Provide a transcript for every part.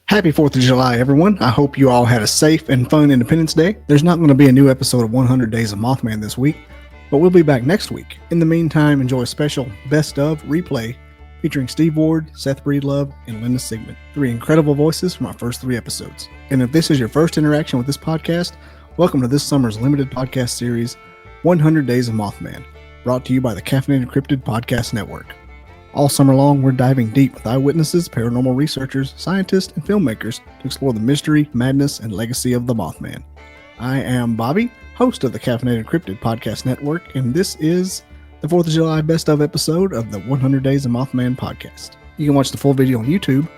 Happy 4th of July, everyone. I hope you all had a safe and fun Independence Day. There's not going to be a new episode of 100 Days of Mothman this week, but we'll be back next week. In the meantime, enjoy a special Best of replay featuring Steve Ward, Seth Breedlove, and Linda Sigman, three incredible voices from our first three episodes. And if this is your first interaction with this podcast, welcome to this summer's limited podcast series, 100 Days of Mothman, brought to you by the Caffeinated Cryptid Podcast Network. All summer long, we're diving deep with eyewitnesses, paranormal researchers, scientists, and filmmakers to explore the mystery, madness, and legacy of the Mothman. I am Bobby, host of the Caffeinated Cryptid Podcast Network, and this is the 4th of July Best Of episode of the 100 Days of Mothman podcast. You can watch the full video on YouTube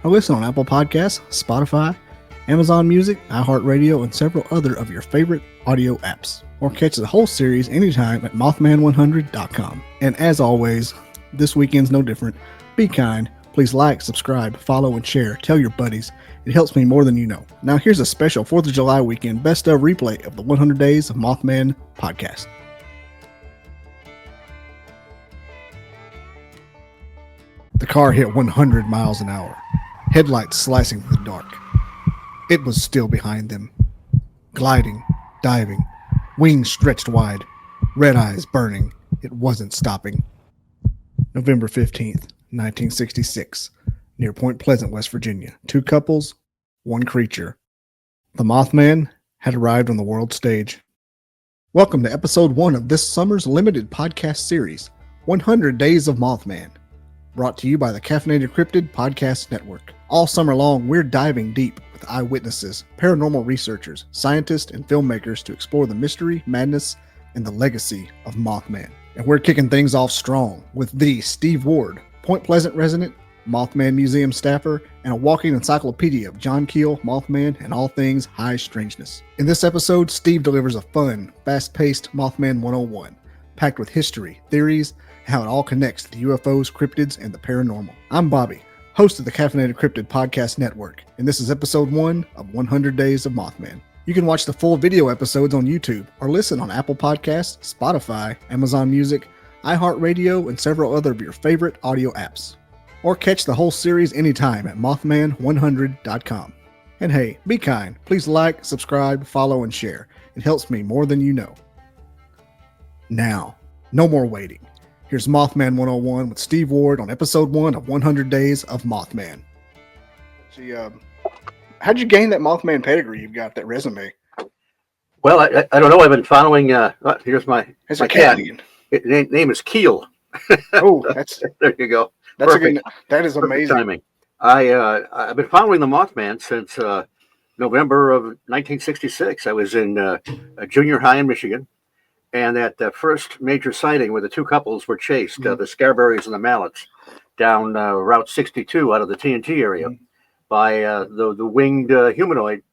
or listen on Apple Podcasts, Spotify, Amazon Music, iHeartRadio, and several other of your favorite audio apps. Or catch the whole series anytime at Mothman100.com. And as always, this weekend's no different. Be kind. Please like, subscribe, follow, and share. Tell your buddies. It helps me more than you know. Now here's a special 4th of July weekend Best Of replay of the 100 Days of Mothman podcast. The car hit 100 miles an hour, headlights slicing through the dark. It was still behind them. Gliding, diving, wings stretched wide, red eyes burning. It wasn't stopping. November 15th, 1966, near Point Pleasant, West Virginia. Two couples, one creature. The Mothman had arrived on the world stage. Welcome to episode 1 of this summer's limited podcast series, 100 Days of Mothman, brought to you by the Caffeinated Cryptid Podcast Network. All summer long, we're diving deep with eyewitnesses, paranormal researchers, scientists, and filmmakers to explore the mystery, madness, and the legacy of Mothman. And we're kicking things off strong with the Steve Ward, Point Pleasant resident, Mothman Museum staffer, and a walking encyclopedia of John Keel, Mothman, and all things high strangeness. In this episode, Steve delivers a fun, fast-paced Mothman 101, packed with history, theories, and how it all connects to the UFOs, cryptids, and the paranormal. I'm Bobby, host of the Caffeinated Cryptid Podcast Network, and this is episode 1 of 100 Days of Mothman. You can watch the full video episodes on YouTube or listen on Apple Podcasts, Spotify, Amazon Music, iHeartRadio, and several other of your favorite audio apps. Or catch the whole series anytime at Mothman100.com. And hey, be kind. Please like, subscribe, follow, and share. It helps me more than you know. Now, no more waiting. Here's Mothman 101 with Steve Ward on episode 1 of 100 Days of Mothman. How'd you gain that Mothman pedigree you've got, that resume? Well, I don't know. I've been following. Here's my cat. His name is Keel. Oh, that's there you go. That's perfect. That is amazing. Perfect timing. I've been following the Mothman since November of 1966. I was in a junior high in Michigan, and that first major sighting where the two couples were chased, the Scarberries and the Mallets, down Route 62 out of the TNT area. By the winged humanoid,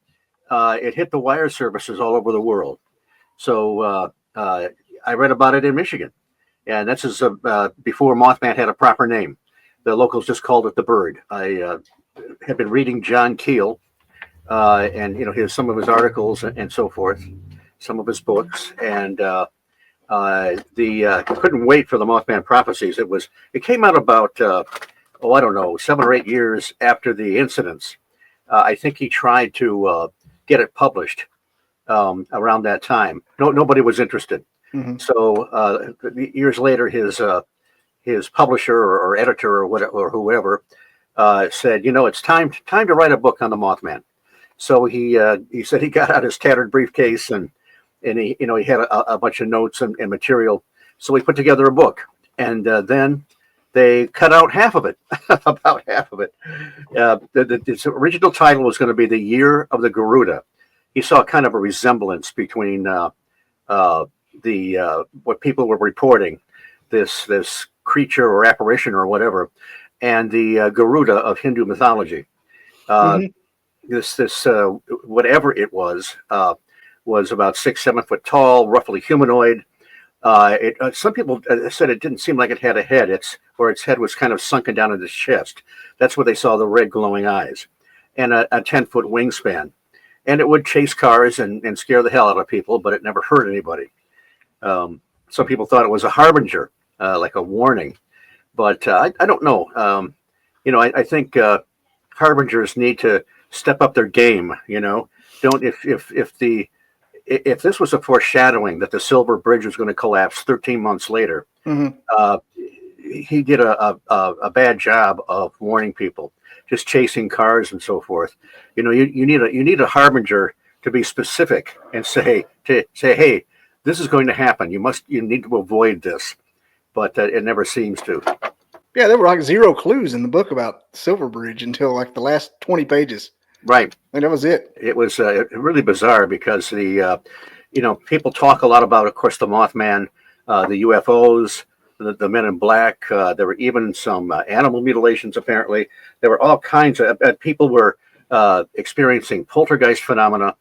it hit the wire services all over the world. So I read about it in Michigan, and this is before Mothman had a proper name. The locals just called it the bird. I had been reading John Keel, and here's some of his articles and so forth, some of his books, and couldn't wait for the Mothman prophecies. It came out about 7 or 8 years after the incidents. I think he tried to get it published around that time. Nobody was interested. Mm-hmm. So years later, his publisher or editor or whatever, or whoever said, it's time to write a book on the Mothman. So he said he got out his tattered briefcase and he had a bunch of notes and material. So he put together a book, and then they cut out half of it, about half of it. Its original title was going to be The Year of the Garuda. He saw kind of a resemblance between what people were reporting, this creature or apparition or whatever, and the Garuda of Hindu mythology. This whatever it was about 6-7 foot tall, roughly humanoid. Some people said it didn't seem like it had a head. Its head was kind of sunken down in its chest. That's where they saw the red glowing eyes, and a 10-foot wingspan. And it would chase cars and scare the hell out of people, but it never hurt anybody. Some people thought it was a harbinger, like a warning, but I don't know. I think harbingers need to step up their game. Don't if this was a foreshadowing that the Silver Bridge was going to collapse 13 months later, he did a bad job of warning people, just chasing cars and so forth. You need a harbinger to be specific and say, hey, this is going to happen. You need to avoid this, but it never seems to. Yeah, there were like zero clues in the book about Silver Bridge until like the last 20 pages. Right. And that was it. It was really bizarre because people talk a lot about, of course, the Mothman, the UFOs, the Men in Black. There were even some animal mutilations, apparently. There were all kinds of people were experiencing poltergeist phenomena.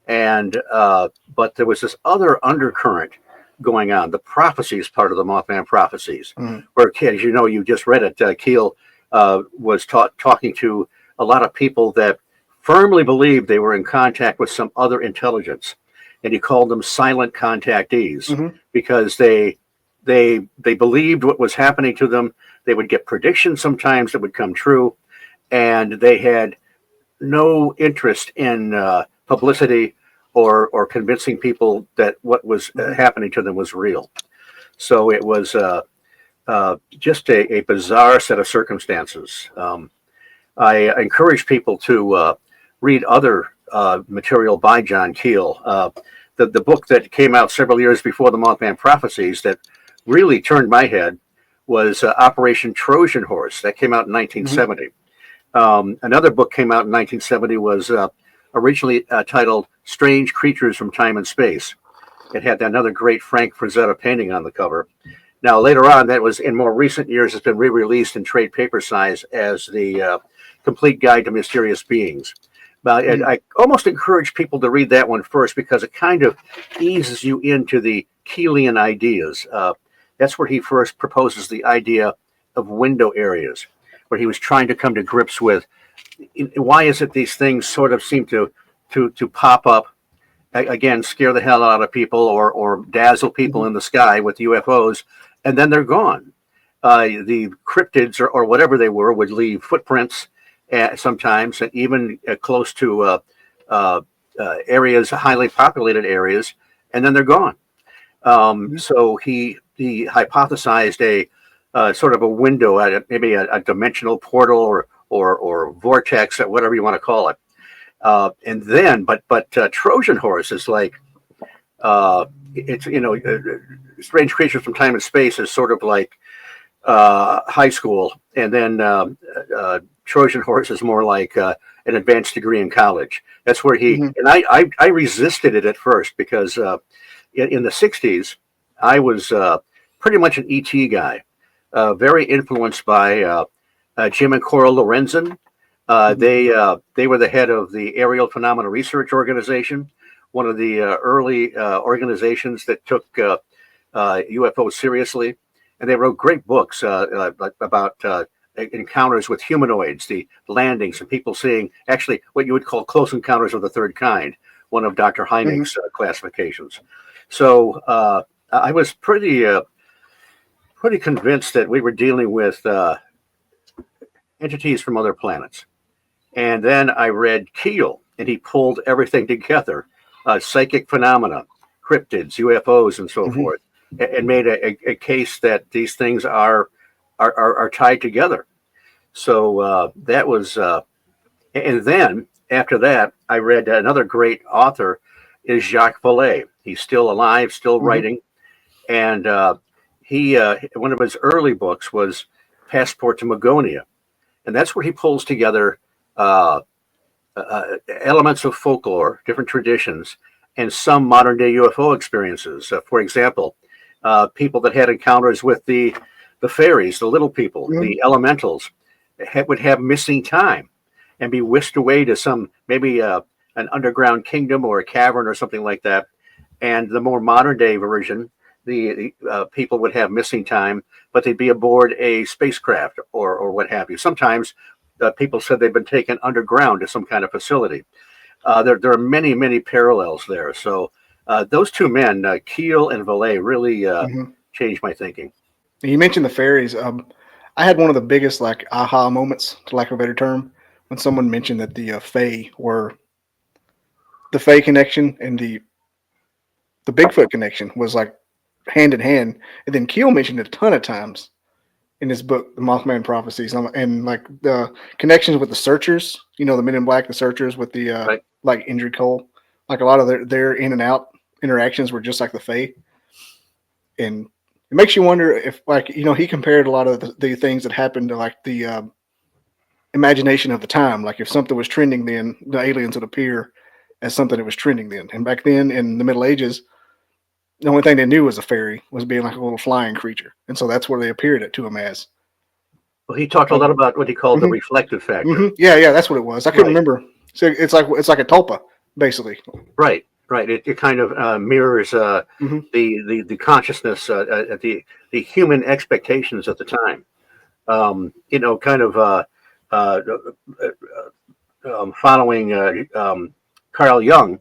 But there was this other undercurrent going on. The prophecies part of the Mothman prophecies, where, as you know, you just read it, Keel was talking to a lot of people that firmly believed they were in contact with some other intelligence, and he called them silent contactees because they believed what was happening to them. They would get predictions sometimes that would come true, and they had no interest in publicity or convincing people that what was happening to them was real. So it was just a bizarre set of circumstances. I encourage people to read other material by John Keel. The book that came out several years before the Mothman prophecies that really turned my head was Operation Trojan Horse. That came out in 1970. Another book came out in 1970 was originally titled Strange Creatures from Time and Space. It had another great Frank Frazetta painting on the cover. Now, later on, that was in more recent years, it's been re-released in trade paper size as the Complete Guide to Mysterious Beings. But I almost encourage people to read that one first because it kind of eases you into the Keelian ideas. That's where he first proposes the idea of window areas, where he was trying to come to grips with why is it these things sort of seem to pop up, again, scare the hell out of people or dazzle people in the sky with UFOs, and then they're gone. The cryptids or whatever they were would leave footprints sometimes, and even close to areas, highly populated areas, and then they're gone. So he hypothesized a sort of a window at maybe a dimensional portal or vortex, or whatever you want to call it. And then, but Trojan Horse is like, it's, Strange Creatures from Time and Space is sort of like high school. And then Trojan Horse is more like an advanced degree in college. That's where and I resisted it at first because in the 60s, I was pretty much an ET guy, very influenced by Jim and Coral Lorenzen. They were the head of the Aerial Phenomena Research Organization, one of the early organizations that took UFOs seriously. And they wrote great books about encounters with humanoids, the landings, and people seeing actually what you would call close encounters of the third kind, one of Dr. Hynek's classifications. So I was pretty convinced that we were dealing with entities from other planets. And then I read Keel, and he pulled everything together, psychic phenomena, cryptids, UFOs, and so forth, and made a case that these things are tied together. So that was, and then after that, I read another great author is Jacques Vallée. He's still alive, still writing, and he one of his early books was Passport to Magonia, and that's where he pulls together elements of folklore, different traditions, and some modern day UFO experiences. For example, people that had encounters with the fairies, the little people, the elementals, would have missing time and be whisked away to some maybe an underground kingdom or a cavern or something like that. And the more modern day version, the people would have missing time, but they'd be aboard a spacecraft or what have you. Sometimes people said they've been taken underground to some kind of facility. There are many, many parallels there. So those two men, Keel and Vallée, really changed my thinking. You mentioned the fairies. I had one of the biggest aha moments, to lack of a better term, when someone mentioned that the Fae were the Fae connection and the Bigfoot connection was like hand in hand. And then Keel mentioned it a ton of times in his book, The Mothman Prophecies, and like the connections with the searchers, the Men in Black, the searchers with the Right. like Indrid Cole, like a lot of their in and out interactions were just like the Fae. And it makes you wonder if, like, he compared a lot of the things that happened to like the imagination of the time. Like if something was trending then, the aliens would appear as something that was trending then. And back then in the Middle Ages, the only thing they knew was a fairy was being like a little flying creature, and so that's where they appeared it to him as. Well, he talked a lot about what he called the Mm-hmm. reflective factor. Mm-hmm. Yeah, that's what it was. I couldn't Right. remember. So it's like a tulpa, basically. Right. It kind of mirrors Mm-hmm. the consciousness, the human expectations at the time. Kind of uh, following Carl Jung.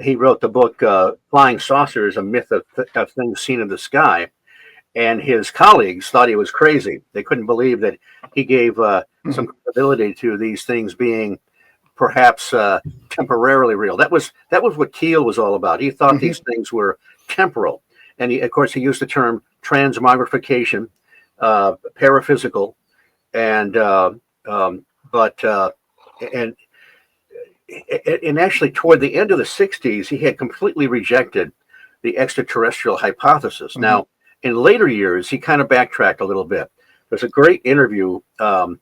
He wrote the book "Flying Saucers: A Myth of Things Seen in the Sky," and his colleagues thought he was crazy. They couldn't believe that he gave some credibility to these things being perhaps temporarily real. That was what Keel was all about. He thought these things were temporal, and of course he used the term transmogrification, paraphysical, and but and and actually toward the end of the 60s he had completely rejected the extraterrestrial hypothesis. Now in later years he kind of backtracked a little bit. There's a great interview, I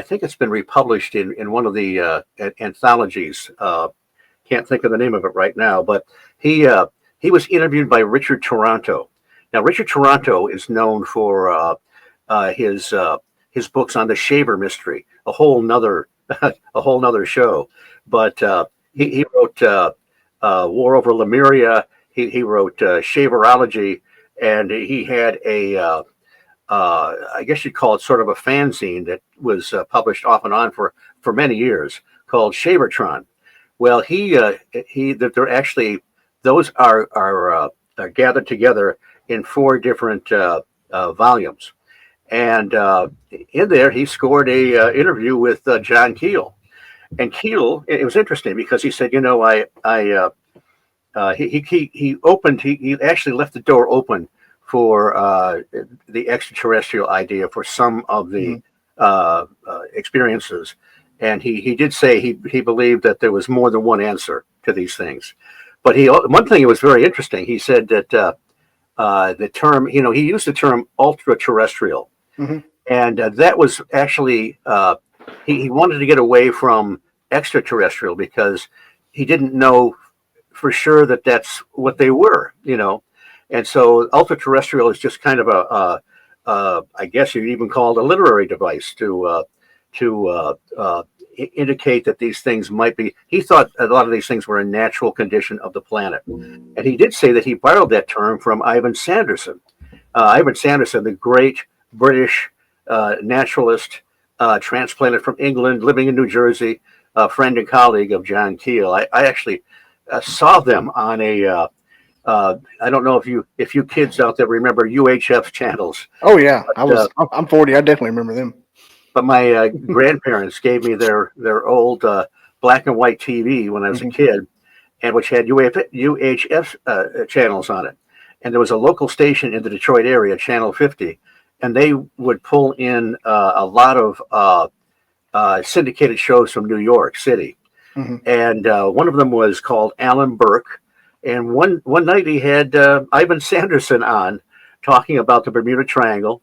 think it's been republished in one of the anthologies. Can't think of the name of it right now, but he was interviewed by Richard Toronto. Now Richard Toronto is known for his books on the Shaver mystery, a whole nother show. But he wrote War Over Lemuria. He wrote Shaverology, and he had a I guess you'd call it sort of a fanzine that was published off and on for many years called Shavertron. Well, they're actually, those are gathered together in 4 different volumes, and in there he scored a interview with John Keel. And Keel, it was interesting because he said, he actually left the door open for the extraterrestrial idea for some of the experiences. And he did say he believed that there was more than one answer to these things. But one thing that was very interesting, he said that the term, he used the term ultra terrestrial. And that was actually, he wanted to get away from extraterrestrial because he didn't know for sure that that's what they were, And so ultra terrestrial is just kind of I guess you'd even call it a literary device to indicate that these things might be. He thought a lot of these things were a natural condition of the planet, and he did say that he borrowed that term from Ivan Sanderson. Ivan Sanderson, the great British naturalist, transplanted from England, living in New Jersey, a friend and colleague of John Keel. I actually saw them on a. I don't know if you kids out there remember UHF channels. Oh yeah, I'm 40. I definitely remember them. But my grandparents gave me their old black and white TV when I was a kid, and which had UHF channels on it. And there was a local station in the Detroit area, Channel 50, and they would pull in a lot of syndicated shows from New York City. And one of them was called Alan Burke. And one night he had Ivan Sanderson on talking about the Bermuda Triangle.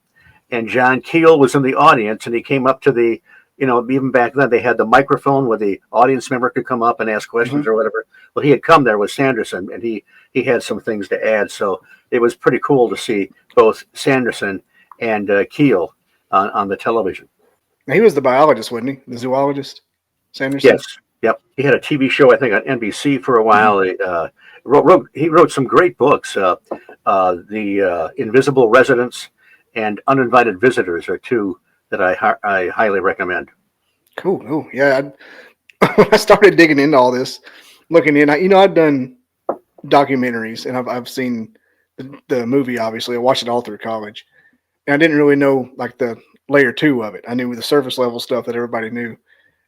And John Keel was in the audience, and he came up to the, even back then they had the microphone where the audience member could come up and ask questions or whatever. Well, he had come there with Sanderson, and he had some things to add. So it was pretty cool to see both Sanderson and Keel on the television. Now, he was the biologist, wasn't he? The zoologist, Sanderson? Yes. Yep. He had a TV show, I think, on NBC for a while. He wrote some great books. The Invisible Residents and Uninvited Visitors are 2 that I highly recommend. Cool. Yeah. When I started digging into all this, looking in, I've done documentaries, and I've seen the movie. Obviously, I watched it all through college, and I didn't really know like the layer 2 of it. I knew the surface level stuff that everybody knew,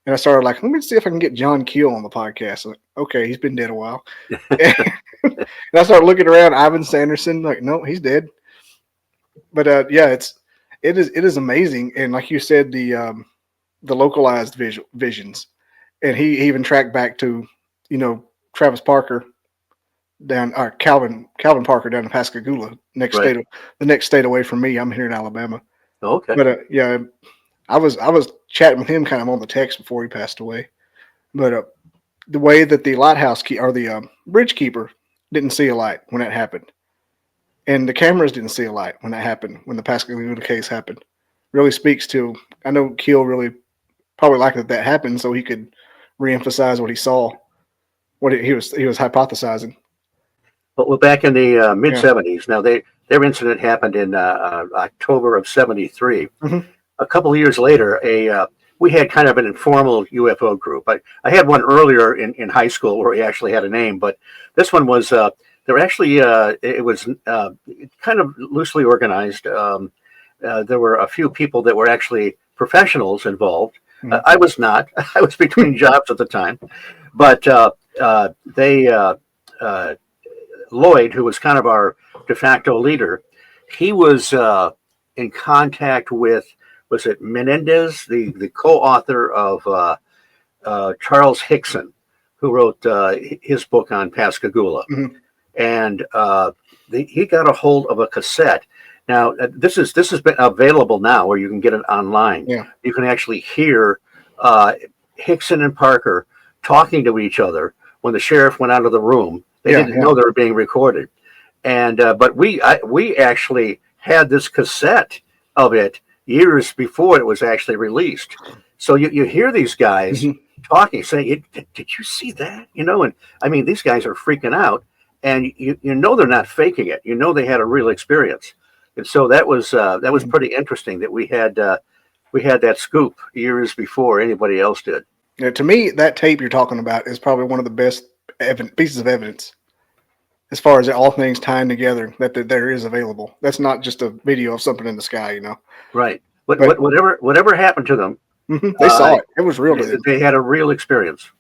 And I started like, let me see if I can get John Keel on the podcast. I'm like, okay, he's been dead a while. And I started looking around, Ivan Sanderson, like, no, he's dead. But yeah, it is amazing. And like you said, the localized visions, and he even tracked back to, Travis Parker down, or Calvin Parker down in Pascagoula, Right. the next state away from me. I'm here in Alabama. Okay. But yeah, I was chatting with him kind of on the text before he passed away. But the way that the lighthouse or the bridge keeper didn't see a light when that happened, and the cameras didn't see a light when that happened, when the Pascagoula case happened, really speaks to. I know Keel really probably liked that happened so he could reemphasize what he saw, what he was hypothesizing. But we're back in the mid Yeah. 70s. Now, their incident happened in October of 73. Mm-hmm. A couple of years later, we had kind of an informal UFO group. I had one earlier in high school where we actually had a name, but this one was, there actually, it was kind of loosely organized. There were a few people that were actually professionals involved. Mm-hmm. I was not. I was between jobs at the time. But Lloyd, who was kind of our de facto leader, he was in contact with, was it Menendez, the co-author of Charles Hickson, who wrote his book on Pascagoula. Mm-hmm. And he got a hold of a cassette. Now, this has been available now where you can get it online. Yeah. You can actually hear Hickson and Parker talking to each other when the sheriff went out of the room. They didn't know they were being recorded. And but we actually had this cassette of it years before it was actually released. So you hear these guys talking, saying, "Did you see that?" And I mean, these guys are freaking out, and you know they're not faking it. You know they had a real experience, and so that was pretty interesting that we had that scoop years before anybody else did. Yeah, to me, that tape you're talking about is probably one of the best pieces of evidence as far as all things tying together that there is available. That's not just a video of something in the sky, Right. But whatever happened to them, they saw it. It was real to them. They had a real experience.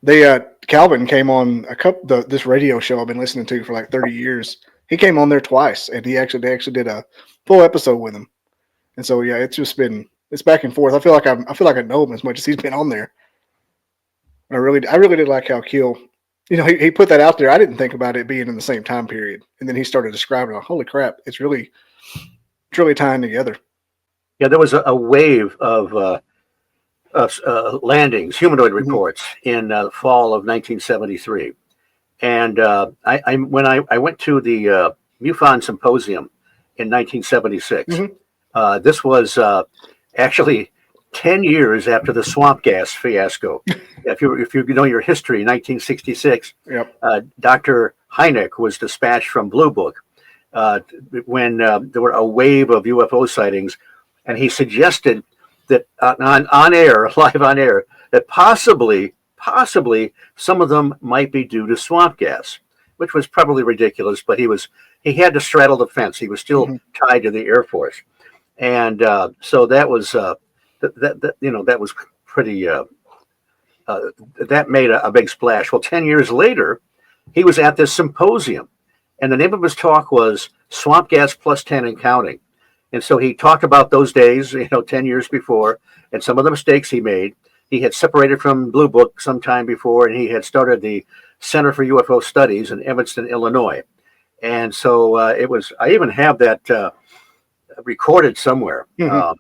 Calvin came on this radio show I've been listening to for like 30 years. He came on there twice, and they actually did a full episode with him. And so yeah, it's back and forth. I feel like I know him as much as he's been on there. I really did like how Keel, he put that out there. I didn't think about it being in the same time period, and then he started describing it. Holy crap! It's really tying together. Yeah, there was a wave of landings, humanoid reports in the fall of 1973, and when I went to the MUFON symposium in 1976. This was actually 10 years after the swamp gas fiasco. If you know your history, 1966, Yep. Dr. Hynek was dispatched from Blue Book when there were a wave of UFO sightings, and he suggested that on air, live on air, that possibly some of them might be due to swamp gas, which was probably ridiculous, but he had to straddle the fence. He was still tied to the Air Force. And so that was that was pretty. That made a big splash. Well, 10 years later, he was at this symposium, and the name of his talk was "Swamp Gas Plus 10 and Counting." And so he talked about those days, 10 years before, and some of the mistakes he made. He had separated from Blue Book some time before, and he had started the Center for UFO Studies in Evanston, Illinois. And so it was. I even have that recorded somewhere. So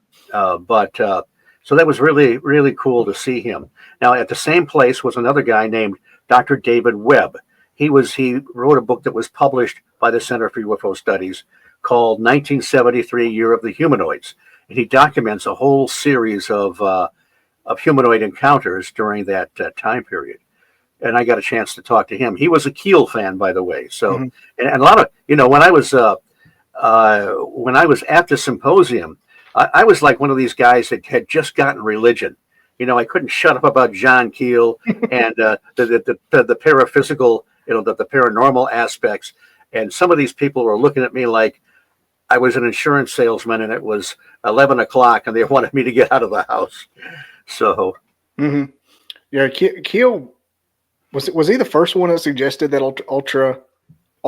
that was really, really cool to see him. Now, at the same place was another guy named Dr. David Webb. He wrote a book that was published by the Center for UFO Studies called 1973 Year of the Humanoids. And he documents a whole series of humanoid encounters during that time period. And I got a chance to talk to him. He was a Keel fan, by the way. So, and a lot of, when I was at the symposium, I was like one of these guys that had just gotten religion. I couldn't shut up about John Keel and the paraphysical, the paranormal aspects. And some of these people were looking at me like I was an insurance salesman and it was 11 o'clock and they wanted me to get out of the house. So hmm Yeah, Keel was he the first one that suggested that ultra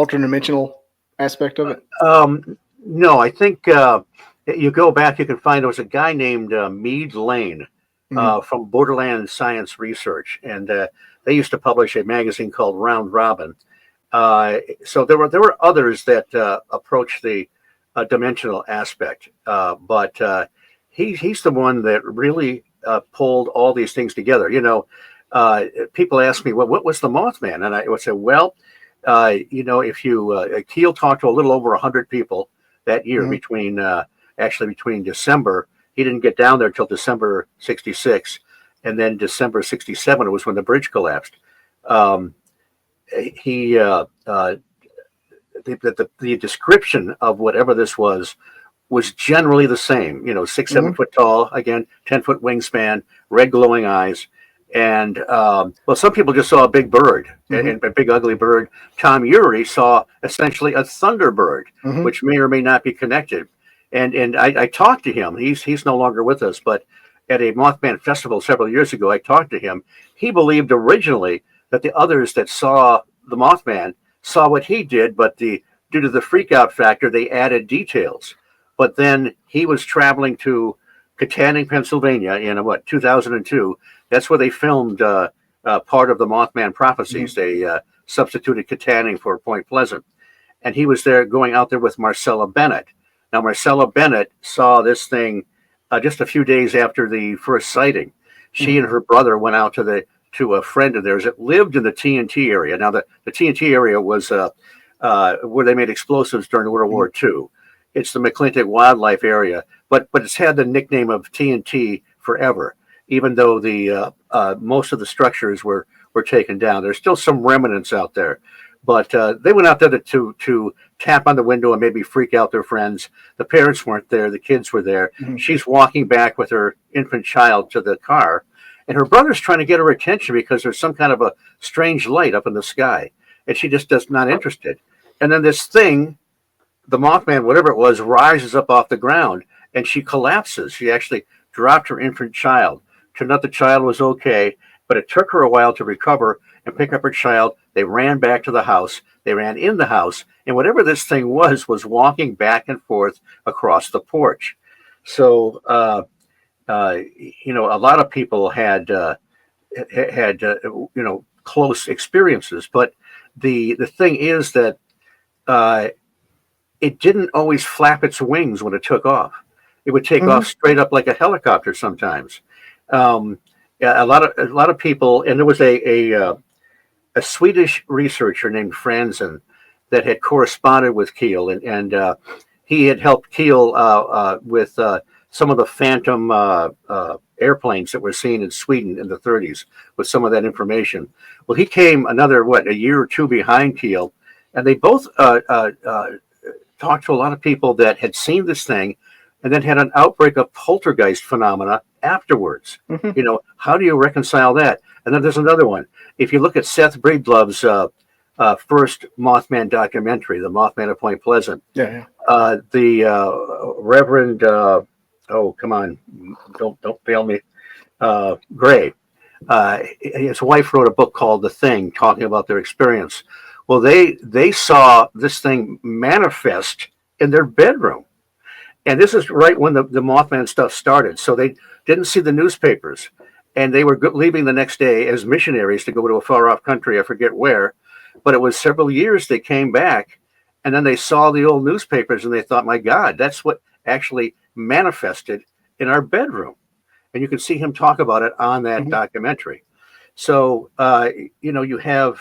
dimensional aspect of it? no, I think you go back, you can find there was a guy named Meade Lane Hmm from Borderland Science Research, and they used to publish a magazine called Round Robin. So there were others that approached the dimensional aspect, but he's the one that really pulled all these things together. People ask me, well, what was the Mothman? And I would say, well, if you Keel talked to a little over 100 people that year hmm between December. He didn't get down there till December '66, and then December '67 was when the bridge collapsed. Um, he the description of whatever this was generally the same. 6, hmm 7 foot tall, again, 10-foot wingspan, red glowing eyes. And well, some people just saw a big bird, hmm and a big ugly bird. Tom Urey saw essentially a thunderbird, hmm which may or may not be connected. And I talked to him. He's no longer with us, but at a Mothman festival several years ago, I talked to him. He believed originally that the others that saw the Mothman saw what he did, but due to the freak out factor, they added details. But then he was traveling to Katanning, Pennsylvania in 2002. That's where they filmed part of the Mothman prophecies. hmm They substituted Katanning for Point Pleasant. And he was there going out there with Marcella Bennett. Now, Marcella Bennett saw this thing just a few days after the first sighting. She hmm and her brother went out to a friend of theirs that lived in the TNT area. Now, the TNT area was where they made explosives during World War II. It's the McClintock Wildlife Area, but it's had the nickname of TNT forever, even though the most of the structures were taken down. There's still some remnants out there, but they went out there to tap on the window and maybe freak out their friends. The parents weren't there. The kids were there. hmm She's walking back with her infant child to the car, and her brother's trying to get her attention because there's some kind of a strange light up in the sky, and she just does not interested. And then this thing, the Mothman, whatever it was, rises up off the ground, and she collapses. She actually dropped her infant child. Turned out the child was okay, but it took her a while to recover and pick up her child. They ran back to the house. They ran in the house, and whatever this thing was walking back and forth across the porch. So, a lot of people had close experiences, but the thing is that it didn't always flap its wings when it took off. It would take hmm off straight up like a helicopter sometimes. Yeah, a lot of people, and there was a Swedish researcher named Franzen that had corresponded with Keel, and he had helped Keel with some of the phantom airplanes that were seen in Sweden in the 30s with some of that information. Well, he came a year or two behind Keel, and they both talked to a lot of people that had seen this thing and then had an outbreak of poltergeist phenomena afterwards. hmm How do you reconcile that? And then there's another one. If you look at Seth Breedlove's first Mothman documentary, The Mothman of Point Pleasant, Yeah, the Reverend, oh, come on, don't fail me, Gray, his wife wrote a book called The Thing, talking about their experience. Well, they saw this thing manifest in their bedroom. And this is right when the Mothman stuff started. So they didn't see the newspapers. And they were leaving the next day as missionaries to go to a far off country, I forget where. But it was several years they came back. And then they saw the old newspapers and they thought, my God, that's what actually manifested in our bedroom. And you can see him talk about it on that hmm documentary. So, you have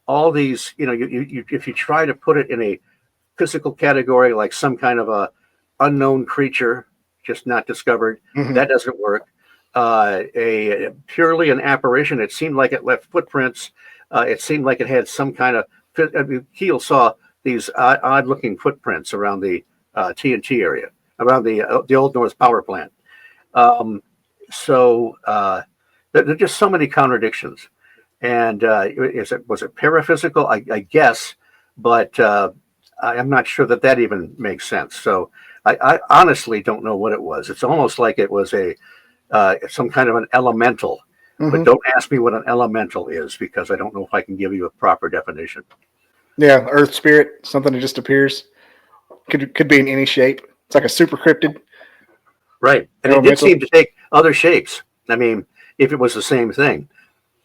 all these, if you try to put it in a physical category, like some kind of a unknown creature, just not discovered, hmm that doesn't work. A purely an apparition. It seemed like it left footprints. It seemed like it had some kind of. Keel saw these odd-looking footprints around the TNT area, around the Old North Power Plant. Um, so there are just so many contradictions. And was it paraphysical? I guess, but I'm not sure that even makes sense. So I honestly don't know what it was. It's almost like it was some kind of an elemental. But Hmm. don't ask me what an elemental is because I don't know if I can give you a proper definition. Yeah, Earth spirit, something that just appears. Could be in any shape. It's like a super cryptid, Right. And it did elemental. seem to take other shapes. I mean, if it was the same thing.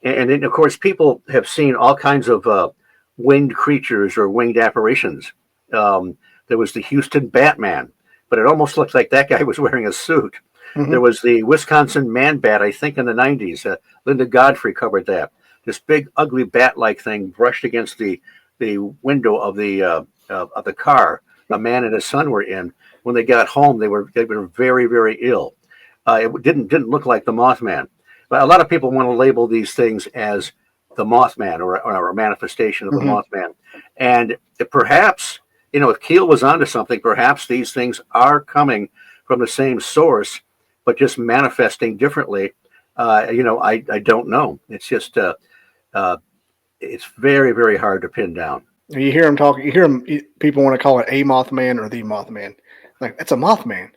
And then, of course, people have seen all kinds of winged creatures or winged apparitions. There was the Houston Batman, but it almost looked like that guy was wearing a suit. There Hmm. was the Wisconsin Man Bat, I think, in the 90s. Linda Godfrey covered that. This big, ugly bat-like thing brushed against the window of the car a man and his son were in. When they got home, they were very, very ill. It didn't look like the Mothman. But a lot of people want to label these things as the Mothman or a manifestation of the Hmm. Mothman. And perhaps, if Keel was onto something, perhaps these things are coming from the same source, but just manifesting differently. I don't know. It's just, it's very, very hard to pin down. You hear them talk. You hear them. People want to call it a Mothman or the Mothman. Like it's a Mothman.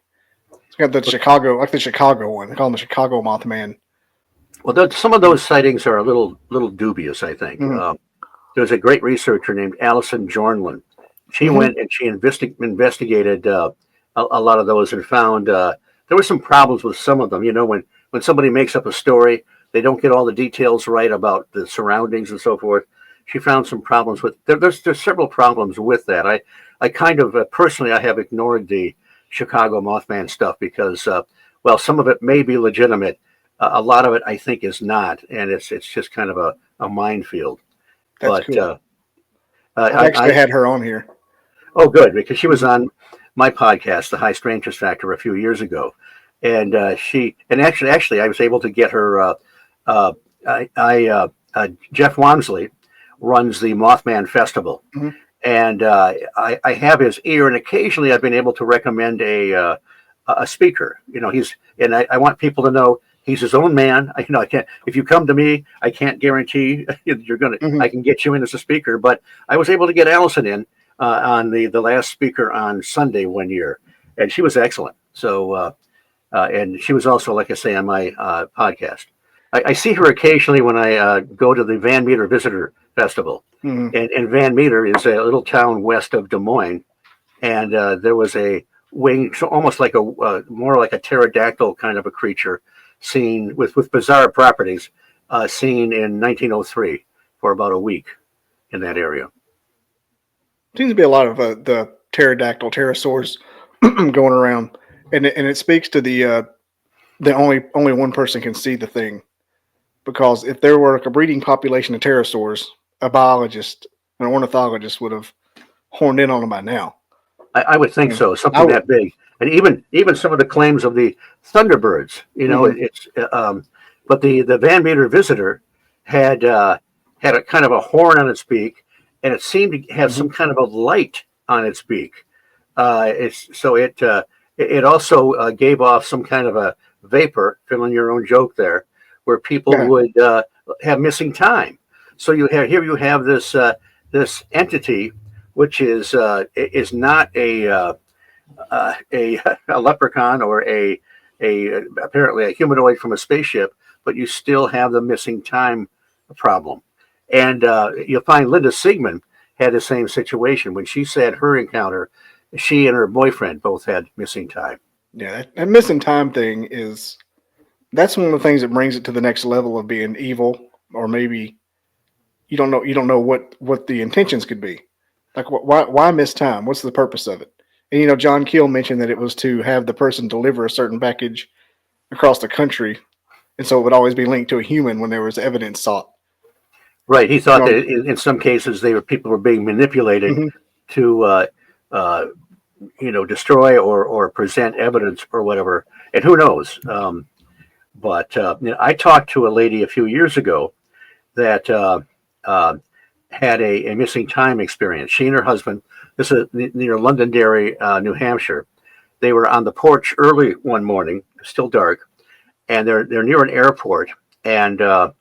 It's got the Chicago, like the Chicago one. They call him the Chicago Mothman. Well, some of those sightings are a little dubious, I think. Hmm. There's a great researcher named Alison Jornlin. She Hmm. went and she investigated a lot of those and found there were some problems with some of them. When somebody makes up a story, they don't get all the details right about the surroundings and so forth. She found some problems with there's several problems with that. I kind of personally I have ignored the Chicago Mothman stuff because well, some of it may be legitimate. A lot of it I think is not, and it's just kind of a minefield. That's But cool. I've I actually had her on here. oh, good, because she was Hmm. on my podcast, The High Strangeness Factor, a few years ago, and actually, I was able to get her. Jeff Wamsley runs the Mothman Festival, Hmm. and I have his ear, and occasionally I've been able to recommend a speaker. I want people to know he's his own man. I can't. If you come to me, I can't guarantee you're gonna. Hmm. I can get you in as a speaker, but I was able to get Allison in on the last speaker on Sunday one year, and she was excellent. So, and she was also, like I say, on my podcast. I see her occasionally when I go to the Van Meter Visitor Festival, Hmm. and Van Meter is a little town west of Des Moines, and there was a wing, so almost like more like a pterodactyl kind of a creature, seen with bizarre properties, seen in 1903 for about a week in that area. Seems to be a lot of the pterodactyl pterosaurs going around, and it speaks to the only one person can see the thing, because if there were like a breeding population of pterosaurs, a biologist and an ornithologist would have horned in on them by now. I would think And so, I something would. that big, and even some of the claims of the thunderbirds. Hmm. It's but the Van Meter visitor had a kind of a horn on its beak, and it seemed to have Hmm. some kind of a light on its beak. It also gave off some kind of a vapor. Fill in your own joke there, where people Yeah. would have missing time. So you have this entity which is not a leprechaun or a apparently a humanoid from a spaceship, but you still have the missing time problem. And you'll find Linda Sigman had the same situation when she said her encounter. She and her boyfriend both had missing time. Yeah, that missing time thing that's one of the things that brings it to the next level of being evil, or maybe you don't know what the intentions could be. Like why miss time? What's the purpose of it? And John Keel mentioned that it was to have the person deliver a certain package across the country, and so it would always be linked to a human when there was evidence sought. Right. He You thought know, that in some cases people were being manipulated mhm. to uh, destroy or present evidence or whatever. And who knows? But I talked to a lady a few years ago that uh, had a missing time experience. She and her husband, this is near Londonderry, New Hampshire. They were on the porch early one morning, still dark, and they're near an airport, and they're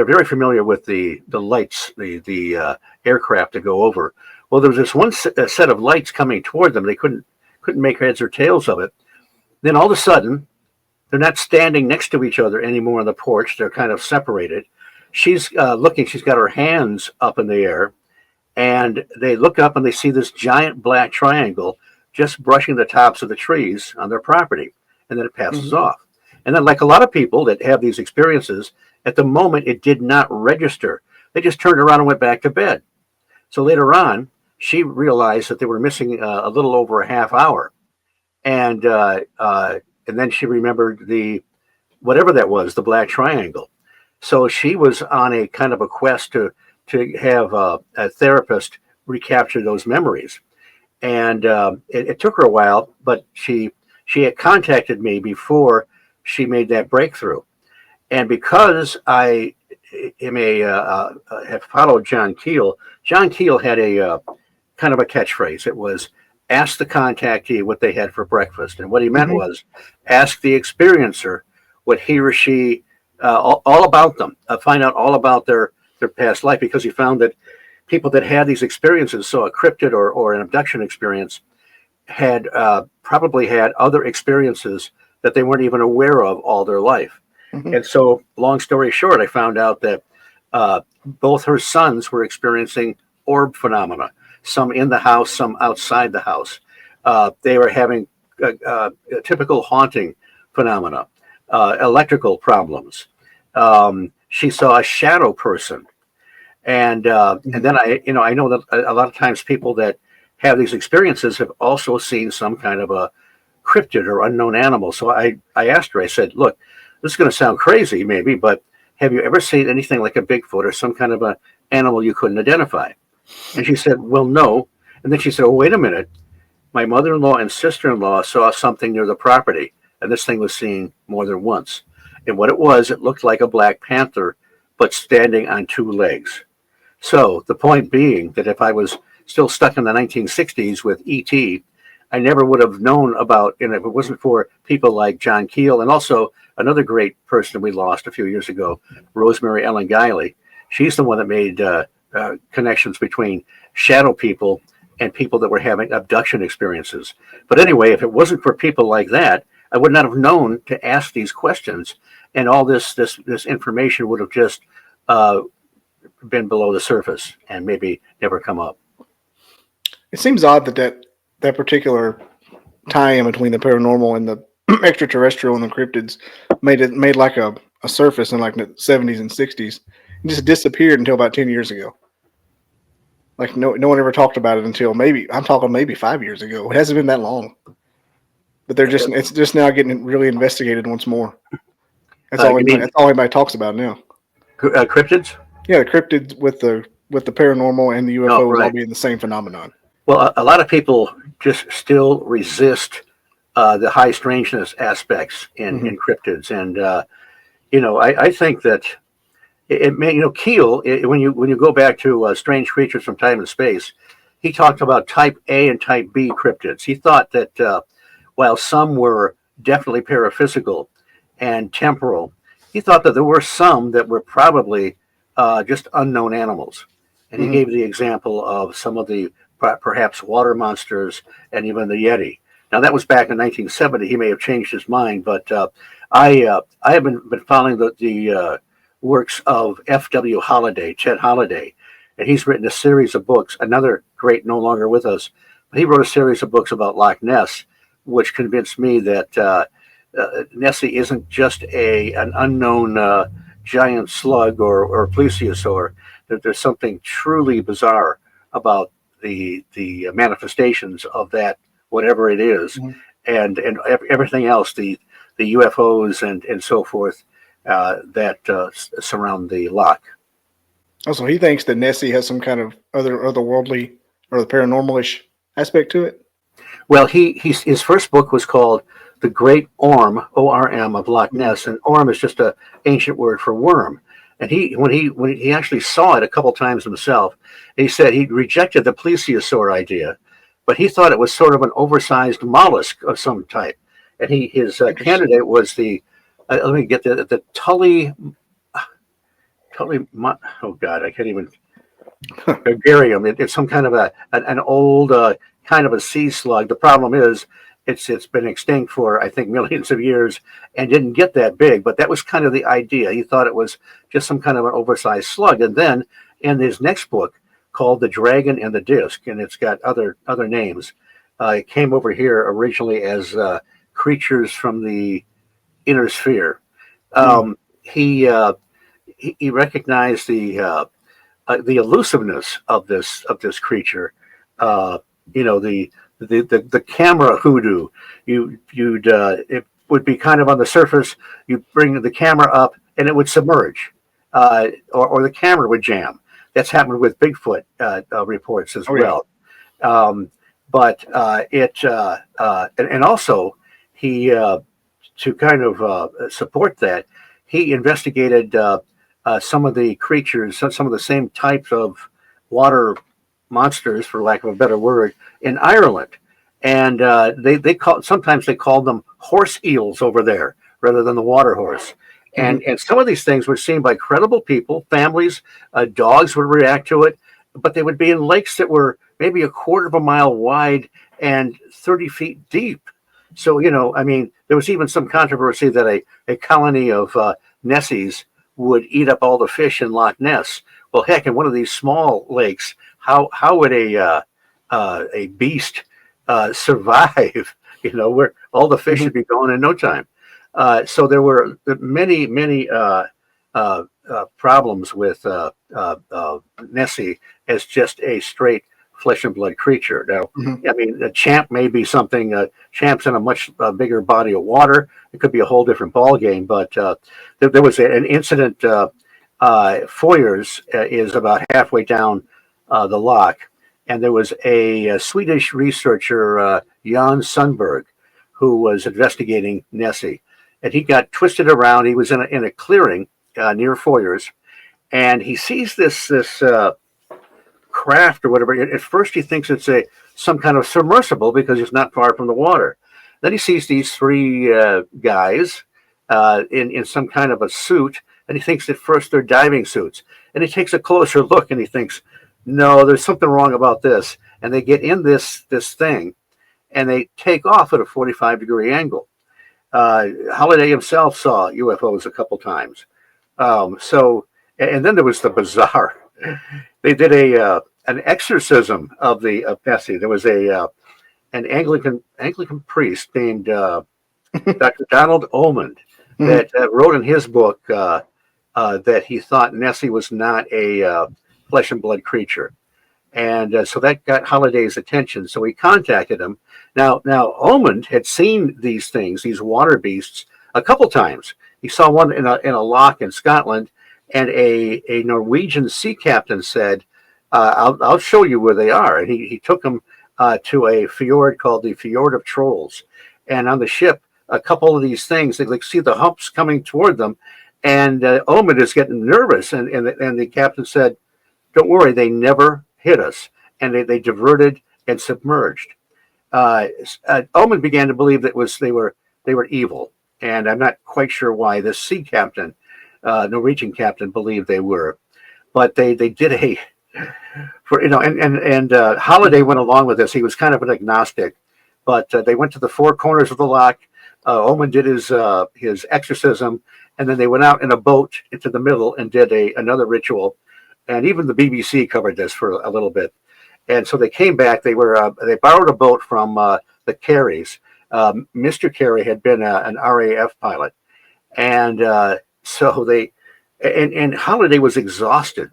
very familiar with the lights, the aircraft to go over. Well, there was this one set of lights coming toward them. They couldn't make heads or tails of it. Then all of a sudden, They're not standing next to each other anymore on the porch. They're kind of separated. She's looking. She's got her hands up in the air, and they look up and they see this giant black triangle just brushing the tops of the trees on their property, and then it passes off. And then, like a lot of people that have these experiences, at the moment it did not register. They just turned around and went back to bed. So later on, she realized that they were missing a little over a half hour, and then she remembered the whatever that was, the black triangle. So she was on a kind of a quest to have a therapist recapture those memories, and it took her a while, but she had contacted me before she made that breakthrough, and because I am have followed John Keel. John Keel had a kind of a catchphrase. It was, ask the contactee what they had for breakfast. And what he meant was, ask the experiencer what he or she, all about them, find out all about their past life, because he found that people that had these experiences, so a cryptid or an abduction experience, had probably had other experiences that they weren't even aware of all their life. And so, long story short, I found out that both her sons were experiencing orb phenomena, some in the house, some outside the house. They were having typical haunting phenomena, electrical problems. She saw a shadow person. And then I know that a lot of times people that have these experiences have also seen some kind of a cryptid or unknown animal. So I asked her, I said, look, this is going to sound crazy maybe, but have you ever seen anything like a Bigfoot or some kind of a animal you couldn't identify? And she said, well, no. And then she said, oh, wait a minute. My mother-in-law and sister-in-law saw something near the property, and this thing was seen more than once. And what it was, it looked like a black panther, but standing on two legs. So the point being that if I was still stuck in the 1960s with E.T., I never would have known about, and if it wasn't for people like John Keel and also another great person we lost a few years ago, Rosemary Ellen Guiley. She's the one that made connections between shadow people and people that were having abduction experiences. But anyway, if it wasn't for people like that, I would not have known to ask these questions, and all this information would have just been below the surface and maybe never come up. It seems odd that particular tie-in between the paranormal and the extraterrestrial and the cryptids made like a surface in like the 70s and 60s. It just disappeared until about 10 years ago. Like no one ever talked about it until maybe 5 years ago. It hasn't been that long. But it's just now getting really investigated once more. That's all anybody talks about now. Cryptids? Yeah, the cryptids with the paranormal and the UFOs all being the same phenomenon. Well, a lot of people just still resist the high strangeness aspects in cryptids, and I think that it may, Keel, when you go back to Strange Creatures from Time and Space, he talked about Type A and Type B cryptids. He thought that while some were definitely paraphysical and temporal, he thought that there were some that were probably just unknown animals, and he gave the example of some of the perhaps water monsters and even the Yeti. Now that was back in 1970. He may have changed his mind, but I have been following the works of F.W. Holliday, Chet Holliday, and he's written a series of books. Another great, no longer with us, but he wrote a series of books about Loch Ness, which convinced me that Nessie isn't just an unknown giant slug or plesiosaur. That there's something truly bizarre about the manifestations of that, whatever it is, and everything else, the UFOs and so forth that surround the loch. Also, he thinks that Nessie has some kind of otherworldly or the paranormal-ish aspect to it. Well, his first book was called The Great Orm, O-R-M, of Loch Ness, and orm is just an ancient word for worm. And when he actually saw it a couple times himself, he said he rejected the plesiosaur idea, but he thought it was sort of an oversized mollusk of some type. And his candidate was the let me get the Tully. Oh God, I can't even. Garium. It's some kind of an old kind of a sea slug. The problem is It's been extinct for, I think, millions of years and didn't get that big. But that was kind of the idea. He thought it was just some kind of an oversized slug. And then in his next book called The Dragon and the Disc, and it's got other names, it came over here originally as Creatures from the Inner Sphere. Um, he, uh, he recognized the elusiveness of this creature. Uh, the camera hoodoo. It would be kind of on the surface. You bring the camera up and it would submerge, or the camera would jam. That's happened with Bigfoot reports as well. But and also he to kind of support that, he investigated some of the creatures, some of the same types of water monsters, for lack of a better word, in Ireland, and sometimes they called them horse eels over there rather than the water horse. And some of these things were seen by credible people, families, dogs would react to it, but they would be in lakes that were maybe a quarter of a mile wide and 30 feet deep. So, I mean, there was even some controversy that a colony of Nessies would eat up all the fish in Loch Ness. Well, heck, in one of these small lakes, how would a beast survive? Where all the fish would be gone in no time. So there were many problems with Nessie as just a straight flesh and blood creature. Now, I mean, a champ may be something. Champ's in a much bigger body of water. It could be a whole different ball game. But there was an incident. Foyers is about halfway down the loch, and there was a Swedish researcher, Jan Sundberg, who was investigating Nessie, and he got twisted around. He was in a clearing near Foyers, and he sees this craft or whatever. At first, he thinks it's some kind of submersible because it's not far from the water. Then he sees these three guys in some kind of a suit, and he thinks at first they're diving suits. And he takes a closer look, and he thinks, no, there's something wrong about this. And they get in this thing, and they take off at a 45-degree angle. Holliday himself saw UFOs a couple times. And then there was the bizarre. They did an exorcism of Nessie. There was an Anglican priest named Dr. Donald Olmond that wrote in his book that he thought Nessie was not a flesh and blood creature, and so that got Holliday's attention. So he contacted him. Now Olmond had seen these things, these water beasts, a couple times. He saw one in a loch in Scotland. And a Norwegian sea captain said, I'll show you where they are. And he took him to a fjord called the Fjord of Trolls. And on the ship, a couple of these things, they see the humps coming toward them. And Omid is getting nervous. And the captain said, don't worry, they never hit us. And they diverted and submerged. Omid began to believe that they were evil. And I'm not quite sure why. This sea captain, Norwegian captain, believed they were, but they did and Holliday went along with this. He was kind of an agnostic, but they went to the four corners of the loch. Oman did his exorcism, and then they went out in a boat into the middle and did another ritual. And even the BBC covered this for a little bit. And so they came back. They borrowed a boat from the Careys. Mr. Carey had been an RAF pilot, and so and Holliday was exhausted.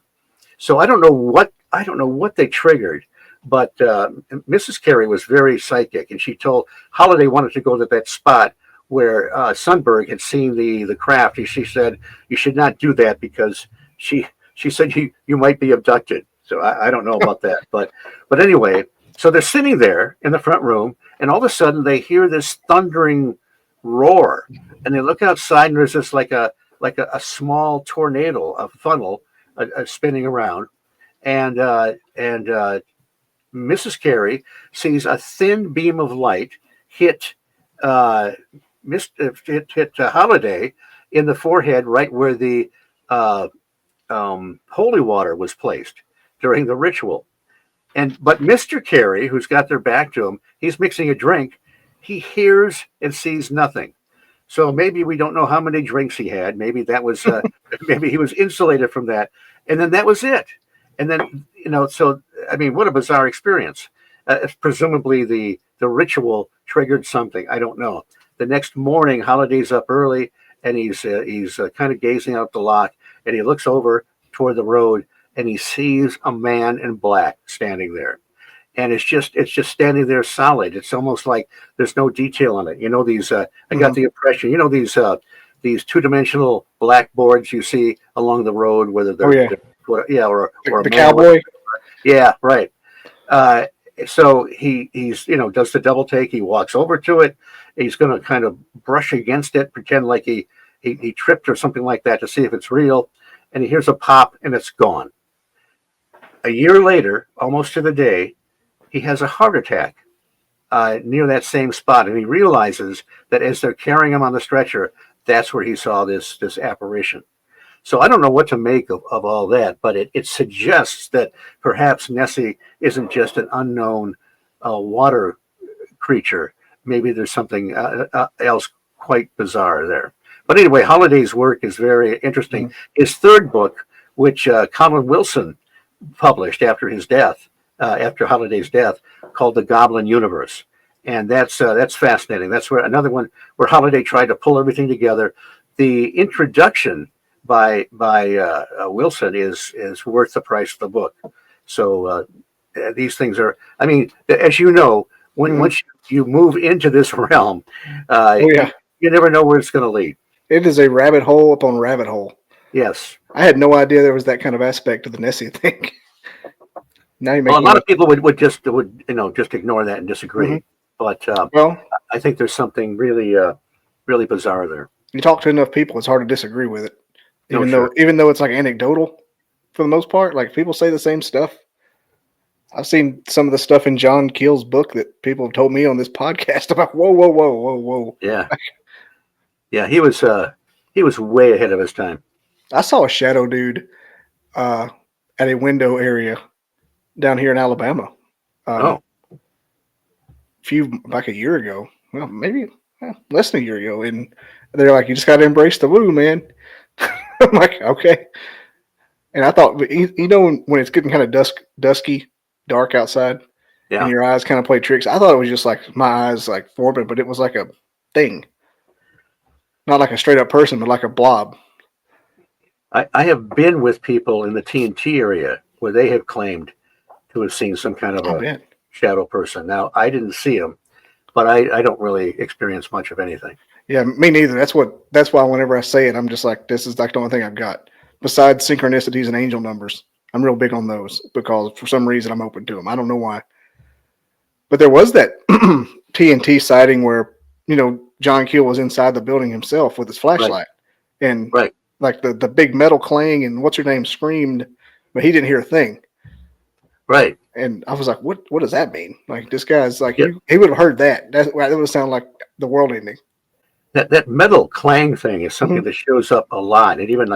So I don't know what they triggered, but Mrs. Carey was very psychic, and she told Holliday wanted to go to that spot where Sundberg had seen the craft. She said you should not do that because she said you might be abducted. So I don't know about that, but anyway, so they're sitting there in the front room, and all of a sudden they hear this thundering roar, and they look outside, and there's this like a small tornado, a funnel spinning around, and Mrs. Carey sees a thin beam of light hit Holliday in the forehead, right where the holy water was placed during the ritual. But Mr. Carey, who's got their back to him, he's mixing a drink. he hears and sees nothing. So maybe we don't know how many drinks he had. Maybe that was maybe he was insulated from that, and then that was it. And then so I mean, what a bizarre experience. Presumably the ritual triggered something. I don't know. The next morning, Holiday's up early, and he's kind of gazing out the lot, and he looks over toward the road, and he sees a man in black standing there, and it's just standing there solid. It's almost like there's no detail on it. These I got the impression. These two-dimensional blackboards you see along the road, whether they're or the a cowboy. Yeah, right. So he's does the double take. He walks over to it. He's going to kind of brush against it, pretend like he tripped or something like that to see if it's real. And he hears a pop, and it's gone. A year later, almost to the day, he has a heart attack near that same spot, and he realizes that as they're carrying him on the stretcher, that's where he saw this apparition. So I don't know what to make of all that, but it suggests that perhaps Nessie isn't just an unknown water creature. Maybe there's something else quite bizarre there. But anyway, Holiday's work is very interesting. His third book, which Colin Wilson published after his death, after Holiday's death, called The Goblin Universe. And that's fascinating. That's where another one where Holiday tried to pull everything together. The introduction by Wilson is worth the price of the book. So these things are, I mean, as you know, once you move into this realm, you never know where it's going to lead. It is a rabbit hole upon rabbit hole. Yes. I had no idea there was that kind of aspect of the Nessie thing. Now you make a lot of people would just ignore that and disagree. But I think there's something really really bizarre there. You talk to enough people, it's hard to disagree with it. Even though it's like anecdotal for the most part, like people say the same stuff. I've seen some of the stuff in John Keel's book that people have told me on this podcast about. Whoa. Yeah. Yeah, he was way ahead of his time. I saw a shadow dude at a window area down here in Alabama. Like a year ago. Well, maybe less than a year ago. And they're like, you just got to embrace the woo, man. I'm like, okay. And I thought, when it's getting kind of dusky, dark outside, and your eyes kind of play tricks, I thought it was just like my eyes like forming, but it was like a thing. Not like a straight up person, but like a blob. I have been with people in the TNT area where they have claimed to have seen some kind of a shadow person. Now, I didn't see him, but I don't really experience much of anything. Yeah, me neither. That's why whenever I say it, I'm just like, this is like the only thing I've got. Besides synchronicities and angel numbers, I'm real big on those because for some reason I'm open to them. I don't know why. But there was that TNT sighting where, John Keel was inside the building himself with his flashlight. And like the big metal clang and what's her name screamed, but he didn't hear a thing. Right. And I was like, what does that mean? Like this guy's like, he would have heard that. That would sound like the world ending. That metal clang thing is something that shows up a lot. And even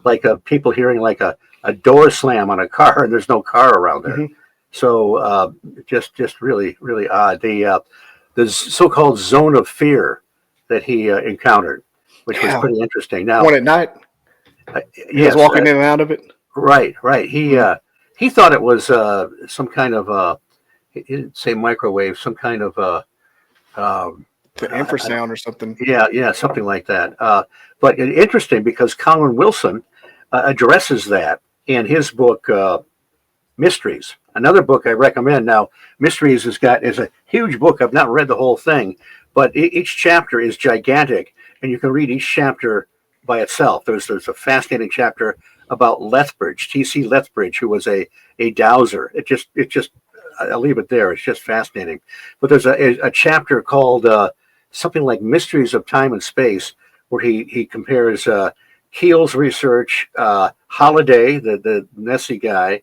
like people hearing like a door slam on a car and there's no car around there. So just really, really odd. The so-called zone of fear that he encountered, which was pretty interesting. Now, one at night, he was walking in and out of it. Right. He thought it was some kind of he didn't say microwave, some kind of infrasound or something. Yeah, something like that. But interesting because Colin Wilson addresses that in his book Mysteries. Another book I recommend. Now, Mysteries is a huge book. I've not read the whole thing, but each chapter is gigantic, and you can read each chapter by itself. There's a fascinating chapter about Lethbridge, T.C. Lethbridge, who was a dowser. It just I'll leave it there. It's just fascinating. But there's a chapter called something like Mysteries of Time and Space, where he compares Keel's research, Holiday, the Nessie guy,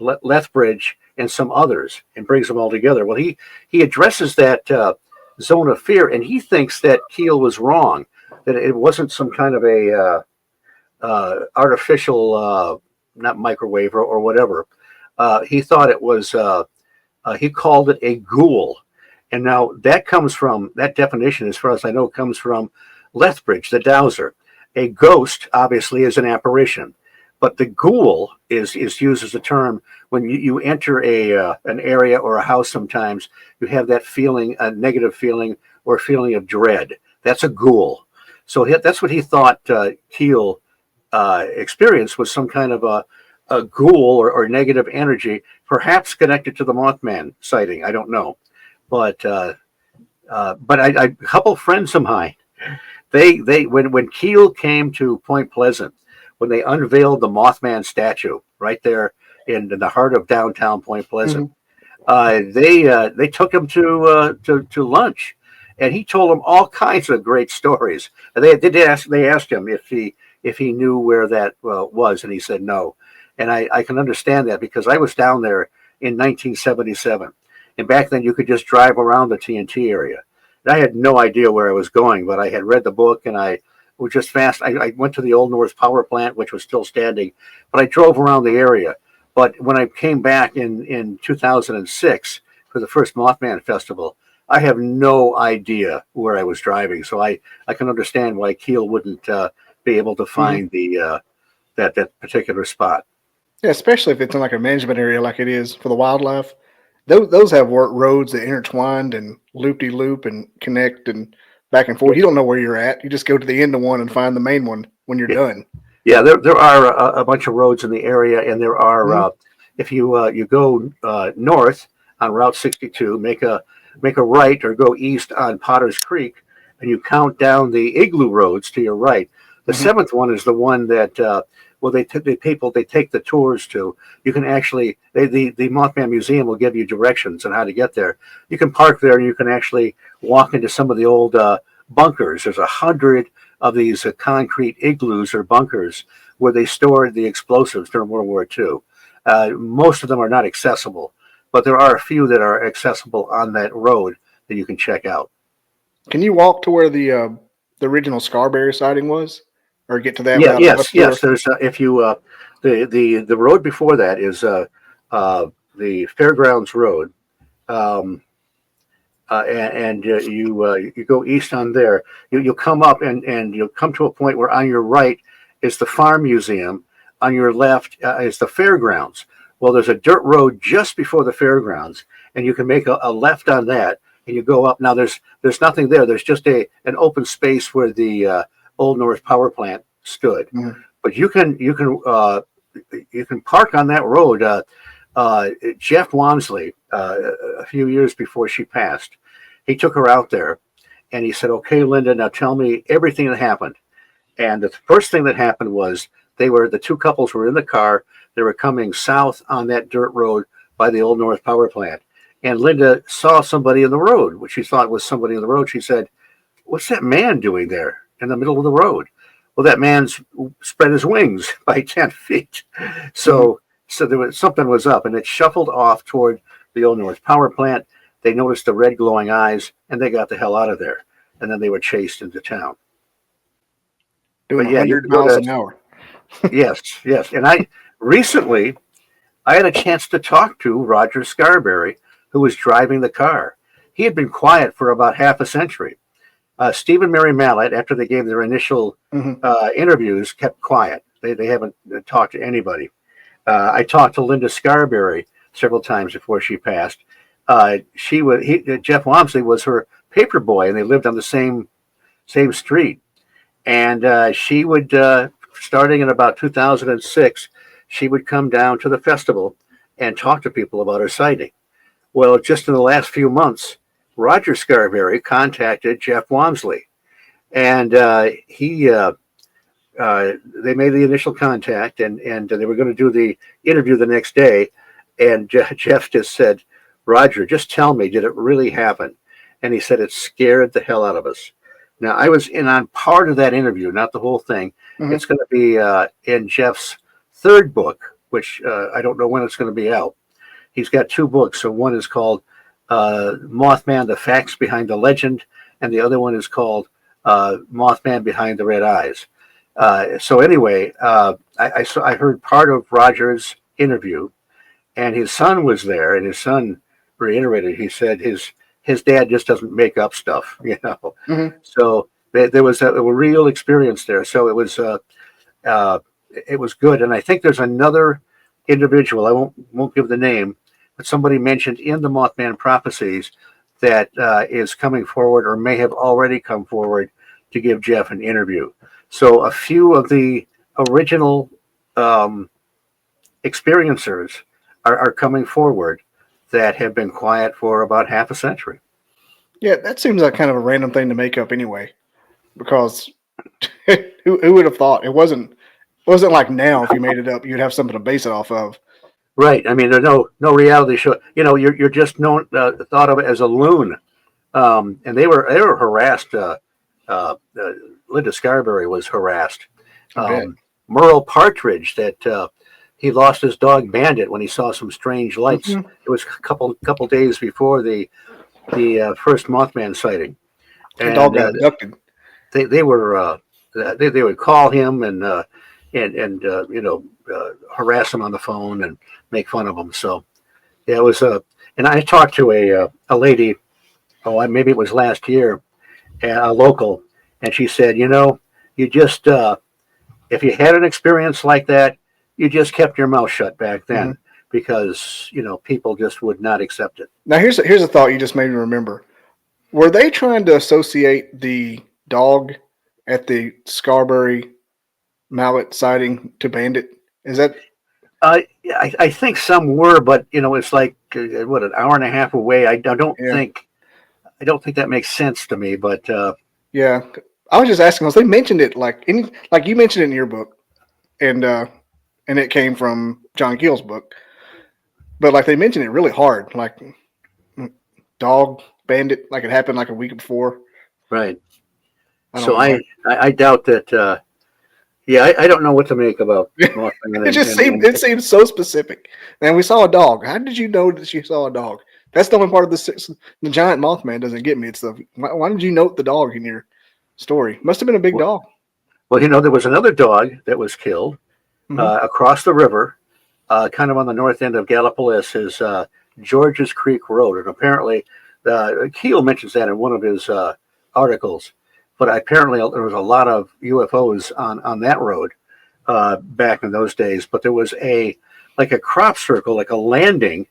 Lethbridge, and some others, and brings them all together. Well, he addresses that zone of fear, and he thinks that Keel was wrong, that it wasn't some kind of a artificial, not microwave or whatever. He thought it was. He called it a ghoul, And now that definition, as far as I know, comes from Lethbridge, the dowser. A ghost, obviously, is an apparition, but the ghoul is used as a term when you enter an area or a house. Sometimes you have that feeling, a negative feeling or feeling of dread. That's a ghoul. So that's what he thought Keel experienced was some kind of a ghoul or negative energy, perhaps connected to the Mothman sighting. I don't know, but a couple friends of mine, when Keel came to Point Pleasant, when they unveiled the Mothman statue right there in the heart of downtown Point Pleasant, they took him to lunch, and he told them all kinds of great stories. And they asked him if he knew where that was, and he said no. And I can understand that because I was down there in 1977, and back then you could just drive around the TNT area. And I had no idea where I was going, but I had read the book, and I was just fast. I went to the Old North Power Plant, which was still standing, but I drove around the area. But when I came back in 2006 for the first Mothman Festival, I have no idea where I was driving. So I can understand why Keel wouldn't be able to find that particular spot. Yeah, especially if it's in like a management area like it is for the wildlife. Those have roads that intertwined and loop-de-loop and connect and back and forth. You don't know where you're at. You just go to the end of one and find the main one when you're done. Yeah, there are a bunch of roads in the area, and there are if you go north on Route 62, make a right or go east on Potter's Creek, and you count down the igloo roads to your right. The seventh one is the one that they take the tours to. You can actually the Mothman Museum will give you directions on how to get there. You can park there, and you can actually walk into some of the old bunkers. There's 100 of these concrete igloos or bunkers where they stored the explosives during World War II. Most of them are not accessible, but there are a few that are accessible on that road that you can check out. Can you walk to where the original Scarberry sighting was, or get to that? Yeah, yes. There's if you the road before that is the Fairgrounds Road. You go east on there. You'll come up and you'll come to a point where on your right is the Farm Museum. On your left is the Fairgrounds. Well, there's a dirt road just before the Fairgrounds, and you can make a left on that, and you go up. Now there's nothing there. There's just an open space where the Old North Power Plant stood. But you can park on that road. Jeff Wamsley, a few years before she passed, he took her out there and he said, "Okay, Linda, now tell me everything that happened." And the first thing that happened was the two couples were in the car. They were coming south on that dirt road by the Old North Power Plant. And Linda saw somebody in the road, which she thought was somebody in the road. She said, "What's that man doing there in the middle of the road?" Well, that man's spread his wings by 10 feet. So there was something was up, and it shuffled off toward the Old North Power Plant. They noticed the red glowing eyes, and they got the hell out of there. And then they were chased into town. Doing 100 miles an hour. Yes. And I had a chance to talk to Roger Scarberry, who was driving the car. He had been quiet for about half a century. Steve and Mary Mallett, after they gave their initial interviews, kept quiet. They haven't talked to anybody. I talked to Linda Scarberry several times before she passed. Jeff Wamsley was her paper boy, and they lived on the same street. And she would, starting in about 2006, she would come down to the festival and talk to people about her sighting. Well, just in the last few months, Roger Scarberry contacted Jeff Wamsley, and they made the initial contact, and they were going to do the interview the next day. And Jeff just said, "Roger, just tell me, did it really happen?" And he said, "It scared the hell out of us." Now, I was in on part of that interview, not the whole thing. It's going to be in Jeff's third book, which I don't know when it's going to be out. He's got two books. So one is called Mothman, The Facts Behind the Legend, and the other one is called Mothman Behind the Red Eyes. So anyway, I heard part of Roger's interview, and his son was there, and his son reiterated. He said his his dad just doesn't make up stuff, you know. Hmm. So there was a real experience there. So it was good. And I think there's another individual, I won't give the name, but somebody mentioned in the Mothman prophecies that is coming forward or may have already come forward to give Jeff an interview. So a few of the original experiencers are coming forward that have been quiet for about half a century. Yeah, that seems like kind of a random thing to make up anyway, because who would have thought it wasn't like now if you made it up you'd have something to base it off of. Right. I mean, there's no reality show. You know, you're just known thought of it as a loon, and they were harassed. Linda Scarberry was harassed. I bet. Merle Partridge, that he lost his dog Bandit when he saw some strange lights. Mhm. It was a couple days before the first Mothman sighting, The dog and got abducted. they would call him and harass him on the phone and make fun of him. So yeah, it was and I talked to a lady, maybe it was last year, a local, and she said, you just if you had an experience like that, you just kept your mouth shut back then, Mhm. because people just would not accept it. Now here's a thought you just made me remember. Were they trying to associate the dog at the Scarberry mallet sighting to Bandit? Is that I think some were, but it's like an hour and a half away. I don't yeah. think that makes sense to me. But Yeah. I was just asking because they mentioned it like you mentioned it in your book, and it came from John Keel's book. But like they mentioned it really hard, like dog bandit, like it happened like a week before. right. I don't So know. I doubt that. I don't know what to make about Mothman. It just seemed so specific. And we saw a dog. How did you know that you saw a dog? That's the only part of the giant Mothman doesn't get me. It's why did you note the dog in your story? Must have been a big dog. Well, there was another dog that was killed Mm-hmm. across the river, kind of on the north end of Gallipolis, is Georges Creek Road, and apparently Keel mentions that in one of his articles. But apparently there was a lot of UFOs on that road back in those days. But there was a crop circle, like a landing,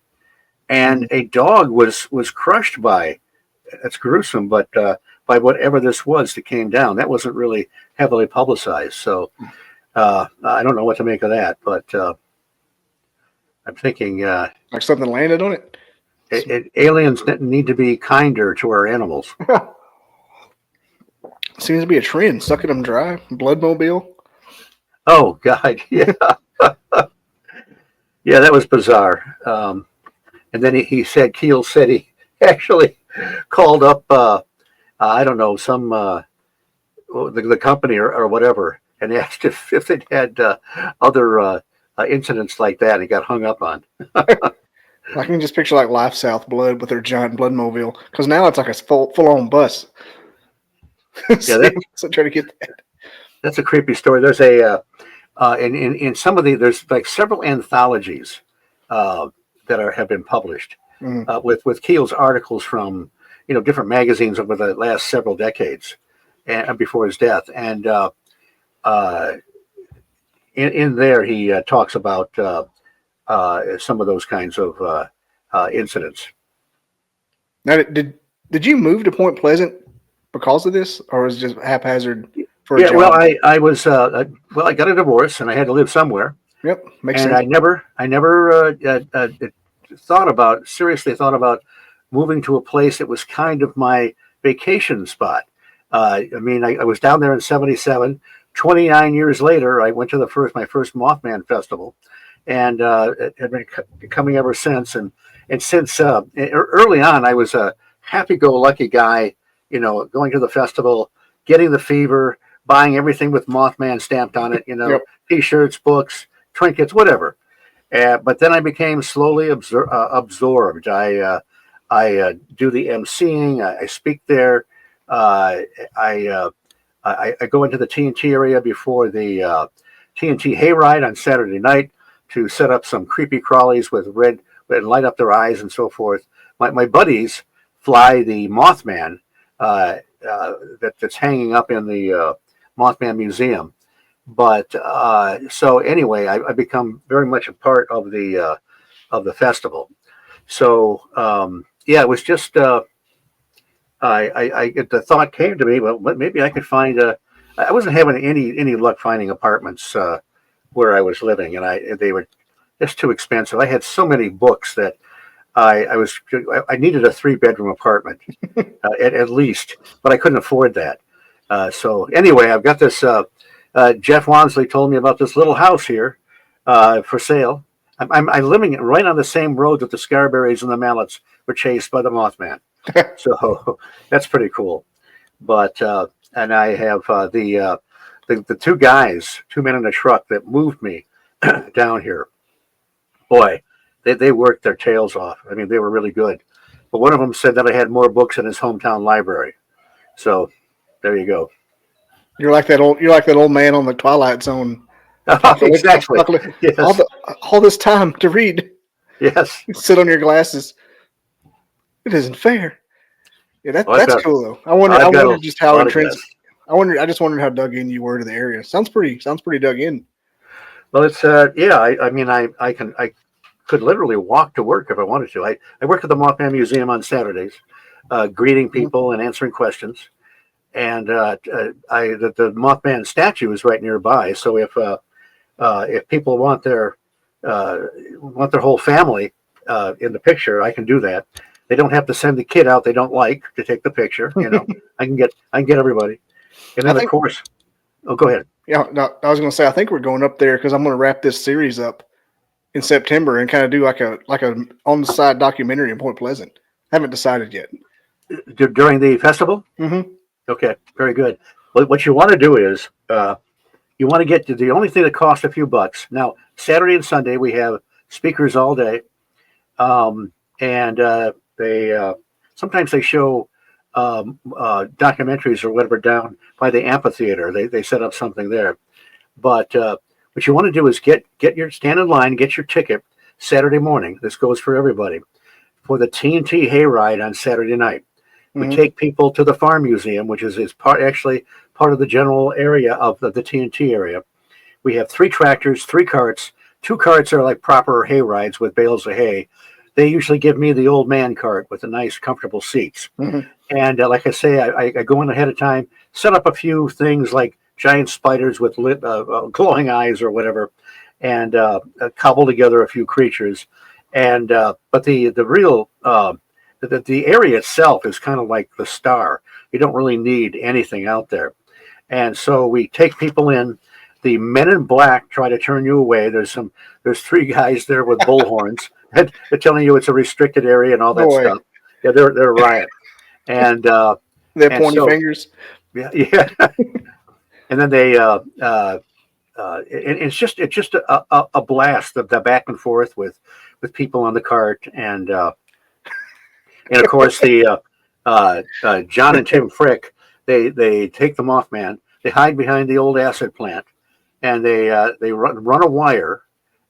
and a dog was crushed by. It's gruesome, but by whatever this was that came down, that wasn't really heavily publicized. So I don't know what to make of that, but I'm thinking Like something landed on it. aliens need to be kinder to our animals. Seems to be a trend. Sucking them dry. Bloodmobile. Oh God, yeah, yeah, that was bizarre. And then Keel said he actually called up I don't know, some the company or whatever, and asked if they'd had other incidents like that, and he got hung up on. I can just picture like Life South Blood with their giant bloodmobile, because now it's like a full on bus. Yeah, So try to get that. that's a creepy story. There's a in some of there's like several anthologies that have been published Mm. with Keel's articles from different magazines over the last several decades and before his death, and in there he talks about some of those kinds of incidents. Now, did you move to Point Pleasant because of this, or was it just haphazard for a Yeah, job? well, I was I got a divorce and I had to live somewhere, Yep, makes and sense. I never seriously thought about moving to a place that was kind of my vacation spot. I mean, I was down there in '77. 29 years later, I went to my first Mothman festival, and it had been coming ever since. And since early on, I was a happy-go-lucky guy, going to the festival, getting the fever, buying everything with Mothman stamped on it, Yep. T-shirts, books, trinkets, whatever. But then I became slowly absorbed. I do the emceeing. I speak there. I go into the TNT area before the TNT hayride on Saturday night to set up some creepy crawlies with red and light up their eyes and so forth. My buddies fly the Mothman that's hanging up in the Mothman Museum. But so anyway, I become very much a part of the festival. So yeah, it was just the thought came to me. Well, maybe I could find a. I wasn't having any luck finding apartments where I was living, and they were just too expensive. I had so many books that I needed a 3-bedroom apartment at least, but I couldn't afford that. So anyway, I've got this. Jeff Wansley told me about this little house here for sale. I'm living right on the same road that the Scarberries and the Mallets were chased by the Mothman. So that's pretty cool. But and I have the 2 men in a truck that moved me down here. Boy, they worked their tails off. I mean, they were really good. But one of them said that I had more books in his hometown library. So there you go. You're like that old man on the Twilight Zone. Exactly. Yes. All this time to read. Yes. Sit on your glasses. It isn't fair. Yeah, that's cool though. I wonder just how intrinsic. I just wondered how dug in you were to the area. Sounds pretty dug in. Well, it's yeah. I mean, I could literally walk to work if I wanted to. I work at the Mothman Museum on Saturdays, greeting people and answering questions. And the Mothman statue is right nearby. So if people want their whole family in the picture, I can do that. They don't have to send the kid out they don't like to take the picture. You know, I can get everybody. And then of course, oh, go ahead. Yeah, no, I was going to say I think we're going up there because I'm going to wrap this series up in September and kind of do like a on the side documentary in Point Pleasant. Haven't decided yet. During the festival? Mm-hmm. Okay, very good. What you want to do is you want to get to the only thing that costs a few bucks. Now, Saturday and Sunday we have speakers all day, and they sometimes they show documentaries or whatever down by the amphitheater. They set up something there, but what you want to do is stand in line, get your ticket Saturday morning. This goes for everybody for the TNT hayride on Saturday night. We take people to the Farm Museum, which is part of the general area of the TNT area. We have 3 tractors, 3 carts. 2 carts are like proper hay rides with bales of hay. They usually give me the old man cart with the nice, comfortable seats. Mm-hmm. And like I say, I go in ahead of time, set up a few things like giant spiders with glowing eyes or whatever, and cobble together a few creatures. And but the real the area itself is kind of like the star. You don't really need anything out there. And so we take people in. The men in black try to turn you away. There's 3 guys there with bullhorns. They're telling you it's a restricted area and all that stuff. Yeah, they're a riot. And they're pointy fingers. Yeah. And then they it's just a blast of the back and forth with people on the cart and of course the John and Tim Frick, they take the Mothman, they hide behind the old acid plant, and they run a wire,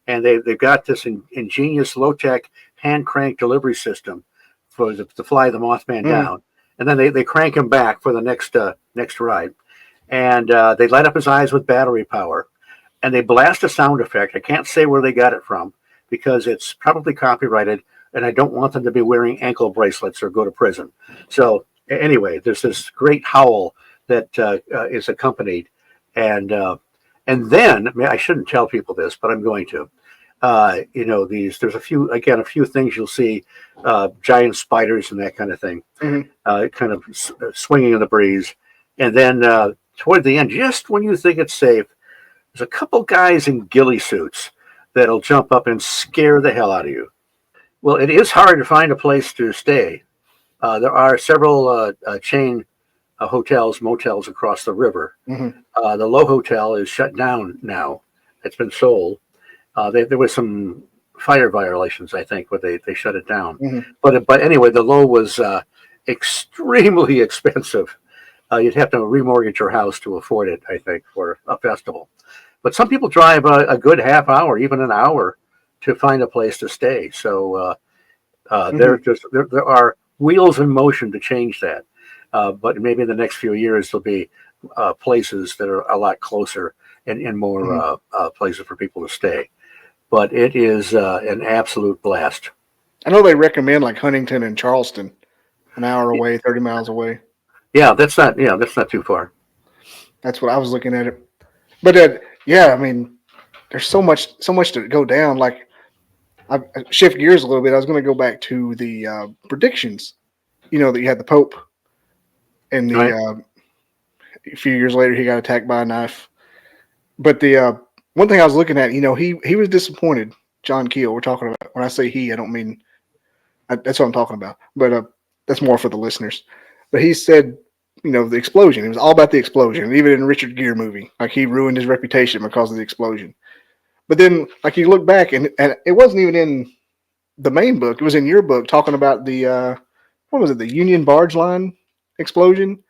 and they've got this ingenious low-tech hand crank delivery system to fly the Mothman down, and then they crank him back for the next ride, and they light up his eyes with battery power, and they blast a sound effect. I can't say where they got it from because it's probably copyrighted, and I don't want them to be wearing ankle bracelets or go to prison. So anyway, there's this great howl that is accompanied, and then I shouldn't tell people this, but I'm going to. There's a few things you'll see, giant spiders and that kind of thing, kind of swinging in the breeze, and then toward the end, just when you think it's safe, there's a couple guys in ghillie suits that'll jump up and scare the hell out of you. Well, it is hard to find a place to stay. There are several chain hotels, motels across the river. The Low Hotel is shut down now. It's been sold. There was some fire violations, I think, but they shut it down. But anyway, the Low was extremely expensive. You'd have to remortgage your house to afford it, I think, for a festival. But some people drive a good half hour, even an hour, to find a place to stay. So there are wheels in motion to change that. But maybe in the next few years there'll be places that are a lot closer and more places for people to stay. But it is an absolute blast. I know they recommend like Huntington and Charleston, an hour away, 30 miles away. That's not too far. That's what I was looking at it. But yeah, I mean, there's so much to go down. Like, I shift gears a little bit. I was going to go back to the predictions. You know that you had the Pope, and Right. A few years later he got attacked by a knife. But the one thing I was looking at, he was disappointed. John Keel, we're talking about. When I say he, I don't mean that's what I'm talking about. But that's more for the listeners. But he said, the explosion. It was all about the explosion. Even in Richard Gere movie, like he ruined his reputation because of the explosion. But then, like you look back, and it wasn't even in the main book. It was in your book talking about the what was it? The Union Barge Line explosion,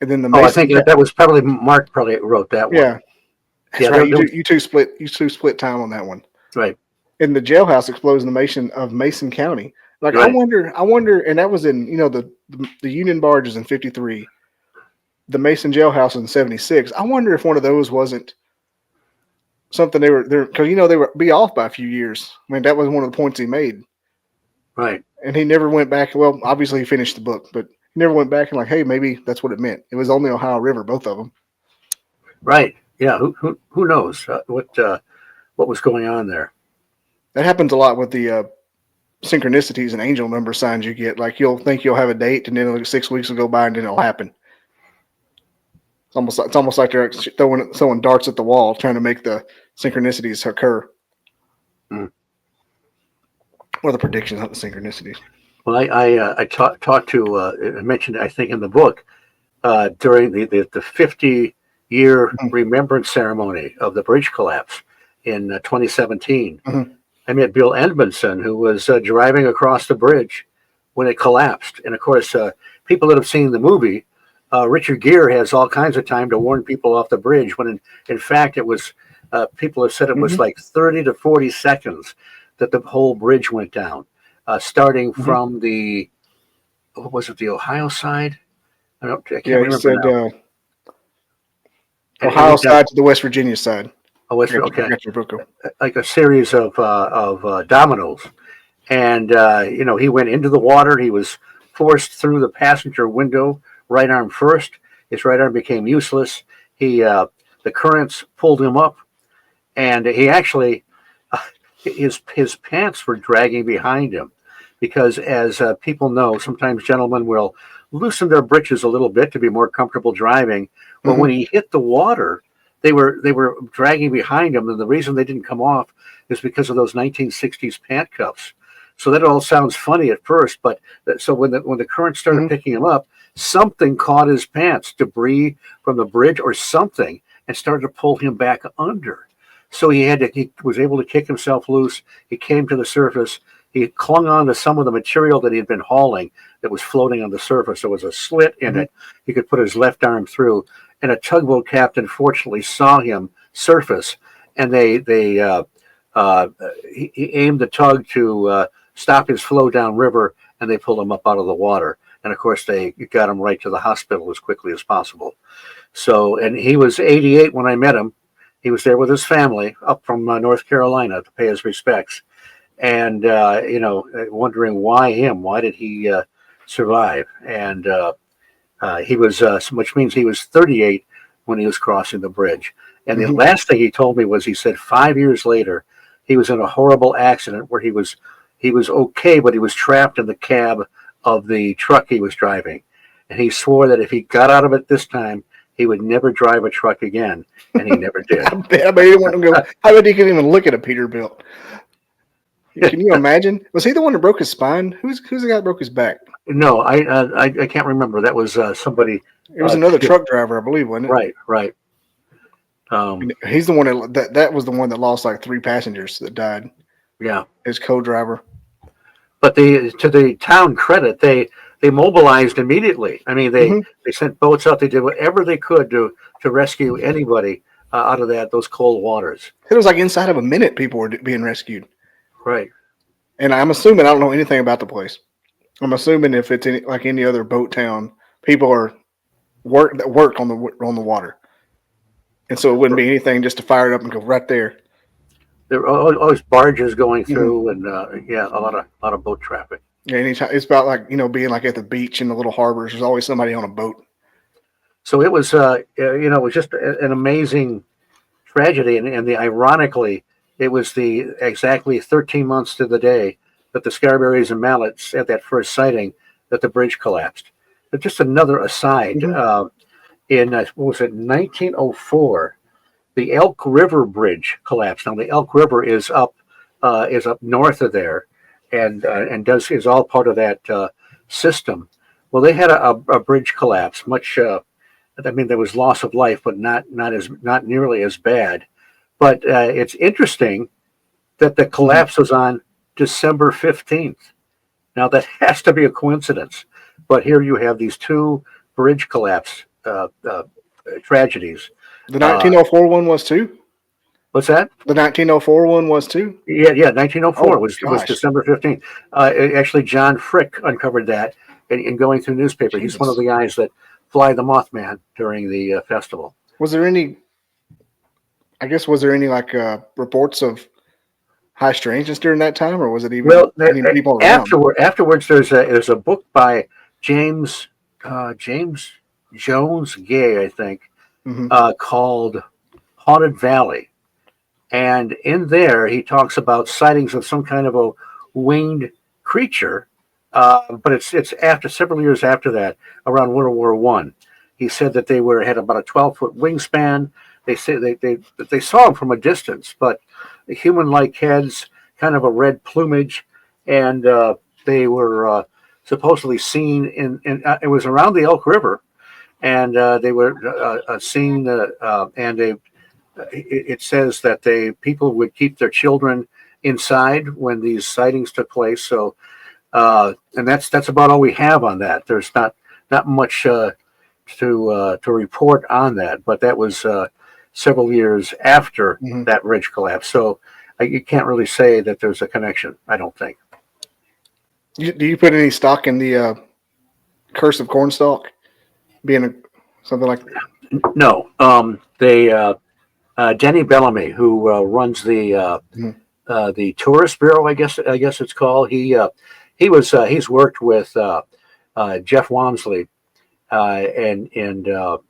and then the Oh, I Mason. think that was probably Mark. Probably wrote that one. Yeah, that's Yeah, right. You two split time on that one. right. And the jailhouse explodes in Mason County. Like Right. I wonder, and that was in the Union Barge is in 53, the Mason jailhouse in 76. I wonder if one of those wasn't something they were there because they were be off by a few years. I mean, that was one of the points he made. Right. And he never went back. Well, obviously he finished the book, but he never went back and like, hey, maybe that's what it meant. It was on the Ohio River, both of them. Right. Yeah. Who knows what was going on there? That happens a lot with the synchronicities and angel number signs you get. Like you'll think you'll have a date, and then like 6 weeks will go by, and then it'll happen. It's almost like they're throwing darts at the wall, trying to make the synchronicities occur. Mm. Or the predictions, not the synchronicities. Well, I talked to I mentioned I think in the book during the 50-year remembrance ceremony of the bridge collapse in 2017. Mm-hmm. I met Bill Edmondson, who was driving across the bridge when it collapsed. And of course, people that have seen the movie, Richard Gere has all kinds of time to warn people off the bridge. When in fact it was people have said it was like 30 to 40 seconds that the whole bridge went down, starting from the Ohio side? I can't remember. He said now. Ohio side to the West Virginia side. Oh, okay. Like a series of dominoes, and he went into the water. He was forced through the passenger window, right arm first. His right arm became useless. The currents pulled him up, and he actually his pants were dragging behind him, because as people know, sometimes gentlemen will loosen their britches a little bit to be more comfortable driving. Well, when he hit the water, they were dragging behind him, and the reason they didn't come off is because of those 1960s pant cuffs. So that all sounds funny at first, but so when the current started picking him up, something caught his pants, debris from the bridge or something, and started to pull him back under. So he was able to kick himself loose. He came to the surface. He clung on to some of the material that he had been hauling that was floating on the surface. There was a slit in it. He could put his left arm through. And a tugboat captain fortunately saw him surface, and he aimed the tug to stop his flow downriver, and they pulled him up out of the water. And of course, they got him right to the hospital as quickly as possible. So, and he was 88 when I met him. He was there with his family up from North Carolina to pay his respects, and wondering why him? Why did he survive? And he was, which means he was 38 when he was crossing the bridge. And the last thing he told me was, he said 5 years later, he was in a horrible accident where he was okay, but he was trapped in the cab of the truck he was driving. And he swore that if he got out of it this time, he would never drive a truck again. And he never did. I bet he didn't want to go. I bet he couldn't even look at a Peterbilt. Can you imagine? Was he the one that broke his spine? Who's the guy that broke his back? No, I can't remember. That was somebody. It was another truck driver, I believe, wasn't it? Right. He's the one that was the one that lost like 3 passengers that died. Yeah, his co-driver. But to the town credit, they mobilized immediately. I mean, they sent boats out. They did whatever they could to rescue anybody out of those cold waters. It was like inside of a minute, people were being rescued. Right. And I'm assuming, I don't know anything about the place, I'm assuming if it's like any other boat town, people are work on the water, and so it wouldn't be anything just to fire it up and go right there. There are always barges going Hmm. through, and yeah, a lot of boat traffic. Yeah, anytime it's about like being like at the beach in the little harbors. There's always somebody on a boat. So it was, it was just an amazing tragedy, and the ironically, it was the exactly 13 months to the day that the Scarberries and Mallets at that first sighting that the bridge collapsed. But just another aside, Hmm. in what was it, 1904, the Elk River Bridge collapsed. Now the Elk River is up north of there, and does is all part of that system. Well, they had a bridge collapse. Much, I mean, there was loss of life, but not nearly as bad. But it's interesting that the Hmm. collapse was on December 15th. Now that has to be a coincidence, but here you have these two bridge collapse tragedies. The Uh, 1904 one was too. what's that? The 1904 one was too. Yeah, 1904 Oh was gosh, December 15th. Actually, John Frick uncovered that in going through newspaper. He's one of Jesus. the guys that fly the Mothman during the festival. Was there any? I guess was there any like reports of high strangeness during that time, or was it even Well, any people around? afterwards, there's a book by James Jones Gay, I think, Hmm. called Haunted Valley, and in there he talks about sightings of some kind of a winged creature. But it's after several years after that, around World War I. He said that they had about a 12-foot wingspan. They say they saw them from a distance, but human-like heads, kind of a red plumage, and they were supposedly seen in it was around the Elk River, and they were seen, and it says that people would keep their children inside when these sightings took place. So, and that's about all we have on that. There's not much to report on that, but that was several years after Hmm. that ridge collapse. So you can't really say that there's a connection. I don't think. Do you put any stock in the curse of cornstalk being something like? No, they Denny Bellamy, who runs Mhm. the tourist bureau, I guess it's called. He's worked with Jeff Walmsley and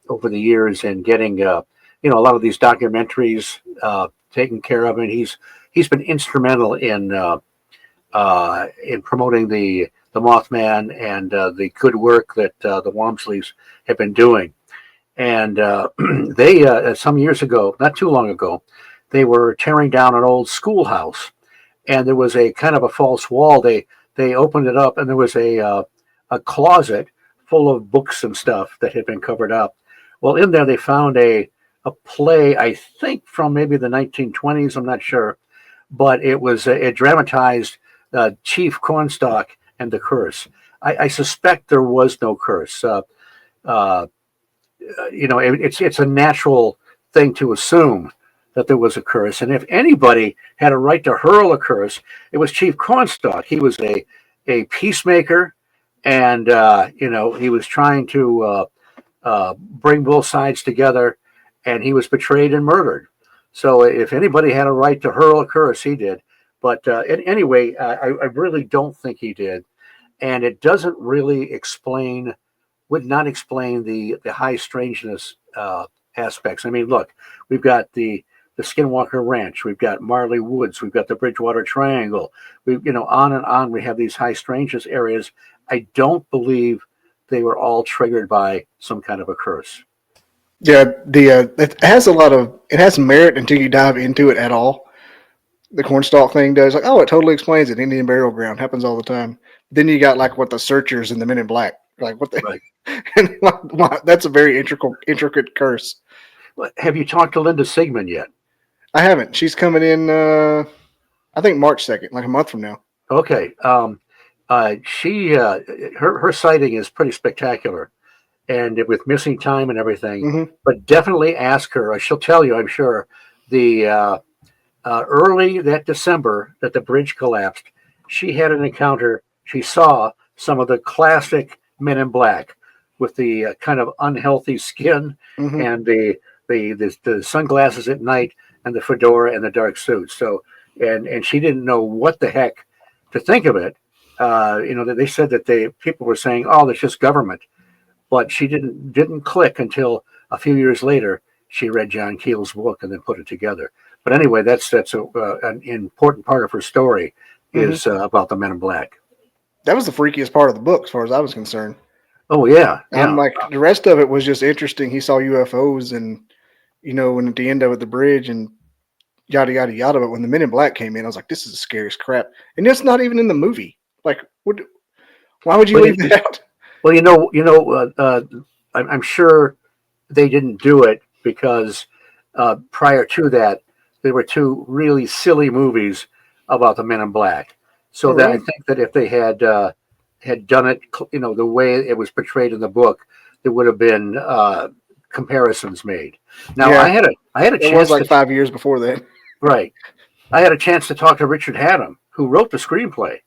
over the years and getting a lot of these documentaries taken care of, and he's been instrumental in promoting the Mothman and the good work that the Walmsleys have been doing. And they some years ago, not too long ago, they were tearing down an old schoolhouse, and there was a kind of a false wall. They opened it up, and there was a closet full of books and stuff that had been covered up. Well, in there they found a play, I think from maybe the 1920s. I'm not sure, but it dramatized Chief Cornstalk and the curse. I suspect there was no curse. Uh, it's a natural thing to assume that there was a curse, and if anybody had a right to hurl a curse, it was Chief Cornstalk. He was a peacemaker, and he was trying to bring both sides together, and he was betrayed and murdered. So if anybody had a right to hurl a curse, he did. But anyway, I really don't think he did, and it doesn't really would not explain the high strangeness aspects. I mean, look, we've got the Skinwalker Ranch, we've got Marley Woods, we've got the Bridgewater Triangle, on and on. We have these high strangeness areas. I don't believe they were all triggered by some kind of a curse. Yeah, the it has merit until you dive into it at all. The cornstalk thing does like, oh, it totally explains it. Indian burial ground happens all the time. Then you got like what the searchers and the Men in Black, like what the Right. and like, wow, that's a very intricate curse. Have you talked to Linda Sigman yet? I haven't. She's coming in. I think March 2nd, like a month from now. Okay. She her sighting is pretty spectacular, and with missing time and everything. Hmm. But definitely ask her. She'll tell you, I'm sure. The early that December that the bridge collapsed, she had an encounter. She saw some of the classic Men in Black with the kind of unhealthy skin Mm-hmm. and the sunglasses at night and the fedora and the dark suit. So and she didn't know what the heck to think of it. They said that people were saying, "Oh, that's just government," but she didn't click until a few years later. She read John Keel's book and then put it together. But anyway, that's an important part of her story Mm-hmm. is about the Men in Black. That was the freakiest part of the book, as far as I was concerned. Oh yeah, I'm yeah, like, the rest of it was just interesting. He saw UFOs, and when at the end of it, the bridge and yada yada yada. But when the Men in Black came in, I was like, this is the scariest crap. And it's not even in the movie. Like, what? Why would you well, leave that out? well, I'm sure they didn't do it because prior to that, there were two really silly movies about the Men in Black. Oh, So that I really? think that if they had done it, the way it was portrayed in the book, there would have been comparisons made. Now, Yeah, I had a it was chance like to 5 years before that. right. I had a chance to talk to Richard Haddam, who wrote the screenplay.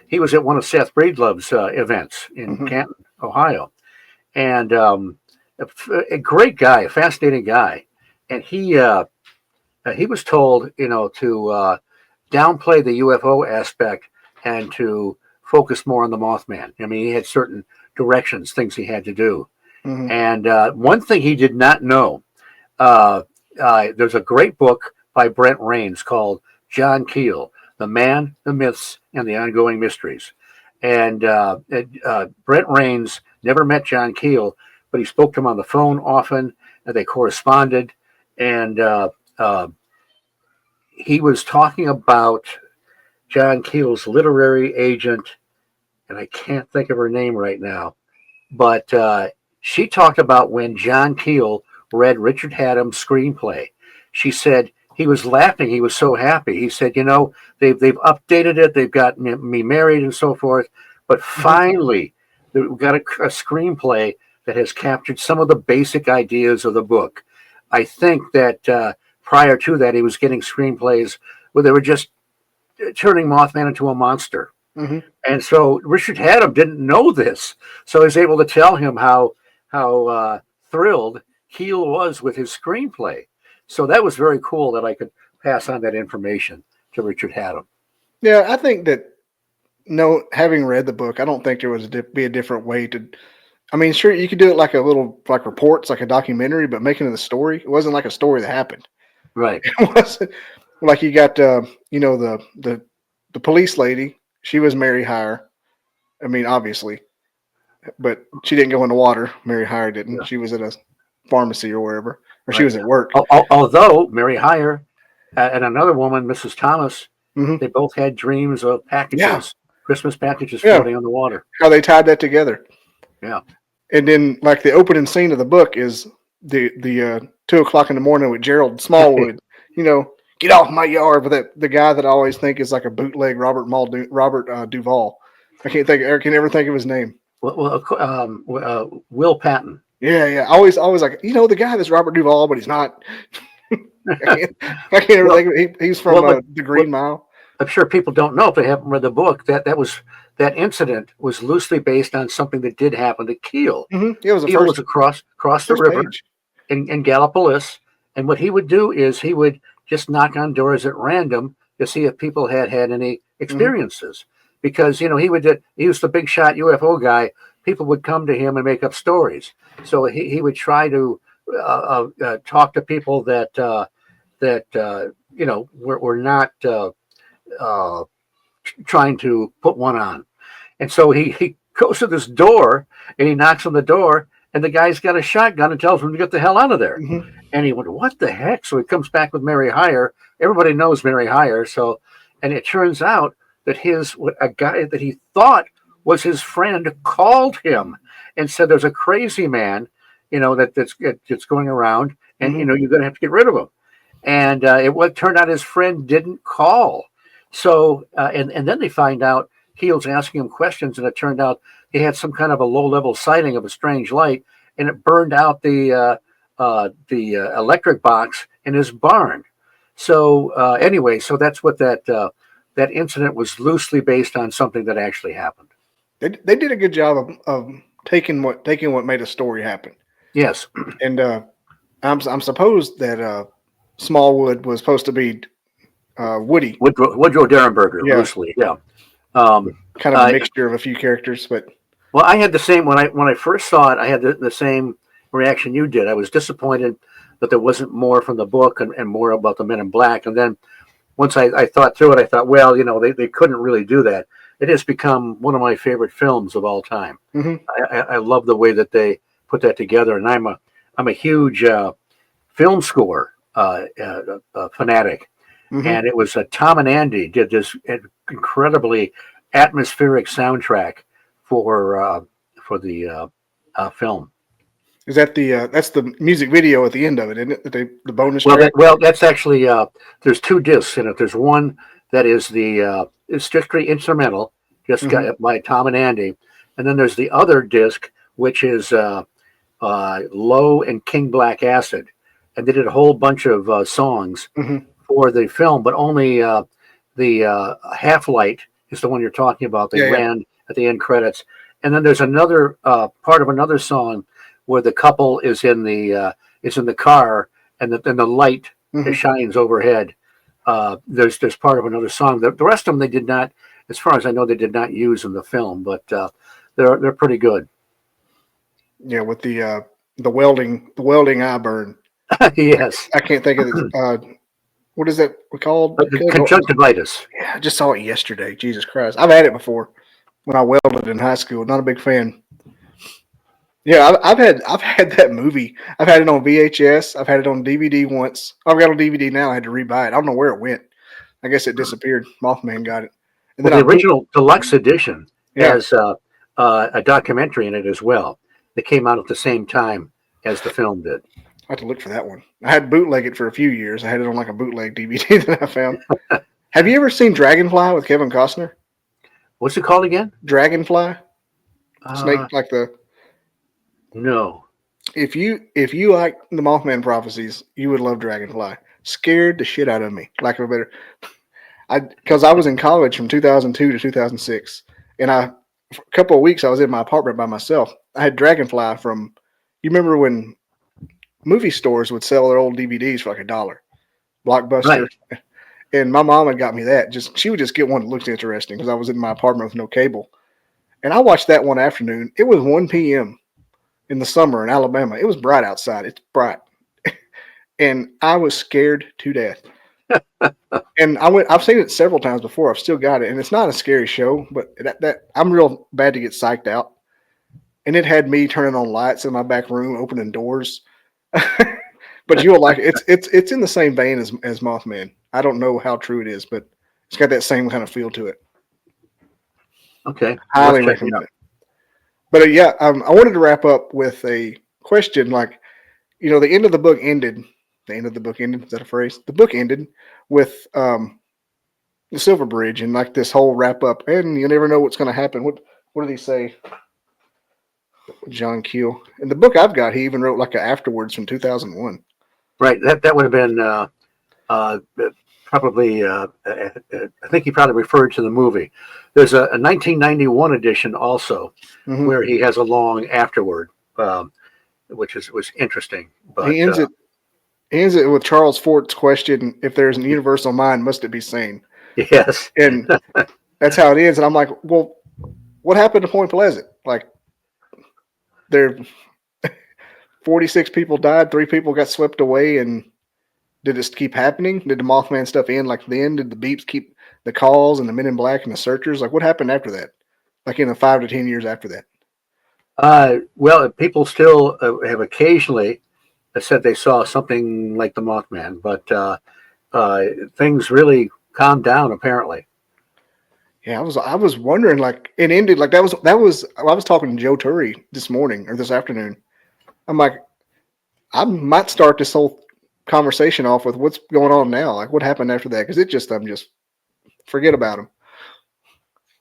He was at one of Seth Breedlove's events in Mm-hmm. Canton, Ohio, and a great guy, a fascinating guy. And he was told, to downplay the UFO aspect and to focus more on the Mothman. I mean, he had certain directions, things he had to do. Mm-hmm. And one thing he did not know, there's a great book by Brent Raines called John Keel, The Man, the Myths, and the Ongoing Mysteries. And Brent Raines never met John Keel, but he spoke to him on the phone often, and they corresponded. And he was talking about John Keel's literary agent, and I can't think of her name right now, but she talked about when John Keel read Richard Haddam's screenplay. She said he was laughing. He was so happy. He said, they've updated it. They've got me married and so forth. But Mm-hmm. finally, we've got a screenplay that has captured some of the basic ideas of the book. I think that prior to that, he was getting screenplays where they were just turning Mothman into a monster. Mm-hmm. And so Richard Haddam didn't know this, so I was able to tell him how thrilled Keel was with his screenplay. So that was very cool that I could pass on that information to Richard Haddam. Yeah, I think that no, having read the book, I don't think there was be a different way to. I mean, sure, you could do it like a little like reports, like a documentary, but making it a story. It wasn't like a story that happened. Right. It wasn't like you got the police lady. She was Mary Hire. I mean, obviously, but she didn't go in the water. Mary Hire didn't. Yeah. She was at a pharmacy or wherever, or she Right. was at work. Although Mary Hire and another woman, Mrs. Thomas, Mm-hmm. they both had dreams of Yeah, packages, Christmas packages yeah. floating on the water. How they tied that together. Yeah. And then, like the opening scene of the book is the 2 o'clock in the morning with Gerald Smallwood. Get off my yard with the guy that I always think is like a bootleg Robert Duvall. I can't never think of his name. Will Patton. Yeah. Always like the guy that's Robert Duvall, but he's not. I can't ever think of it. He's from the Green Mile. I'm sure people don't know if they haven't read the book that incident was loosely based on something that did happen to Keel. Mm-hmm. It was Keel was across the river in Gallipolis, and what he would do is he would just knock on doors at random to see if people had any experiences. Mm-hmm. Because he was the big shot UFO guy. People would come to him and make up stories. So he would try to talk to people that were not trying to put one on. And so he goes to this door and he knocks on the door, and the guy's got a shotgun and tells him to get the hell out of there. Mm-hmm. And he went, what the heck? So he comes back with Mary Hire. Everybody knows Mary Hire. So, and it turns out that a guy that he thought was his friend called him and said, there's a crazy man, that's going around, and, Mm-hmm. You're going to have to get rid of him. And it turned out his friend didn't call. So, and then they find out Keel's asking him questions, and it turned out he had some kind of a low-level sighting of a strange light, and it burned out the electric box in his barn. So anyway, so that's what that incident was loosely based on something that actually happened. They did a good job of taking what made a story happen. Yes. And I'm supposed that Smallwood was supposed to be Woody. Woodrow Derenberger, Yeah, loosely. Yeah. Um, kind of a uh, mixture of a few characters, but well, I had the same when I first saw it. I had the same reaction you did. I was disappointed that there wasn't more from the book and more about the Men in Black. And then once I thought through it, I thought, well, they couldn't really do that. It has become one of my favorite films of all time. mm-hmm. I love the way that they put that together, and I'm a huge film score fanatic, Mm-hmm. and it was Tom and Andy did this incredibly atmospheric soundtrack for the film. Is that that's the music video at the end of it, isn't it? The bonus Well, track. that's actually there's two discs in it. There's one that is it's strictly instrumental, just Mm-hmm. by Tom and Andy, and then there's the other disc which is Low and King Black Acid, and they did a whole bunch of songs Mm-hmm. for the film, but only the Half Light is the one you're talking about. They Yeah, yeah. ran at the end credits, and then there's another part of another song where the couple is in the car, and the light Mm-hmm. that shines overhead. There's part of another song. The rest of them they did not, as far as I know, they did not use in the film, but they're pretty good. Yeah, with the welding eye burn. Yes, I can't think of it. What is that called? but the conjunctivitis. Yeah, I just saw it yesterday. Jesus Christ, I've had it before when I welded in high school. Not a big fan. Yeah, I've had that movie. I've had it on VHS. I've had it on DVD once. I've got it on DVD now. I had to rebuy it. I don't know where it went. I guess it disappeared. Mothman got it, and Well, then the original deluxe edition yeah, has a documentary in it as well. That came out at the same time as the film did. I have to look for that one. I had bootleg it for a few years. I had it on like a bootleg DVD that I found. Have you ever seen Dragonfly with Kevin Costner? What's it called again? Dragonfly, snake Uh, like the. no. If you like the Mothman prophecies, you would love Dragonfly. Scared the shit out of me. Like a better, because I was in college from 2002 to 2006, and for a couple of weeks I was in my apartment by myself. I had Dragonfly from. You remember when movie stores would sell their old DVDs for like $1, Blockbuster, Right. and my mom had got me that. She would just get one that looked interesting because I was in my apartment with no cable, and I watched that one afternoon. It was 1 p.m. in the summer in Alabama. It was bright outside. It's bright, and I was scared to death. And I've seen it several times before. I've still got it, and it's not a scary show, but that I'm real bad to get psyched out. And it had me turning on lights in my back room, opening doors. But you'll like it. It's in the same vein as Mothman. I don't know how true it is, but it's got that same kind of feel to it. Okay. Highly Worth checking recommend out. it. But yeah, I wanted to wrap up with a question. Like, the end of the book ended. The end of the book ended. Is that a phrase? The book ended with the Silver Bridge and like this whole wrap up. And you never know what's going to happen. What did he say? John Keel. In the book I've got, he even wrote like an afterwards from 2001. Right. That would have been uh, probably. I think he probably referred to the movie. There's a 1991 edition also Mm-hmm. where he has a long afterward, which was interesting. But He ends it with Charles Fort's question: "If there's an universal mind, must it be sane?" yes, And that's how it ends. And I'm like, well, what happened to Point Pleasant? Like, there, 46 people died, 3 people got swept away, and did this keep happening? Did the Mothman stuff end like then? Did the beeps keep the calls and the Men in Black and the searchers? Like, what happened after that? Like in the 5 to 10 years after that? well, people still have occasionally said they saw something like the Mothman, but things really calmed down apparently. Yeah, I was wondering, like, it ended like that was. I was talking to Joe Turry this morning or this afternoon. I'm like, I might start this whole conversation off with what's going on now. Like, what happened after that? Because I'm just forget about him.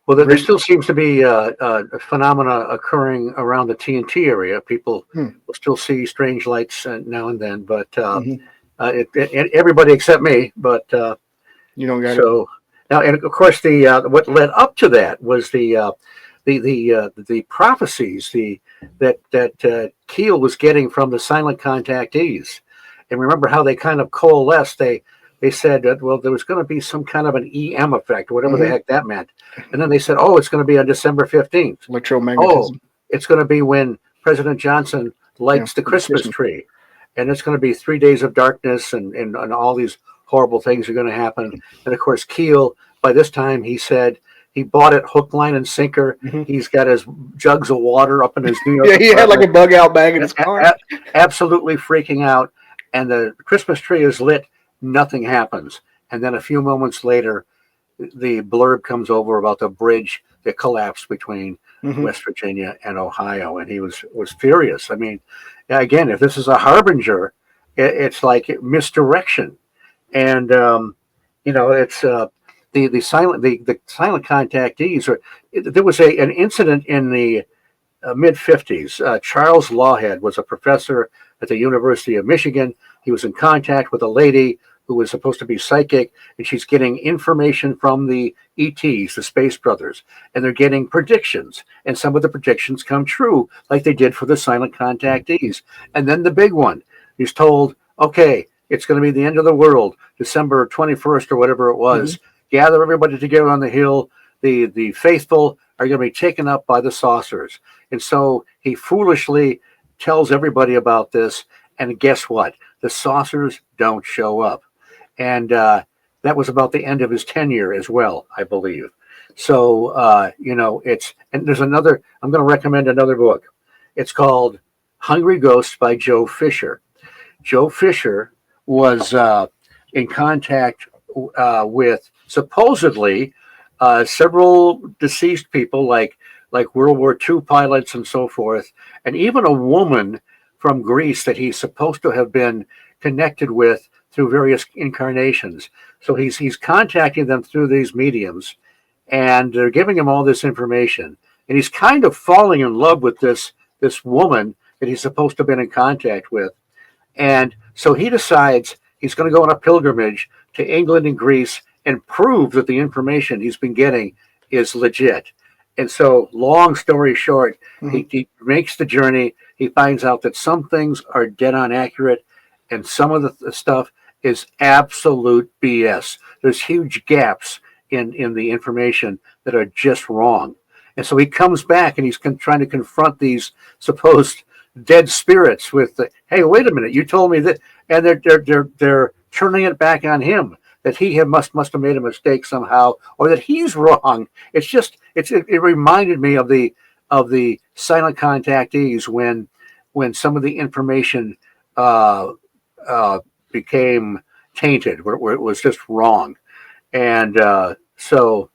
Well, there still seems to be a phenomena occurring around the TNT area. People Hmm. will still see strange lights now and then, but Mhm. everybody except me. But You don't got it. so now, and of course, the what led up to that was the the prophecies that Keel was getting from the silent contactees. And remember how they kind of coalesced. They said that, well, there was going to be some kind of an EM effect, whatever the heck that meant. And then they said, oh, it's going to be on December 15th. Electromagnetism. Oh, it's going to be when President Johnson lights the Christmas tree. And it's going to be 3 days of darkness and all these horrible things are going to happen. And of course, Keel, by this time, he said he bought it hook, line, and sinker. He's got his jugs of water up in his New York. Yeah, he had like a bug out bag in his car. Absolutely freaking out. And the Christmas tree is lit. Nothing happens. And then a few moments later, the blurb comes over about the bridge that collapsed between West Virginia and Ohio. And he was furious. I mean, again, if this is a harbinger, it's like misdirection. And, it's the silent contactees. There was an incident in the mid-50s. Charles Lawhead was a professor at the University of Michigan. He was in contact with a lady who was supposed to be psychic, and she's getting information from the ETs, the Space Brothers, and they're getting predictions. And some of the predictions come true, like they did for the silent contactees. And then the big one, he's told, okay, it's going to be the end of the world, December 21st or whatever it was. Gather everybody together on the hill. The faithful are going to be taken up by the saucers. And so he foolishly tells everybody about this. And guess what? The saucers don't show up. And that was about the end of his tenure as well, I believe. So, and there's another, I'm going to recommend another book. It's called Hungry Ghosts by Joe Fisher. Joe Fisher was in contact with supposedly several deceased people like World War II pilots and so forth, and even a woman from Greece that he's supposed to have been connected with through various incarnations. So he's contacting them through these mediums, and they're giving him all this information. And he's kind of falling in love with this woman that he's supposed to have been in contact with. And so he decides he's going to go on a pilgrimage to England and Greece and prove that the information he's been getting is legit. And so, long story short, he makes the journey. He finds out that some things are dead on accurate, and some of the stuff is absolute BS. There's huge gaps in the information that are just wrong. And so he comes back and he's trying to confront these supposed dead spirits with, hey, wait a minute, you told me that, and they're turning it back on him, that he must have made a mistake somehow, or that he's wrong. It reminded me of the silent contactees when some of the information became tainted, where it was just wrong. And so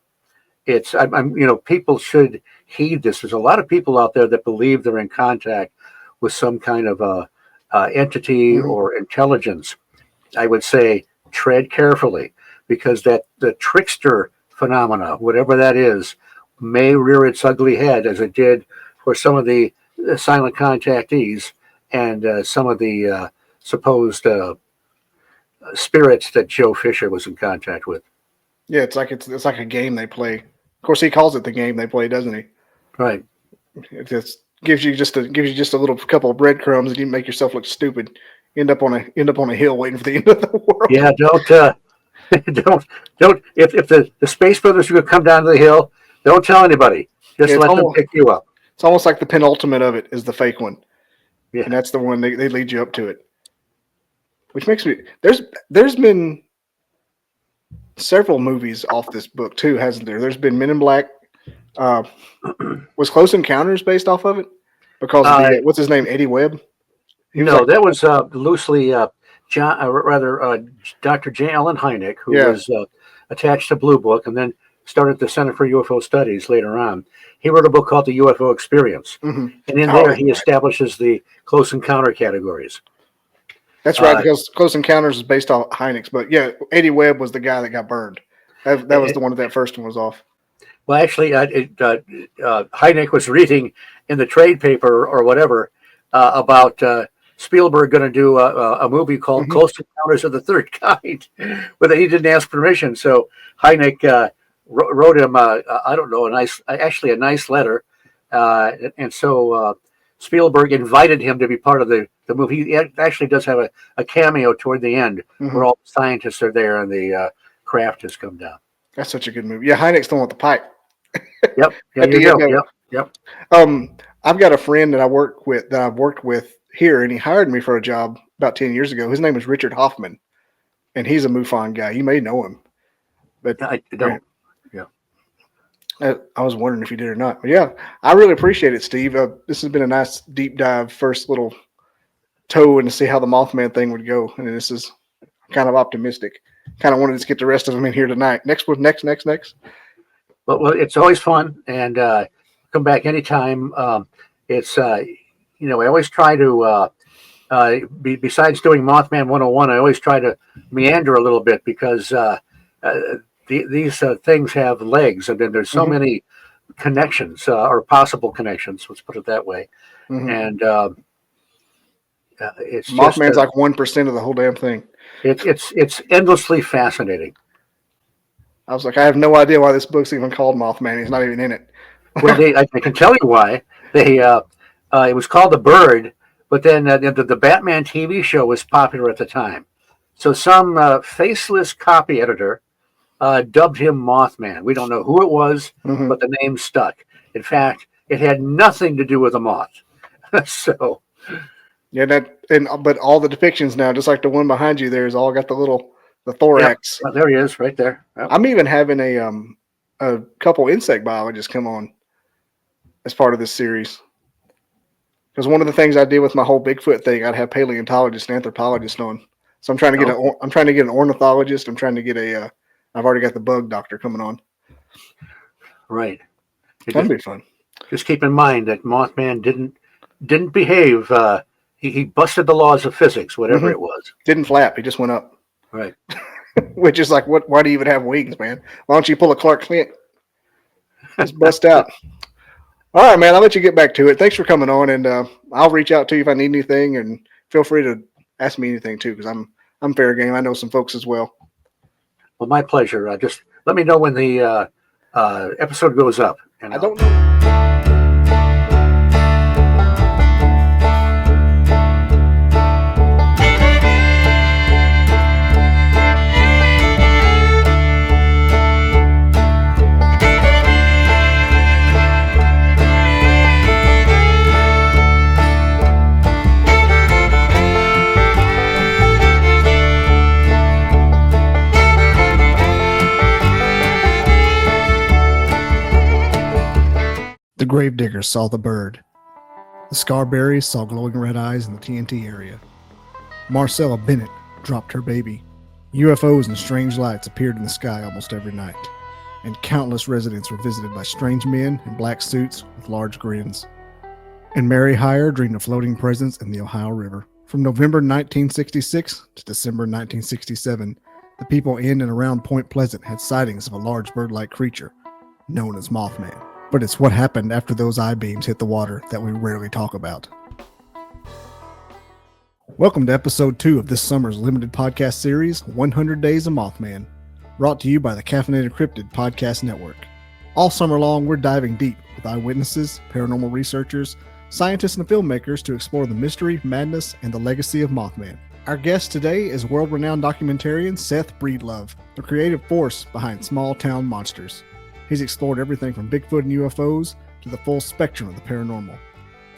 people should heed this. There's a lot of people out there that believe they're in contact with some kind of entity or intelligence. I would say tread carefully, because the trickster phenomena, whatever that is, may rear its ugly head, as it did for some of the silent contactees and some of the supposed spirits that Joe Fisher was in contact with. Yeah, it's like a game they play. Of course, he calls it the game they play, doesn't he? Right. It just gives you just a little couple of breadcrumbs, and you make yourself look stupid. End up on a hill waiting for the end of the world. Yeah, don't. If the Space Brothers are going to come down to the hill, don't tell anybody. Just let them pick you up. It's almost like the penultimate of it is the fake one. Yeah, and that's the one they lead you up to it. Which makes me there's been several movies off this book too, hasn't there? There's been Men in Black. Was Close Encounters based off of it? Because of what's his name, Eddie Webb? That was loosely Dr. J. Allen Hynek, who was attached to Blue Book and then started the Center for UFO Studies later on. He wrote a book called The UFO Experience. And in there, he establishes the close encounter categories. That's right, because Close Encounters is based off Hynek's. But yeah, Eddie Webb was the guy that got burned. That was the one that first one was off. Well, actually, Hynek was reading in the trade paper or whatever about Spielberg going to do a movie called Close Encounters of the Third Kind, but he didn't ask permission. So Hynek wrote him, I don't know, a nice letter. And so Spielberg invited him to be part of the movie. He actually does have a cameo toward the end where all the scientists are there and the craft has come down. That's such a good movie. Yeah, Hynek's the one with the pipe. Yep. Yeah, you go. Yep. I've got a friend that I've worked with here, and he hired me for a job about 10 years ago. His name is Richard Hoffman, and he's a MUFON guy. You may know him. But I don't. Yeah. I was wondering if you did or not. But yeah, I really appreciate it, Steve. This has been a nice deep dive, first little toe in to see how the Mothman thing would go. And this is kind of optimistic. Kind of wanted to get the rest of them in here tonight. Next. Well, it's always fun, and come back anytime. It's I always try to besides doing Mothman 101, I always try to meander a little bit because these things have legs, and then there's so many connections or possible connections. Let's put it that way. And it's Mothman's like 1% of the whole damn thing. It's endlessly fascinating. I was like, I have no idea why this book's even called Mothman. He's not even in it. Well, I can tell you why. It was called The Bird, but then the Batman TV show was popular at the time. So some faceless copy editor dubbed him Mothman. We don't know who it was, but the name stuck. In fact, it had nothing to do with a moth. So, yeah, but all the depictions now, just like the one behind you, there's all got the thorax. Yep. There he is, right there. Yep. I'm even having a couple insect biologists come on as part of this series. Because one of the things I did with my whole Bigfoot thing, I'd have paleontologists and anthropologists on. So I'm trying to get an ornithologist. I'm trying to get I've already got the bug doctor coming on. Right. That'd be fun. Just keep in mind that Mothman didn't behave. He busted the laws of physics, whatever it was. Didn't flap. He just went up. Right. Which is like, why do you even have wings, man? Why don't you pull a Clark Kent? Just bust out. All right, man. I'll let you get back to it. Thanks for coming on, and I'll reach out to you if I need anything, and feel free to ask me anything too, because I'm fair game. I know some folks as well. Well, my pleasure. Just let me know when the episode goes up. And I don't know. The gravediggers saw the bird. The Scarberries saw glowing red eyes in the TNT area. Marcella Bennett dropped her baby. UFOs and strange lights appeared in the sky almost every night, and countless residents were visited by strange men in black suits with large grins. And Mary Hyre dreamed of floating presence in the Ohio River. From November 1966 to December 1967, the people in and around Point Pleasant had sightings of a large bird-like creature known as Mothman. But it's what happened after those I-beams hit the water that we rarely talk about. Welcome to episode 2 of this summer's limited podcast series, 100 Days of Mothman, brought to you by the Caffeinated Cryptid Podcast Network. All summer long, we're diving deep with eyewitnesses, paranormal researchers, scientists, and filmmakers to explore the mystery, madness, and the legacy of Mothman. Our guest today is world-renowned documentarian Seth Breedlove, the creative force behind Small Town Monsters. He's explored everything from Bigfoot and UFOs to the full spectrum of the paranormal,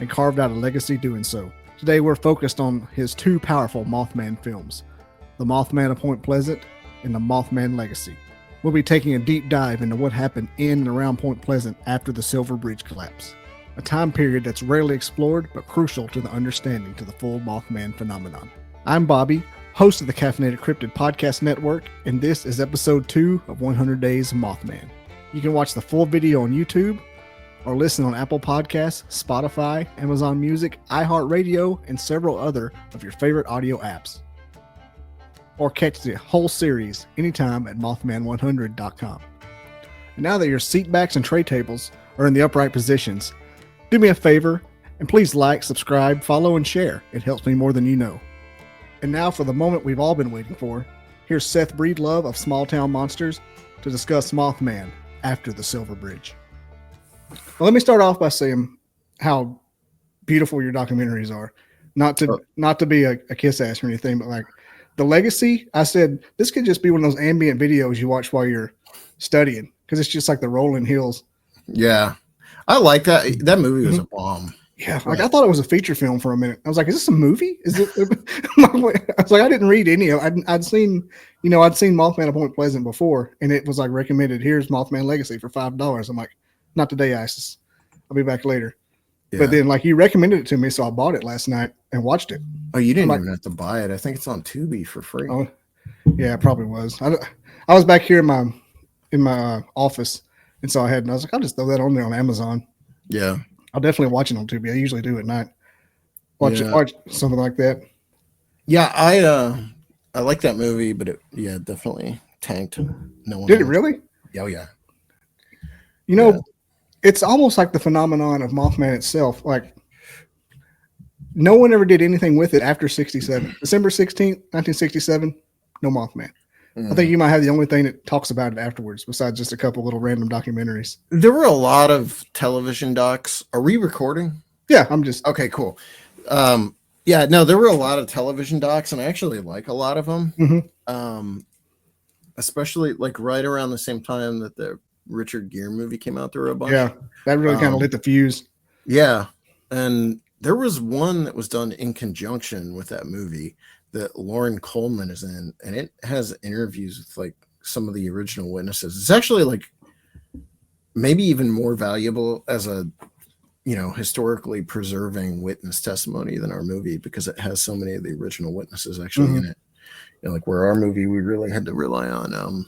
and carved out a legacy doing so. Today we're focused on his 2 powerful Mothman films, The Mothman of Point Pleasant and The Mothman Legacy. We'll be taking a deep dive into what happened in and around Point Pleasant after the Silver Bridge collapse, a time period that's rarely explored but crucial to the understanding to the full Mothman phenomenon. I'm Bobby, host of the Caffeinated Cryptid Podcast Network, and this is episode 2 of 100 Days of Mothman. You can watch the full video on YouTube or listen on Apple Podcasts, Spotify, Amazon Music, iHeartRadio, and several other of your favorite audio apps. Or catch the whole series anytime at Mothman100.com. And now that your seat backs and tray tables are in the upright positions, do me a favor and please like, subscribe, follow, and share. It helps me more than you know. And now for the moment we've all been waiting for. Here's Seth Breedlove of Small Town Monsters to discuss Mothman, after the Silver Bridge. Well, let me start off by saying how beautiful your documentaries are. Not to be a kiss ass or anything, but like the legacy, I said this could just be one of those ambient videos you watch while you're studying because it's just like the rolling hills. Yeah, I like that. That movie was a bomb. Yeah, like I thought it was a feature film for a minute. I was like, "Is this a movie?" Is it? I was like, I didn't read any of it. I'd seen Mothman at Point Pleasant before, and it was like recommended. Here's Mothman Legacy for $5. I'm like, not today, ISIS. I'll be back later. Yeah. But then, like, you recommended it to me, so I bought it last night and watched it. Oh, you didn't even have to buy it. I think it's on Tubi for free. Oh, yeah, it probably was. I was back here in my office, and so I was like, I'll just throw that on there on Amazon. Yeah. I'll definitely watch it on Tubi. I usually do at night. Watch something like that. Yeah, I like that movie, but it definitely tanked. No one did it really? Oh yeah. It's almost like the phenomenon of Mothman itself. Like no one ever did anything with it after 1967. December 16th, 1967, no Mothman. I think you might have the only thing that talks about it afterwards, besides just a couple little random documentaries. There were a lot of television docs. Are we recording? Yeah, I'm just okay. Cool. Yeah, no, there were a lot of television docs, and I actually like a lot of them. Mm-hmm. Especially like right around the same time that the Richard Gere movie came out. There were a bunch. Yeah, that really kind of lit the fuse. Yeah, and there was one that was done in conjunction with that movie that Lauren Coleman is in, and it has interviews with like some of the original witnesses. It's actually like maybe even more valuable as a historically preserving witness testimony than our movie, because it has so many of the original witnesses actually in it. Like where our movie, we really had to rely on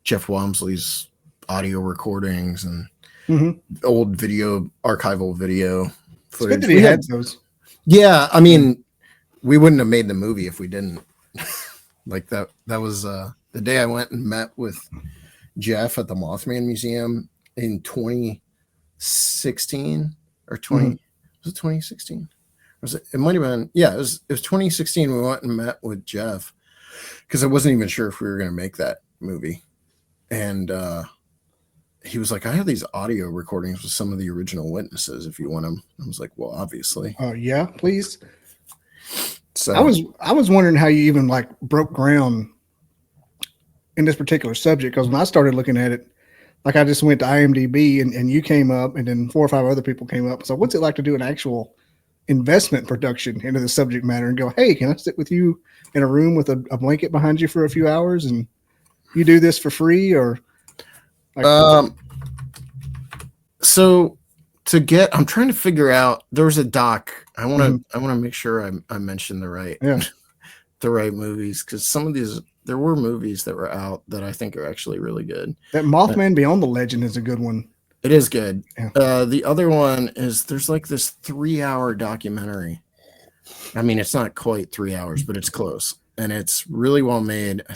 Jeff Walmsley's audio recordings and old archival video footage. It's good that he had those. Yeah, I mean, we wouldn't have made the movie if we didn't. Like that was the day I went and met with Jeff at the Mothman Museum in 2016 or 20 was it 2016? It might have been, yeah, it was 2016. We went and met with Jeff because I wasn't even sure if we were going to make that movie. And he was like, I have these audio recordings with some of the original witnesses if you want them. I was like, well, obviously. Oh, yeah, please. So I was wondering how you even like broke ground in this particular subject, because when I started looking at it, like I just went to IMDb and you came up, and then 4 or 5 other people came up. So what's it like to do an actual investment production into the subject matter and go, hey, can I sit with you in a room with a blanket behind you for a few hours and you do this for free? Or like, so I'm trying to figure out, there's a doc. I want to make sure I mention the right movies, because some of these, there were movies that were out that I think are actually really good. That Mothman Beyond the Legend is a good one. It is good. Yeah. The other one is, there's like this 3-hour documentary. I mean, it's not quite 3 hours, but it's close, and it's really well made. I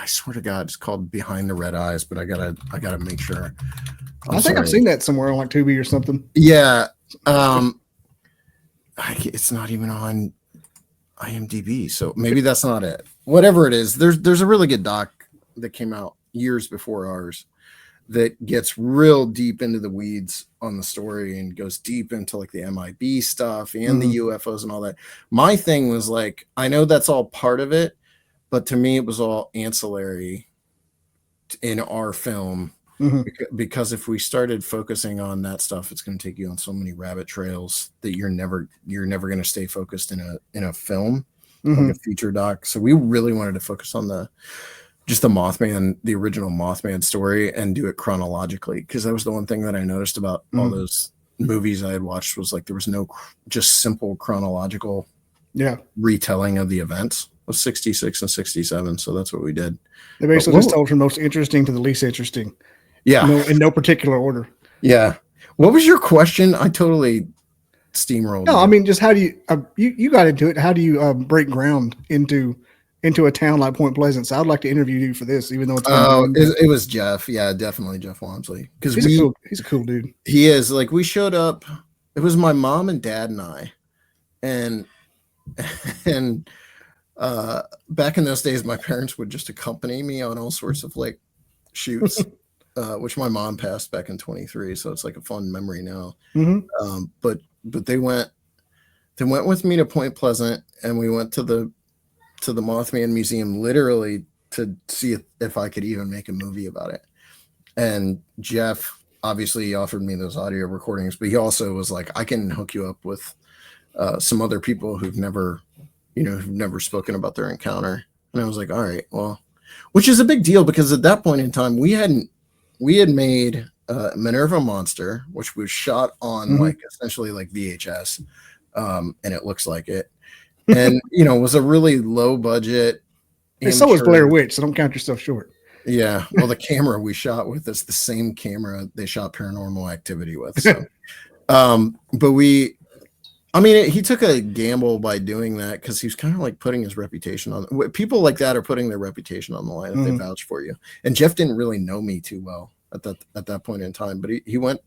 swear to God, it's called Behind the Red Eyes, but I gotta make sure. I think I've seen that somewhere on like Tubi or something. Yeah. It's not even on IMDb, so maybe that's not it. Whatever it is, there's a really good doc that came out years before ours that gets real deep into the weeds on the story and goes deep into like the MIB stuff and the UFOs and all that. My thing was like, I know that's all part of it, but to me it was all ancillary in our film. Because if we started focusing on that stuff, it's going to take you on so many rabbit trails that you're never going to stay focused in a film, like a feature doc. So we really wanted to focus on the Mothman, the original Mothman story, and do it chronologically, because that was the one thing that I noticed about all those movies I had watched, was like there was no just simple chronological retelling of the events of 66 and 67. So that's what we did. They basically just told from most interesting to the least interesting. Yeah. In no particular order. Yeah. What was your question? I totally steamrolled. No, I mean, just how do you got into it? How do you break ground into a town like Point Pleasant? So I'd like to interview you for this, even though it's it was Jeff. Yeah, definitely Jeff Walmsley. Because he's a cool dude. He is. Like, we showed up. It was my mom and dad and I, and back in those days, my parents would just accompany me on all sorts of like shoots, which my mom passed back in 23, so it's like a fun memory now. But they went with me to Point Pleasant, and we went to the Mothman Museum literally to see if I could even make a movie about it. And Jeff obviously offered me those audio recordings, but he also was like, I can hook you up with some other people who've never spoken about their encounter. And I was like, all right, well, which is a big deal because at that point in time, we had made Minerva Monster, which was shot on like essentially like VHS. And it looks like it. And, was a really low budget. And so was Blair Witch, so don't count yourself short. Yeah. Well, the camera we shot with is the same camera they shot Paranormal Activity with. So, but he took a gamble by doing that because he was kind of like putting his reputation on. People like that are putting their reputation on the line if they vouch for you. And Jeff didn't really know me too well at that point in time, but he went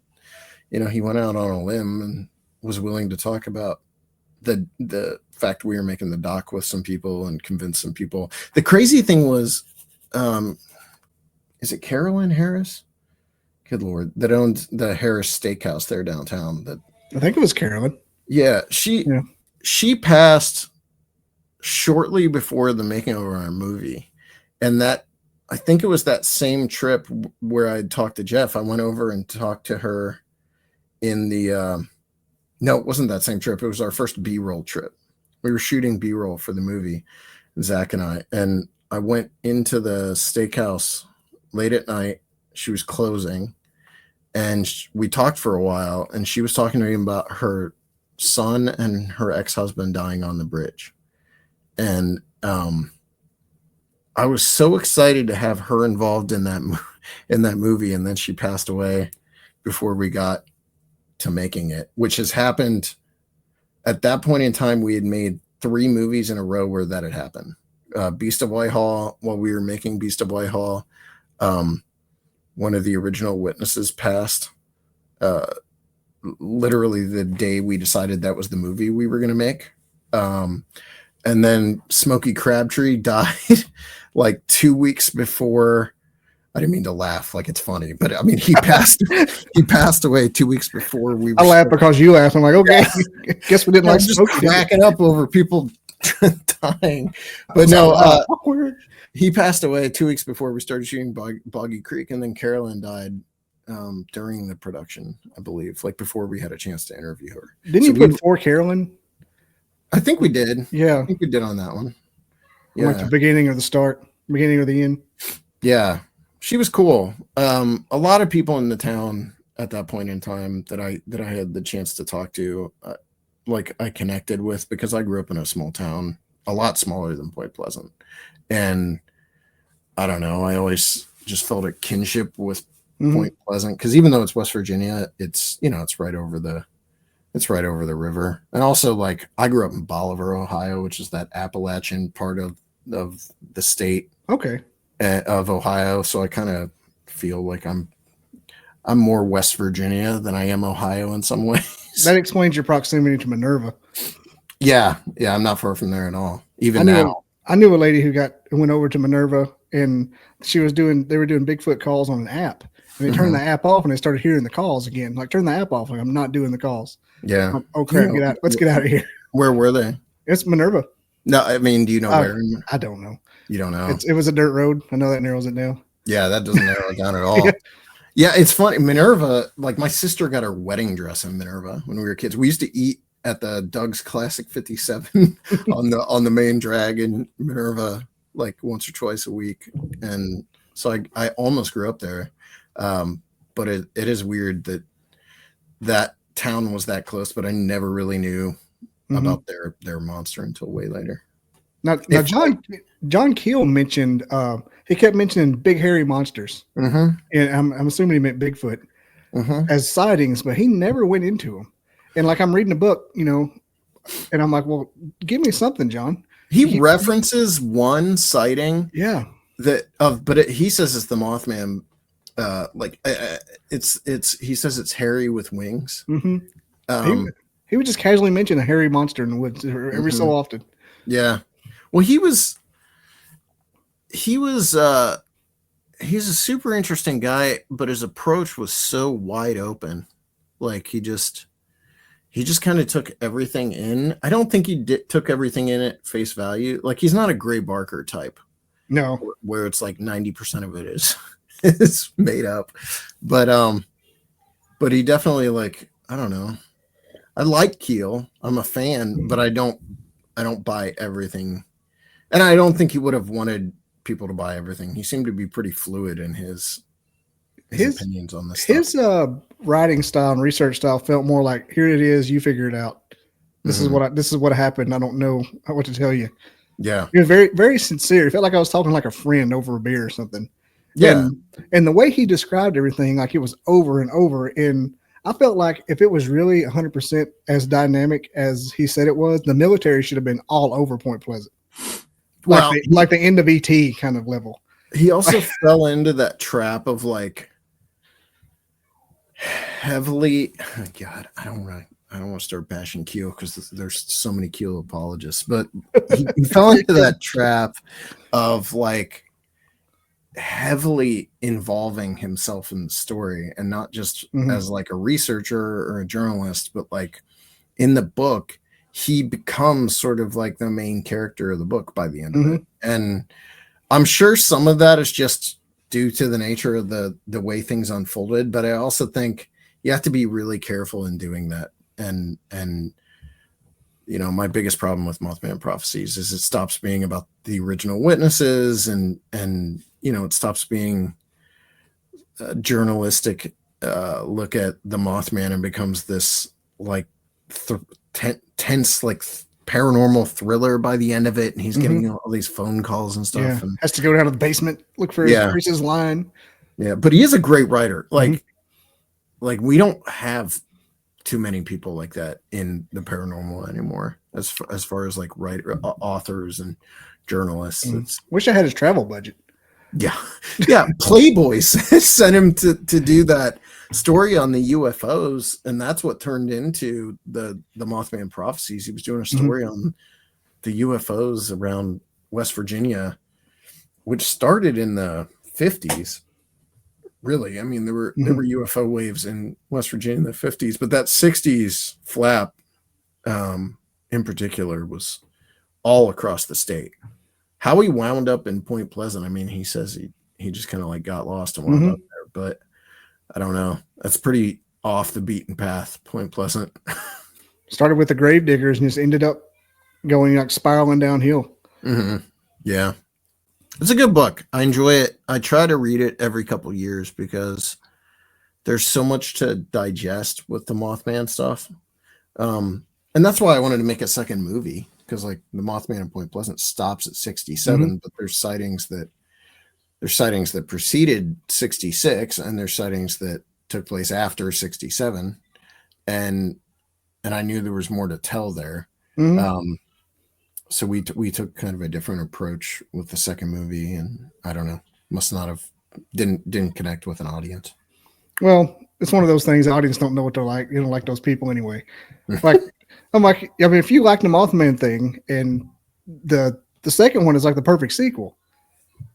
out on a limb and was willing to talk about the fact we were making the doc with some people and convince some people. The crazy thing was, is it Carolyn Harris? Good Lord, that owned the Harris Steakhouse there downtown. That I think it was Carolyn. Yeah, she passed shortly before the making of our movie, and that I think it was that same trip where I talked to Jeff. I went over and talked to her in the. No, it wasn't that same trip. It was our first B-roll trip. We were shooting B-roll for the movie, Zach and I, and I went into the steakhouse late at night. She was closing, and we talked for a while, and she was talking to me about her son and her ex-husband dying on the bridge. And I was so excited to have her involved in that movie, and then she passed away before we got to making it, which has happened. At that point in time, we had made 3 movies in a row where that had happened. Beast of Whitehall, while we were making Beast of Whitehall, one of the original witnesses passed literally the day we decided that was the movie we were going to make. And then Smokey Crabtree died like 2 weeks before. I didn't mean to laugh like it's funny, but I mean, he passed away 2 weeks before we were. I laughed because you laughed. I'm like, okay, guess we didn't like just Smokey. Cracking up over people dying. But no, he passed away 2 weeks before we started shooting Boggy Creek, and then Carolyn died during the production, I believe, like before we had a chance to interview her. Didn't you put for Carolyn? I think we did. Yeah. I think we did on that one. Yeah. Like the beginning or the start, beginning or the end. Yeah. She was cool. A lot of people in the town at that point in time that I had the chance to talk to, like I connected with, because I grew up in a small town, a lot smaller than Point Pleasant. And I don't know, I always just felt a kinship with Point Pleasant, because even though it's West Virginia, it's it's right over the river. And also, like, I grew up in Bolivar, Ohio, which is that Appalachian part of the state. Okay. Of Ohio, so I kind of feel like I'm more West Virginia than I am Ohio in some ways. That explains your proximity to Minerva. Yeah, I'm not far from there at all. Even now, I knew a lady who went over to Minerva, and they were doing Bigfoot calls on an app, and they turned the app off, and they started hearing the calls again. Like, turn the app off. Like, I'm not doing the calls. Yeah. Oh crap! Get out. Let's get out of here. Where were they? It's Minerva. No, I mean, do you know where? I don't know. You don't know. It was a dirt road. I know that narrows it down. Yeah, that doesn't narrow it down at all. Yeah, it's funny. Minerva, like my sister got her wedding dress in Minerva when we were kids. We used to eat at the Doug's Classic 57 on the main drag in Minerva like once or twice a week. And so I almost grew up there. But it is weird that town was that close, but I never really knew about their monster until way later. Now John Keel mentioned he kept mentioning big hairy monsters, and I'm assuming he meant Bigfoot as sightings, but he never went into them. And like I'm reading a book, and I'm like, well, give me something, John. He references one sighting, but he says it's the Mothman. He says it's hairy with wings. He would just casually mention a hairy monster in the woods every so often. Yeah. Well, he was he's a super interesting guy, but his approach was so wide open. Like he just kind of took everything in. I don't think he took everything in at face value. Like he's not a Gray Barker type. No. Where it's like 90% of it is made up. But he definitely, like, I don't know. I like Keel. I'm a fan, but I don't buy everything. And I don't think he would have wanted people to buy everything. He seemed to be pretty fluid in his opinions on this his stuff. writing style and research style felt more like, here it is, you figure it out. This is what happened. I don't know what to tell you. Yeah. He was very, very sincere. It felt like I was talking like a friend over a beer or something. Yeah. And the way he described everything, like it was over and over. And I felt like if it was really 100% as dynamic as he said it was, the military should have been all over Point Pleasant. Like the end of ET kind of level. He also fell into that trap of like heavily. Oh God, I don't want to start bashing Keel because there's so many Keel apologists, but he fell into that trap of like heavily involving himself in the story, and not just as like a researcher or a journalist, but like in the book, he becomes sort of like the main character of the book by the end of it. And I'm sure some of that is just due to the nature of the way things unfolded, but I also think you have to be really careful in doing that. And you know, my biggest problem with Mothman Prophecies is it stops being about the original witnesses, and you know, it stops being a journalistic look at the Mothman and becomes this like tense like paranormal thriller by the end of it, and he's getting all these phone calls and stuff, and has to go down to the basement, look for his line. Yeah, but he is a great writer. Like we don't have too many people like that in the paranormal anymore, as far as like authors and journalists. Wish I had his travel budget. Yeah. Playboy sent him to do that story on the UFOs, and that's what turned into the Mothman Prophecies. He was doing a story on the UFOs around West Virginia, which started in the 50s. Really, I mean, there were UFO waves in West Virginia in the 50s, but that 60s flap in particular was all across the state. How he wound up in Point Pleasant, I mean, he says he just kind of like got lost and wound up there, but I don't know. That's pretty off the beaten path, Point Pleasant. Started with the grave diggers and just ended up going like spiraling downhill. Yeah. It's a good book. I enjoy it. I try to read it every couple years because there's so much to digest with the Mothman stuff. And that's why I wanted to make a second movie, because like the Mothman in Point Pleasant stops at 67, but there's sightings that preceded 66, and there's sightings that took place after 67. And I knew there was more to tell there. So we took kind of a different approach with the second movie, and I don't know, must not have didn't connect with an audience. Well, it's one of those things the audience don't know what they're like. You don't like those people anyway. Like I'm like, I mean, if you like the Mothman thing, and the second one is like the perfect sequel.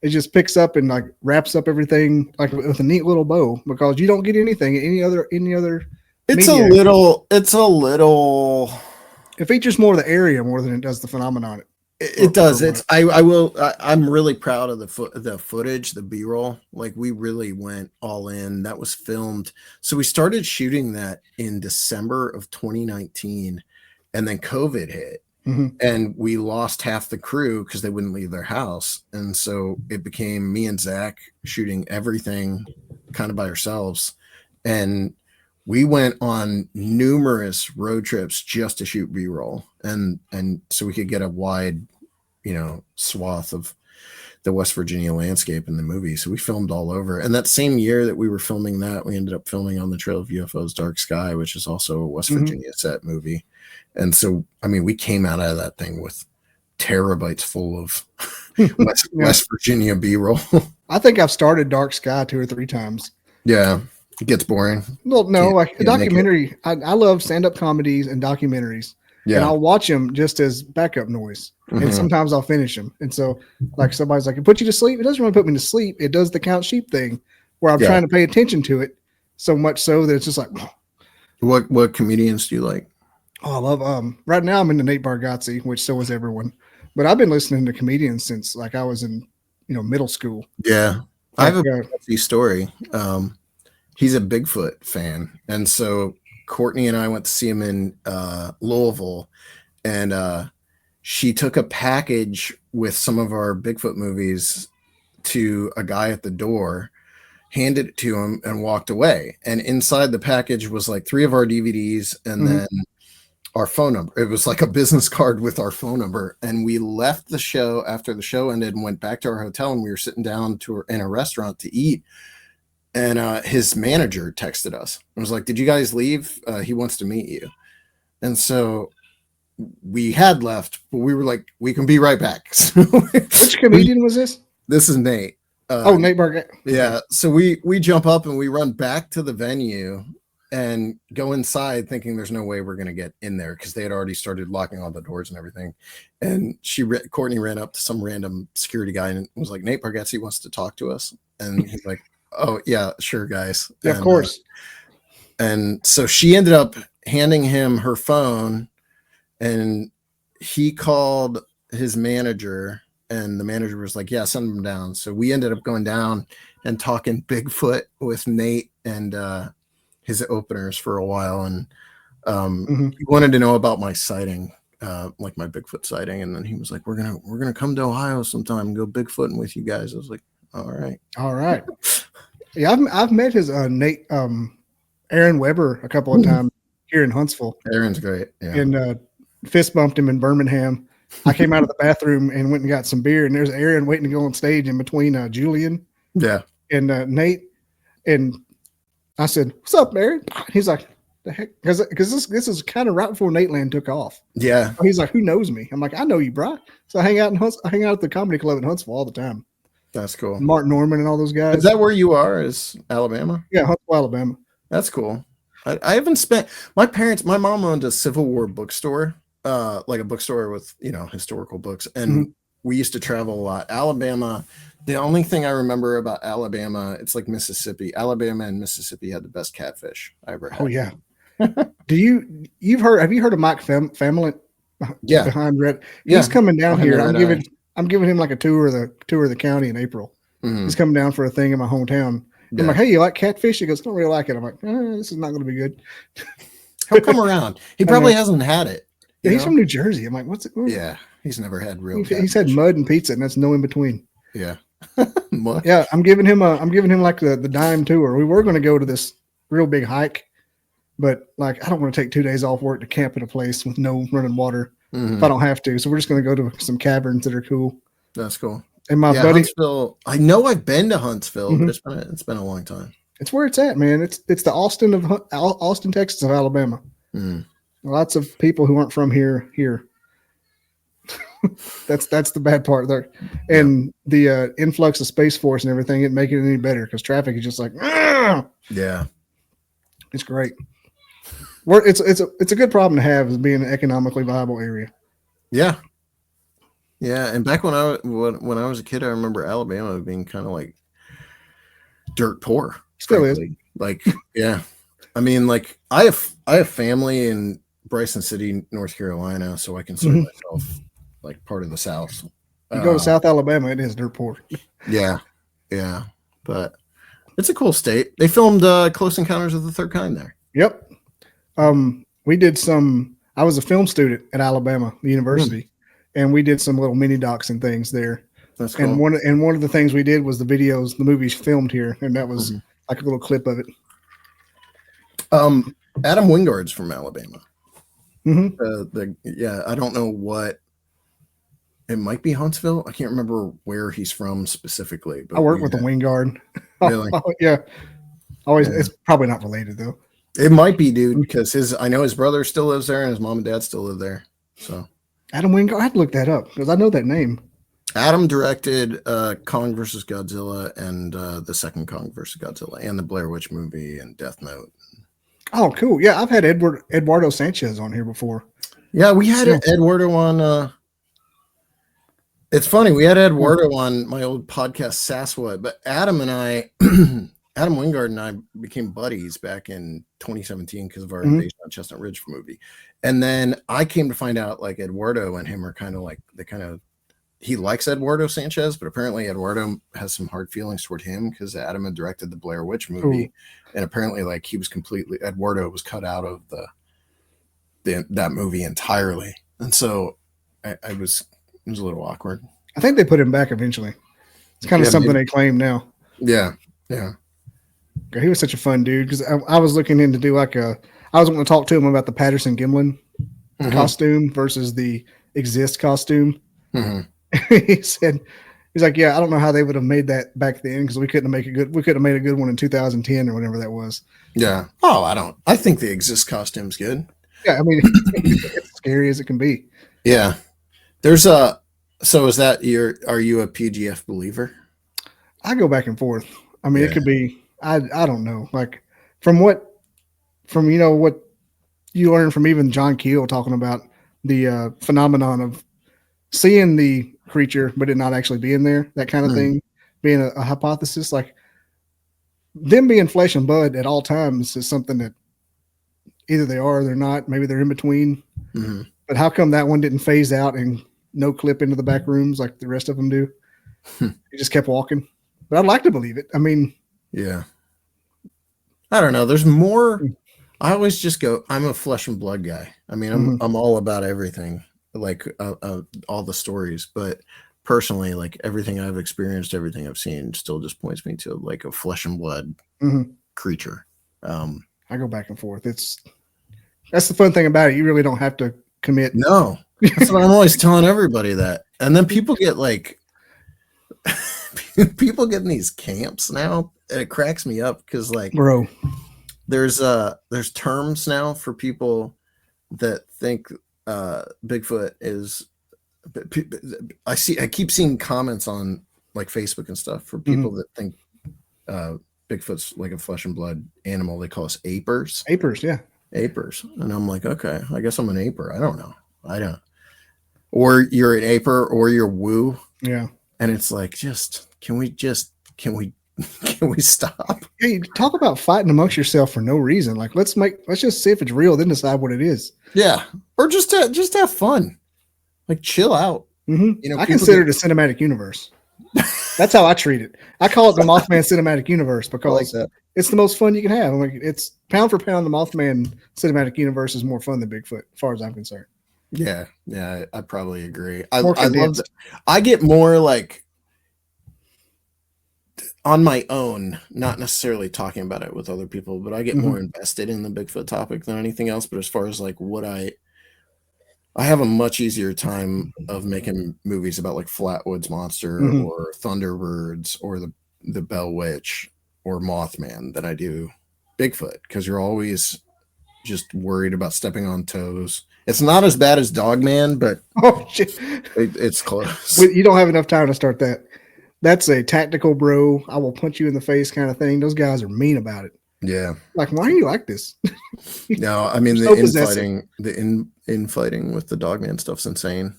It just picks up and like wraps up everything like with a neat little bow, because you don't get anything any other. It's a little. It features more of the area more than it does the phenomenon. It does. I'm really proud of the footage, the B-roll. Like we really went all in. That was filmed. So we started shooting that in December of 2019, and then COVID hit, and we lost half the crew because they wouldn't leave their house. And so it became me and Zach shooting everything kind of by ourselves. And we went on numerous road trips just to shoot B-roll, and so we could get a wide, swath of the West Virginia landscape in the movie. So we filmed all over. And that same year that we were filming that, we ended up filming On the Trail of UFOs, Dark Sky, which is also a West Virginia set movie. And so, I mean, we came out of that thing with terabytes full of West Virginia B-roll. I think I've started Dark Sky 2 or 3 times. Yeah. It gets boring. Well, no, like a documentary. I love stand-up comedies and documentaries. Yeah. and I'll watch them just as backup noise. And sometimes I'll finish them. And so, like, somebody's like, "It put you to sleep." It doesn't really put me to sleep. It does the count sheep thing, where I'm trying to pay attention to it so much so that it's just like. What comedians do you like? Oh, I love. Right now I'm into Nate Bargatze, which so is everyone. But I've been listening to comedians since like I was in, middle school. Yeah, I Like, have a story. He's a Bigfoot fan, and so Courtney and I went to see him in Louisville, and she took a package with some of our Bigfoot movies to a guy at the door, handed it to him, and walked away. And inside the package was like 3 of our DVDs and then our phone number. It was like a business card with our phone number. And we left the show after the show ended and went back to our hotel, and we were sitting down in a restaurant to eat. And his manager texted us and was like, "Did you guys leave? He wants to meet you." And so we had left, but we were like, "We can be right back." So which comedian was this? This is Nate. Nate Bargatze. Yeah. So we jump up and we run back to the venue and go inside thinking there's no way we're going to get in there because they had already started locking all the doors and everything. And Courtney ran up to some random security guy and was like, "Nate Bargatze wants to talk to us." And he's like, "Oh yeah, sure, guys." Yeah, of course. And so she ended up handing him her phone, and he called his manager, and the manager was like, "Yeah, send him down." So we ended up going down and talking Bigfoot with Nate and his openers for a while. And he wanted to know about my sighting, like my Bigfoot sighting. And then he was like, we're gonna come to Ohio sometime and go Bigfooting with you guys. I was like, all right. Yeah, I've met his Nate Aaron Weber a couple of times here in Huntsville. Aaron's great. Yeah. And fist bumped him in Birmingham. I came out of the bathroom and went and got some beer, and there's Aaron waiting to go on stage in between Julian and Nate. And I said, "What's up, Aaron?" He's like, "The heck?" Because this is kind of right before Nateland took off. Yeah. He's like, "Who knows me?" I'm like, "I know you, bro." So I hang out at the comedy club in Huntsville all the time. That's cool. Martin Norman and all those guys. Is that where you are? Is Alabama? Yeah, Huntsville, Alabama. That's cool. I haven't spent. My mom owned a Civil War bookstore, like a bookstore with historical books, and we used to travel a lot. Alabama. The only thing I remember about Alabama, it's like Mississippi. Alabama and Mississippi had the best catfish I ever had. Oh yeah. Have you heard of Mike Family? Yeah. Behind Red. He's coming down here. I'm giving him like a tour of the county in April. He's coming down for a thing in my hometown. I'm like, "Hey, you like catfish?" He goes, "Don't really like it." I'm like, "This is not going to be good." He'll come around. He probably hasn't had it. Yeah, he's from New Jersey. I'm like, "What's it?" Yeah, he's never had real. He's had mud and pizza, and that's no in between. Yeah. Yeah, I'm giving him like the dime tour. We were going to go to this real big hike, but like I don't want to take 2 days off work to camp at a place with no running water if I don't have to. So we're just going to go to some caverns that are cool. That's cool. And my buddy, Huntsville. I know I've been to Huntsville, but it's been a long time. It's where it's at, man. It's the Austin, Texas of Alabama. Lots of people who aren't from here. That's the bad part there, and the influx of Space Force and everything isn't making it any better because traffic is just like, yeah, it's great. It's a good problem to have as being an economically viable area. Yeah, and back when I was a kid, I remember Alabama being kind of like dirt poor. Still is. Like, yeah, I mean, like I have family in Bryson City, North Carolina, so I consider myself like part of the South. You go to South Alabama, it is dirt poor. Yeah, but it's a cool state. They filmed Close Encounters of the Third Kind there. Yep. We did some. I was a film student at Alabama University, and we did some little mini docs and things there. That's cool. And one of the things we did was the movies filmed here, and that was like a little clip of it. Adam Wingard's from Alabama. Mm-hmm. I don't know what. It might be Huntsville. I can't remember where he's from specifically. But I work with a Wingard. Really? Yeah. Always. Yeah. It's probably not related though. It might be, dude, because I know his brother still lives there and his mom and dad still live there. So Adam Wingard. I had to look that up because I know that name. Adam directed Kong versus Godzilla and the second Kong versus Godzilla and the Blair Witch movie and Death Note. Oh, cool. Yeah, I've had Eduardo Sanchez on here before. Yeah, we had Eduardo on. It's funny, we had Eduardo on my old podcast, Sasquatch, but Adam and I, Adam Wingard and I became buddies back in 2017 because of our Invasion on Chestnut Ridge movie. And then I came to find out like Eduardo and him are kind of like, he likes Eduardo Sanchez, but apparently Eduardo has some hard feelings toward him because Adam had directed the Blair Witch movie. And apparently like Eduardo was cut out of that movie entirely. And so it was a little awkward. I think they put him back eventually. It's kind of something they claim now. Yeah. He was such a fun dude because I was looking in to do I was going to talk to him about the Patterson Gimlin costume versus the Exist costume. He's like, yeah, I don't know how they would have made that back then because we couldn't have made a good one in 2010 or whatever that was. Yeah. Oh, I think the Exist costume's good. Yeah, I mean, it's scary as it can be. Yeah. So is that are you a PGF believer? I go back and forth. I mean, it could be, I don't know. Like from what you learn from even John Keel talking about the phenomenon of seeing the creature, but it not actually being there, that kind of thing, being a hypothesis, like them being flesh and blood at all times is something that either they are or they're not. Maybe they're in between. But how come that one didn't phase out and no clip into the back rooms like the rest of them do? He just kept walking. But I'd like to believe it. I mean, yeah. I don't know. There's more. I always just go, I'm a flesh and blood guy. I mean, I'm all about everything, like all the stories. But personally, like everything I've experienced, everything I've seen still just points me to like a flesh and blood creature. I go back and forth. That's the fun thing about it. You really don't have to commit. No, that's what I'm always telling everybody that. And then people get like, people get in these camps now, and it cracks me up because like, bro, there's terms now for people that think Bigfoot is. I keep seeing comments on like Facebook and stuff for people that think Bigfoot's like a flesh and blood animal. They call us apers. Yeah. Apers. And I'm like, okay, I guess I'm an aper. I don't know. Or you're an aper or you're woo. Yeah. And it's like, can we stop? Yeah, you talk about fighting amongst yourself for no reason. Like let's just see if it's real, then decide what it is. Yeah. Or just have fun. Like chill out. You know, I consider it a cinematic universe. That's how I treat it. I call it the Mothman Cinematic Universe because it's the most fun you can have. I'm like, it's pound for pound, the Mothman Cinematic Universe is more fun than Bigfoot, as far as I'm concerned. Yeah, I probably agree. I love that. I get more like on my own, not necessarily talking about it with other people, but I get more invested in the Bigfoot topic than anything else. But as far as like what I have a much easier time of making movies about like Flatwoods Monster or Thunderbirds or the Bell Witch or Mothman than I do Bigfoot because you're always just worried about stepping on toes. It's not as bad as Dogman, but it's close. You don't have enough time to start that. That's a tactical bro. I will punch you in the face kind of thing. Those guys are mean about it. Yeah. Like, why are you like this? No, I mean the infighting with the Dogman stuff's insane.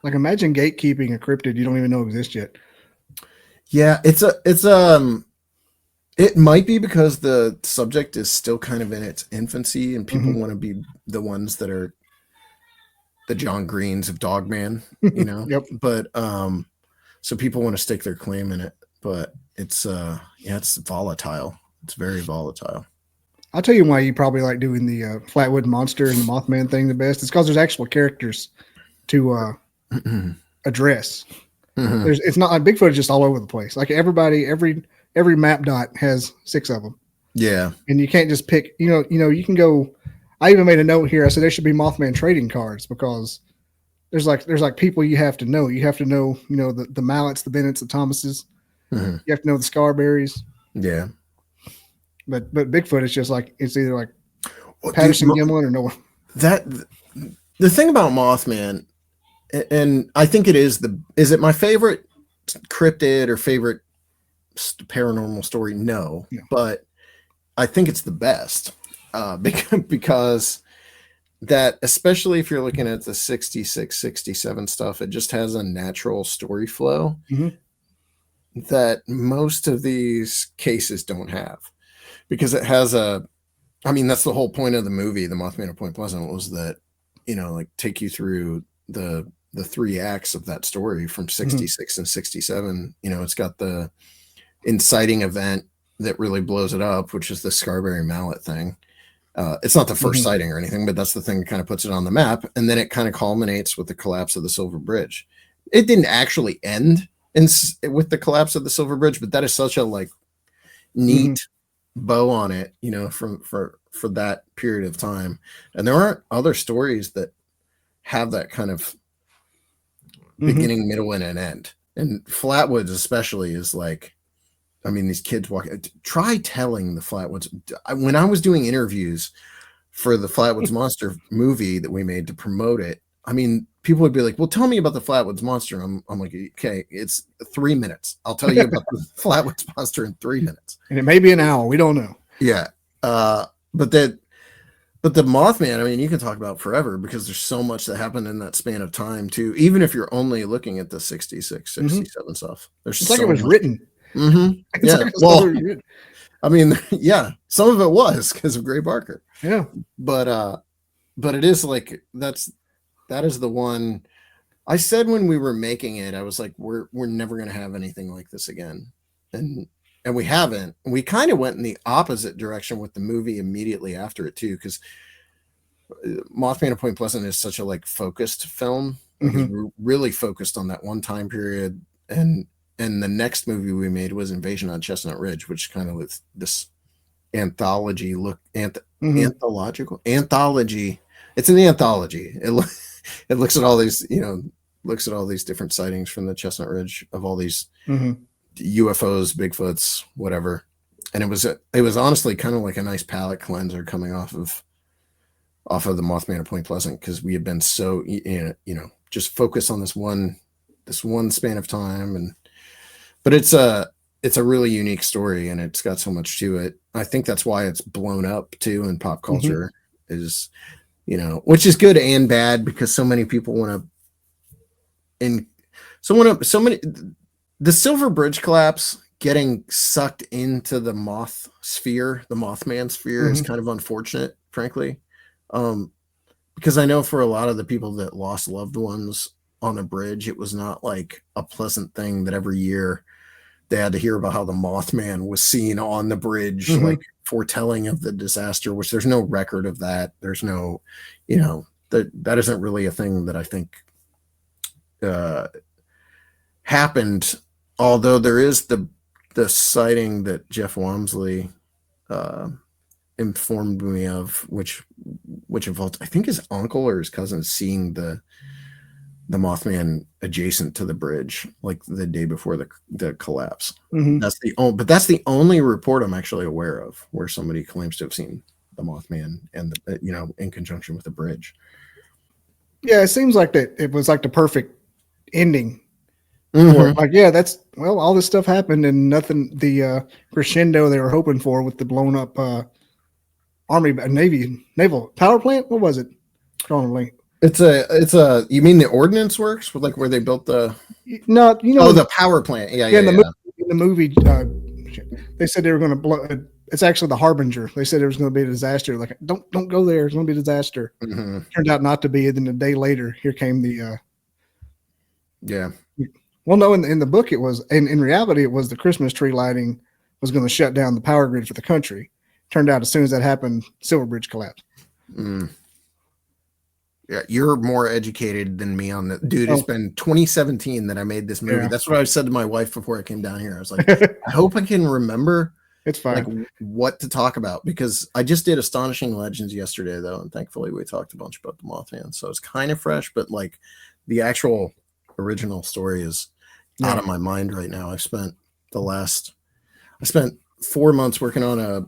Like, imagine gatekeeping a cryptid you don't even know exists yet. Yeah, it might be because the subject is still kind of in its infancy, and people want to be the ones that are the John Greens of Dogman, you know. Yep. But so people want to stake their claim in it, but it's it's volatile. It's very volatile. I'll tell you why you probably like doing the Flatwood Monster and the Mothman thing the best. It's because there's actual characters to address. It's not like Bigfoot is just all over the place. Like every map dot has 6 of them. Yeah, and you can't just pick. You know, you can go. I even made a note here. I said there should be Mothman trading cards because there's like people you have to know. You have to know, the Mallets, the Bennetts, the Thomases. You have to know the Scarberries. Yeah. But Bigfoot is just like it's either like Patterson Gimlin or no one. The thing about Mothman, and I think is it my favorite cryptid or favorite paranormal story? No, but I think it's the best because that, especially if you're looking at the 66, 67 stuff, it just has a natural story flow that most of these cases don't have, because it has I mean, that's the whole point of the movie, The Mothman of Point Pleasant, was that, like take you through the 3 acts of that story from 66 and 67. It's got the inciting event that really blows it up, which is the Scarberry mallet thing. It's not the first sighting or anything, but that's the thing that kind of puts it on the map. And then it kind of culminates with the collapse of the Silver Bridge. It didn't actually end with the collapse of the Silver Bridge, but that is such a neat bow on it, for that period of time. And there aren't other stories that have that kind of beginning, middle, and an end. And Flatwoods especially is these kids try telling the Flatwoods. When I was doing interviews for the Flatwoods Monster movie that we made to promote it, people would be like, well, tell me about the Flatwoods Monster. I'm like, okay, it's 3 minutes. I'll tell you about the Flatwoods Monster in 3 minutes. And it may be an hour. We don't know. Yeah. But the Mothman, you can talk about forever, because there's so much that happened in that span of time too. Even if you're only looking at the 66, 67 stuff, there's it's like it was written. Yeah. Well, yeah, some of it was because of Gray Barker. Yeah. But it is that is the one I said when we were making it. I was like, we're never going to have anything like this again. And we haven't. We kind of went in the opposite direction with the movie immediately after it too, because Mothman of Point Pleasant is such a focused film. We're really focused on that one time period. And the next movie we made was Invasion on Chestnut Ridge, which kind of with this anthology look, anthological anthology. It's an anthology. It looks at all these, looks at all these different sightings from the Chestnut Ridge of all these UFOs, Bigfoots, whatever. And it was honestly kind of like a nice palate cleanser coming off of the Mothman of Point Pleasant, because we had been so, just focused on this one span of time. But it's a really unique story, and it's got so much to it. I think that's why it's blown up too in pop culture, is, which is good and bad, because so many people the Silver Bridge collapse, getting sucked into the Mothman sphere is kind of unfortunate, frankly. Because I know for a lot of the people that lost loved ones on a bridge, it was not a pleasant thing that every year they had to hear about how the Mothman was seen on the bridge, foretelling of the disaster, which there's no record of that. There's no, that isn't really a thing that I think happened. Although there is the sighting that Jeff Walmsley informed me of, which involved, I think, his uncle or his cousin seeing the Mothman adjacent to the bridge, the day before the collapse. That's the only report I'm actually aware of where somebody claims to have seen the Mothman and in conjunction with the bridge. Yeah, it seems like that it was the perfect ending. That's all this stuff happened and nothing. The crescendo they were hoping for with the blown up naval power plant. What was it? It's a. You mean the ordnance works, where they built the? No, the power plant. Yeah. In the movie, they said they were going to blow. It's actually the Harbinger. They said there was going to be a disaster. Don't go there. It's going to be a disaster. Turned out not to be. And then a day later, here came the. Yeah. Well, no, in the book it was, and in reality it was the Christmas tree lighting was going to shut down the power grid for the country. Turned out as soon as that happened, Silver Bridge collapsed. Yeah, you're more educated than me on that, dude. It's been 2017 that I made this movie. That's what I said to my wife before I came down here. I was like, I hope I can remember. It's fine. What to talk about, because I just did Astonishing Legends yesterday, though, and thankfully we talked a bunch about the Mothman, so it's kind of fresh. But the actual original story is out of my mind right now. I spent 4 months working on a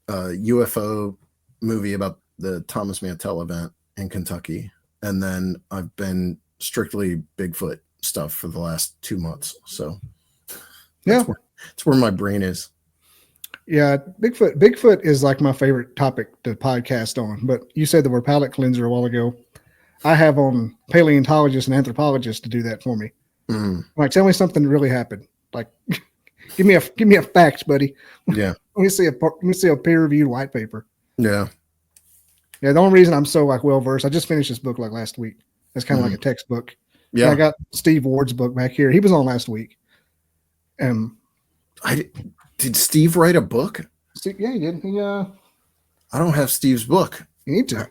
UFO movie about the Thomas Mantell event in Kentucky, and then I've been strictly Bigfoot stuff for the last 2 months. So it's where my brain is. Yeah, Bigfoot is like my favorite topic to podcast on. But you said the word palate cleanser a while ago. I have on paleontologists and anthropologists to do that for me. Like, tell me something that really happened. Like, give me a fact, buddy. Yeah. Let me see a peer reviewed white paper. Yeah. Yeah, the only reason I'm so like well versed, I just finished this book like last week. It's kind of like a textbook. Yeah. And I got Steve Ward's book back here. He was on last week. Did Steve write a book? Yeah, he did. I don't have Steve's book. You need to. Yeah,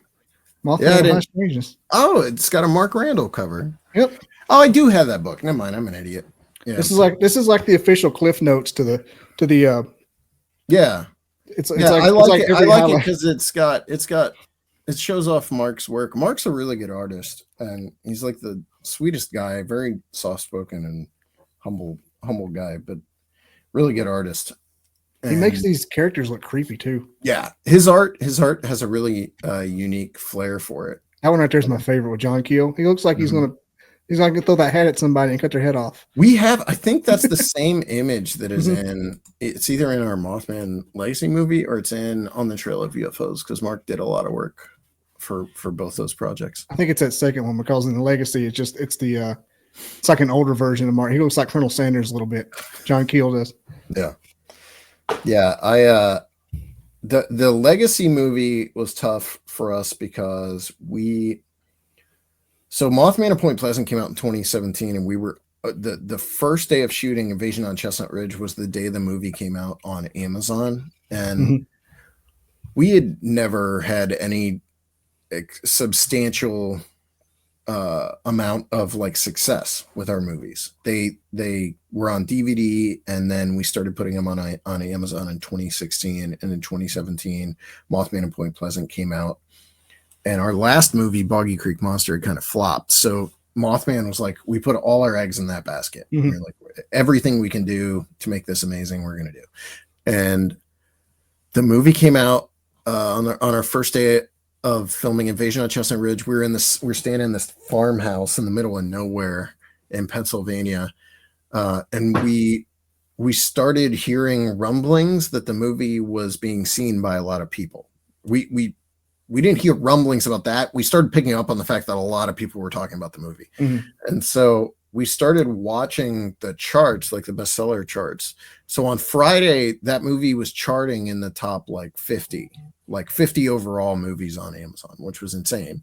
Mothman Strangeness. Oh, it's got a Mark Randall cover. Yep. Oh, I do have that book. Never mind, I'm an idiot. Yeah. This is like the official cliff notes to the yeah. I like it because it shows off Mark's work. Mark's a really good artist, and he's like the sweetest guy, very soft spoken and humble guy, but really good artist. He makes these characters look creepy too. Yeah, his art has a really unique flair for it. That one right there is my favorite with John Keel. He looks like he's gonna throw that hat at somebody and cut their head off. I think that's the same image that is it's either in our Mothman Legacy movie or it's on the Trail of UFOs, because Mark did a lot of work for both those projects. I think it's that second one, because in the Legacy it's like an older version of Mark. He looks like Colonel Sanders a little bit. John Keel does. Yeah. Yeah, the Legacy movie was tough for us because Mothman at Point Pleasant came out in 2017, and we were the first day of shooting Invasion on Chestnut Ridge was the day the movie came out on Amazon, and we had never had any substantial amount of like success with our movies. They were on DVD, and then we started putting them on Amazon in 2016, and in 2017 Mothman and Point Pleasant came out, and our last movie, Boggy Creek Monster, had kind of flopped. So Mothman was like, we put all our eggs in that basket. We're like, everything we can do to make this amazing, we're going to do. And the movie came out on our first day of filming Invasion on Chestnut Ridge. We're staying in this farmhouse in the middle of nowhere in Pennsylvania, and we started hearing rumblings that the movie was being seen by a lot of people. We didn't hear rumblings about that. We started picking up on the fact that a lot of people were talking about the movie, and so we started watching the charts, like the bestseller charts. So on Friday, that movie was charting in the top 50 overall movies on Amazon, which was insane.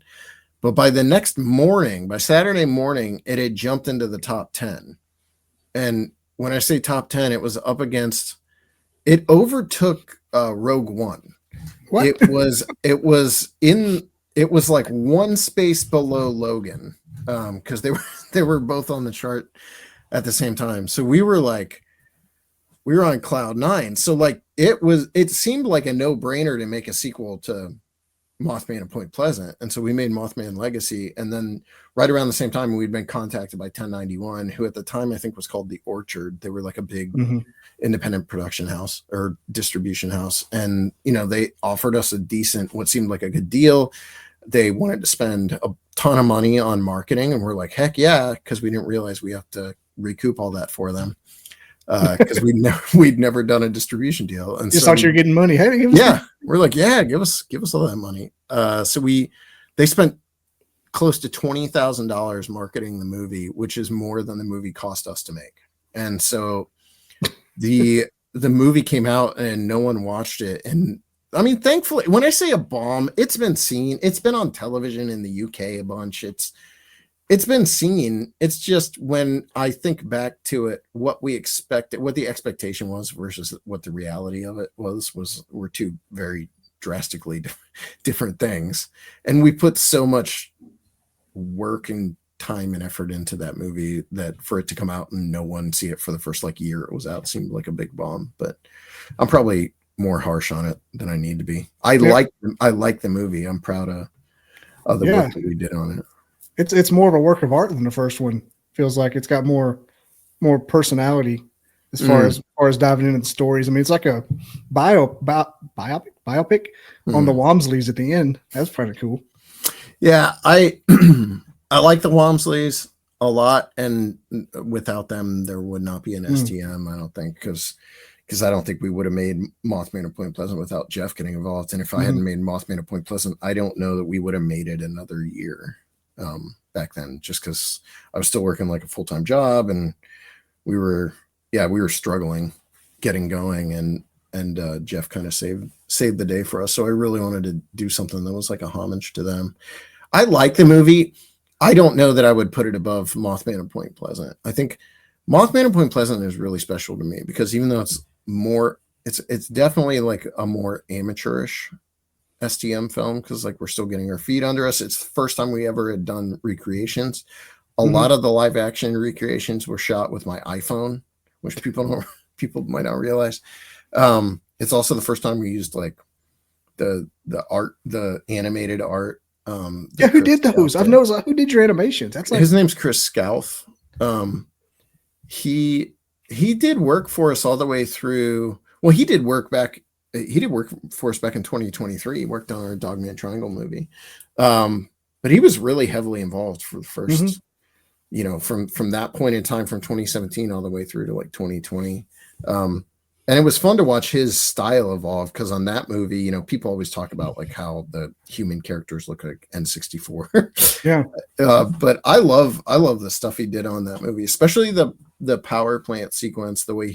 But by the next morning, by Saturday morning, it had jumped into the top 10. And when I say top 10, it was up against, it overtook Rogue One. What? It was like one space below Logan, because they were both on the chart at the same time. So we were on cloud nine. So it seemed like a no-brainer to make a sequel to Mothman and Point Pleasant. And so we made Mothman Legacy. And then right around the same time, we'd been contacted by 1091, who at the time I think was called The Orchard. They were like a big independent production house or distribution house. And, they offered us what seemed like a good deal. They wanted to spend a ton of money on marketing. And we're like, heck yeah, because we didn't realize we have to recoup all that for them. Because we'd never done a distribution deal, and just thought you're getting money. Hey, we're like, yeah, give us all that money. So they spent close to $20,000 marketing the movie, which is more than the movie cost us to make. And so the movie came out and no one watched it. And I mean, thankfully, when I say a bomb, it's been seen. It's been on television in the UK a bunch. It's been seen. It's just when I think back to it, what we expected, what the expectation was versus what the reality of it were two very drastically different things. And we put so much work and time and effort into that movie that for it to come out and no one see it for the first year it was out seemed like a big bomb. But I'm probably more harsh on it than I need to be. I like the movie. I'm proud of the work that we did on it. It's more of a work of art than the first one. Feels like it's got more personality as far as diving into the stories. I mean, it's like a biopic on the Walmsleys at the end. That's pretty cool. Yeah, I like the Walmsleys a lot, and without them, there would not be an STM. I don't think because because I don't think we would have made Mothman of Point Pleasant without Jeff getting involved. And if I hadn't made Mothman of Point Pleasant, I don't know that we would have made it another year back then, just because I was still working like a full-time job, and we were struggling getting going, and Jeff kind of saved the day for us. So I really wanted to do something that was like a homage to them. I like the movie. I don't know that I would put it above Mothman of Point Pleasant. I think Mothman of Point Pleasant is really special to me because even though it's definitely like a more amateurish STM film, because like we're still getting our feet under us. It's the first time we ever had done recreations. A lot of the live action recreations were shot with my iPhone, which people might not realize. It's also the first time we used like the art, the animated art. Who did those? I've noticed who did your animations. That's like, his name's Chris Scouth. He did work for us all the way through. Well, he did work for us back in 2023. He worked on our Dogman Triangle movie. But he was really heavily involved for the first, from that point in time, from 2017 all the way through to like 2020. And it was fun to watch his style evolve, because on that movie, people always talk about like how the human characters look like N64. Yeah. But I love the stuff he did on that movie, especially the power plant sequence, the way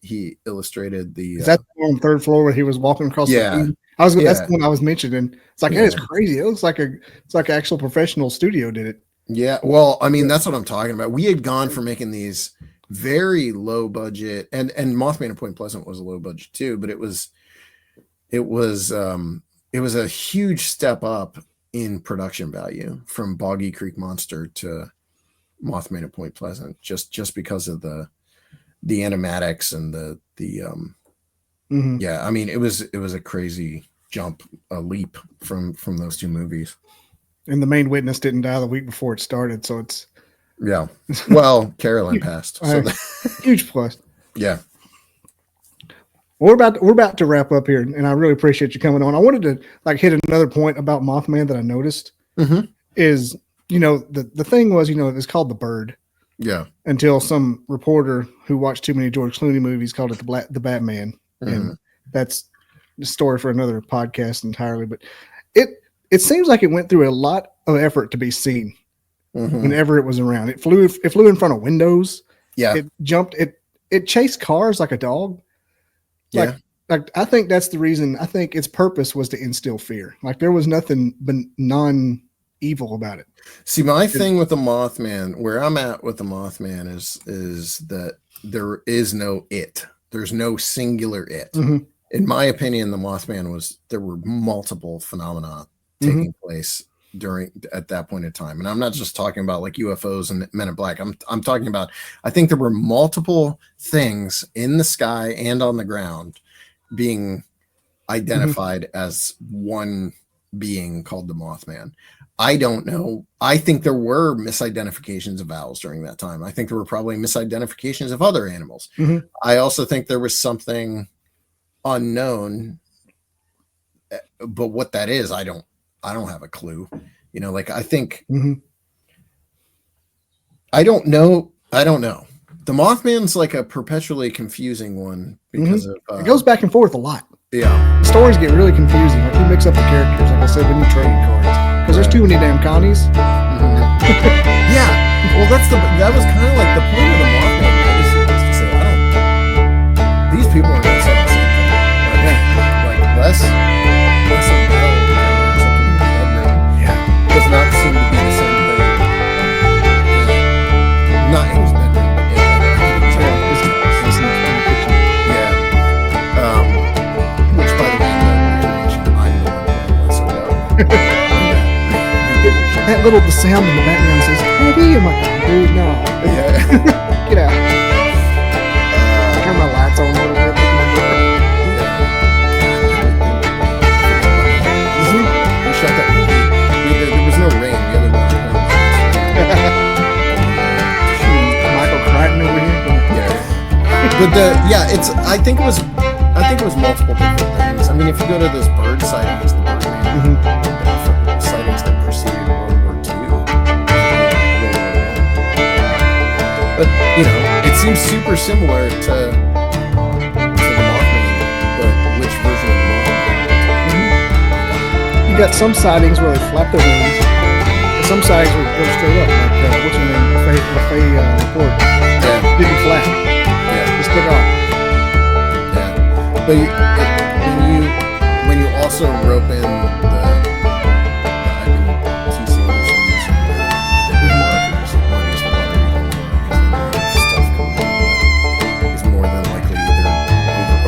he illustrated the. Is that on the third floor where he was walking across the thing? That's the one I was mentioning. It's like, it's crazy. It looks like an actual professional studio did it. Yeah. Well, I mean, that's what I'm talking about. We had gone from making these very low budget, and Mothman of Point Pleasant was a low budget too, but it was a huge step up in production value from Boggy Creek Monster to Mothman of Point Pleasant, just because of the animatics and I mean, it was a crazy jump, a leap from those two movies. And the main witness didn't die the week before it started, so it's well, Carolyn passed, so huge plus. Yeah. Well, we're about to wrap up here, and I really appreciate you coming on. I wanted to like hit another point about Mothman that I noticed is, the thing was, it's called The Bird. Yeah. Until some reporter who watched too many George Clooney movies called it the Batman, and that's the story for another podcast entirely. But it seems like it went through a lot of effort to be seen. Whenever it was around, it flew in front of windows. Yeah, it jumped. It chased cars like a dog. Like I think that's the reason. I think its purpose was to instill fear. Like there was nothing but non-evil about it. See, my thing with the Mothman, where I'm at with the Mothman is that there is no it. There's no singular it. In my opinion, the Mothman there were multiple phenomena taking place at that point in time. And I'm not just talking about like UFOs and Men in Black. I'm talking about, I think there were multiple things in the sky and on the ground being identified as one being called the Mothman. I don't know. I think there were misidentifications of owls during that time. I think there were probably misidentifications of other animals. I also think there was something unknown, but what that is, I don't have a clue. Like I think I don't know. The Mothman's like a perpetually confusing one because of it goes back and forth a lot. Yeah. The stories get really confusing. Like you mix up the characters, like I said, when you trade cards. Because there's too many damn Connies. Yeah. Well, that was kind of like the point of the Mothman legacy, was to say, these people are going to say the same thing. Like less of Bell or something in the bedroom. Yeah. Does not seem to be the same thing. Not in his bedroom, but in his house. Yeah. Which, by the way, I'm the one so that the sound in the background says, "Hey, I'm like, oh, dude, no." Yeah. Get out. Turn my lights on a little bit. Shut that movie. There was no rain. The other one. Michael Crichton over here. Yeah. But I think it was multiple different things. I mean, if you go to those bird sightings, the bird sightings that preceded World War II. But it seems super similar to the you've got some sightings where they flap their wings, and some sightings where they go straight up. Like what's her name? Faye Ford. Yeah. Didn't flap. Yeah. Just took off. Yeah. But when you also rope in the IPTC emissions and the markers, when there's a lot of stuff coming out, is more than likely either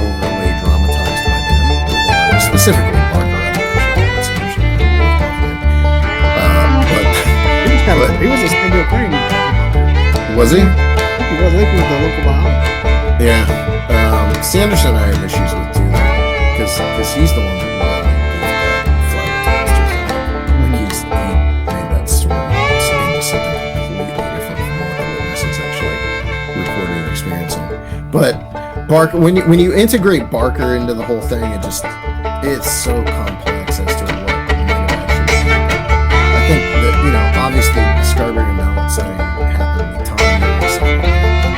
overly dramatized by them, or specifically Parker. He was a stand-up crane. Was he? He was. I think he was the local biologist. Yeah. Sanderson I have issues with too, because he's the one that really gave the flight testers. Like he made that story into something completely different from what the witnesses actually reported and experiencing. But Barker, when you integrate Barker into the whole thing, it's so complex as to what might have actually happened. I think that obviously the Strawberry and Mallet sighting happened, the Tom Murray sighting happened,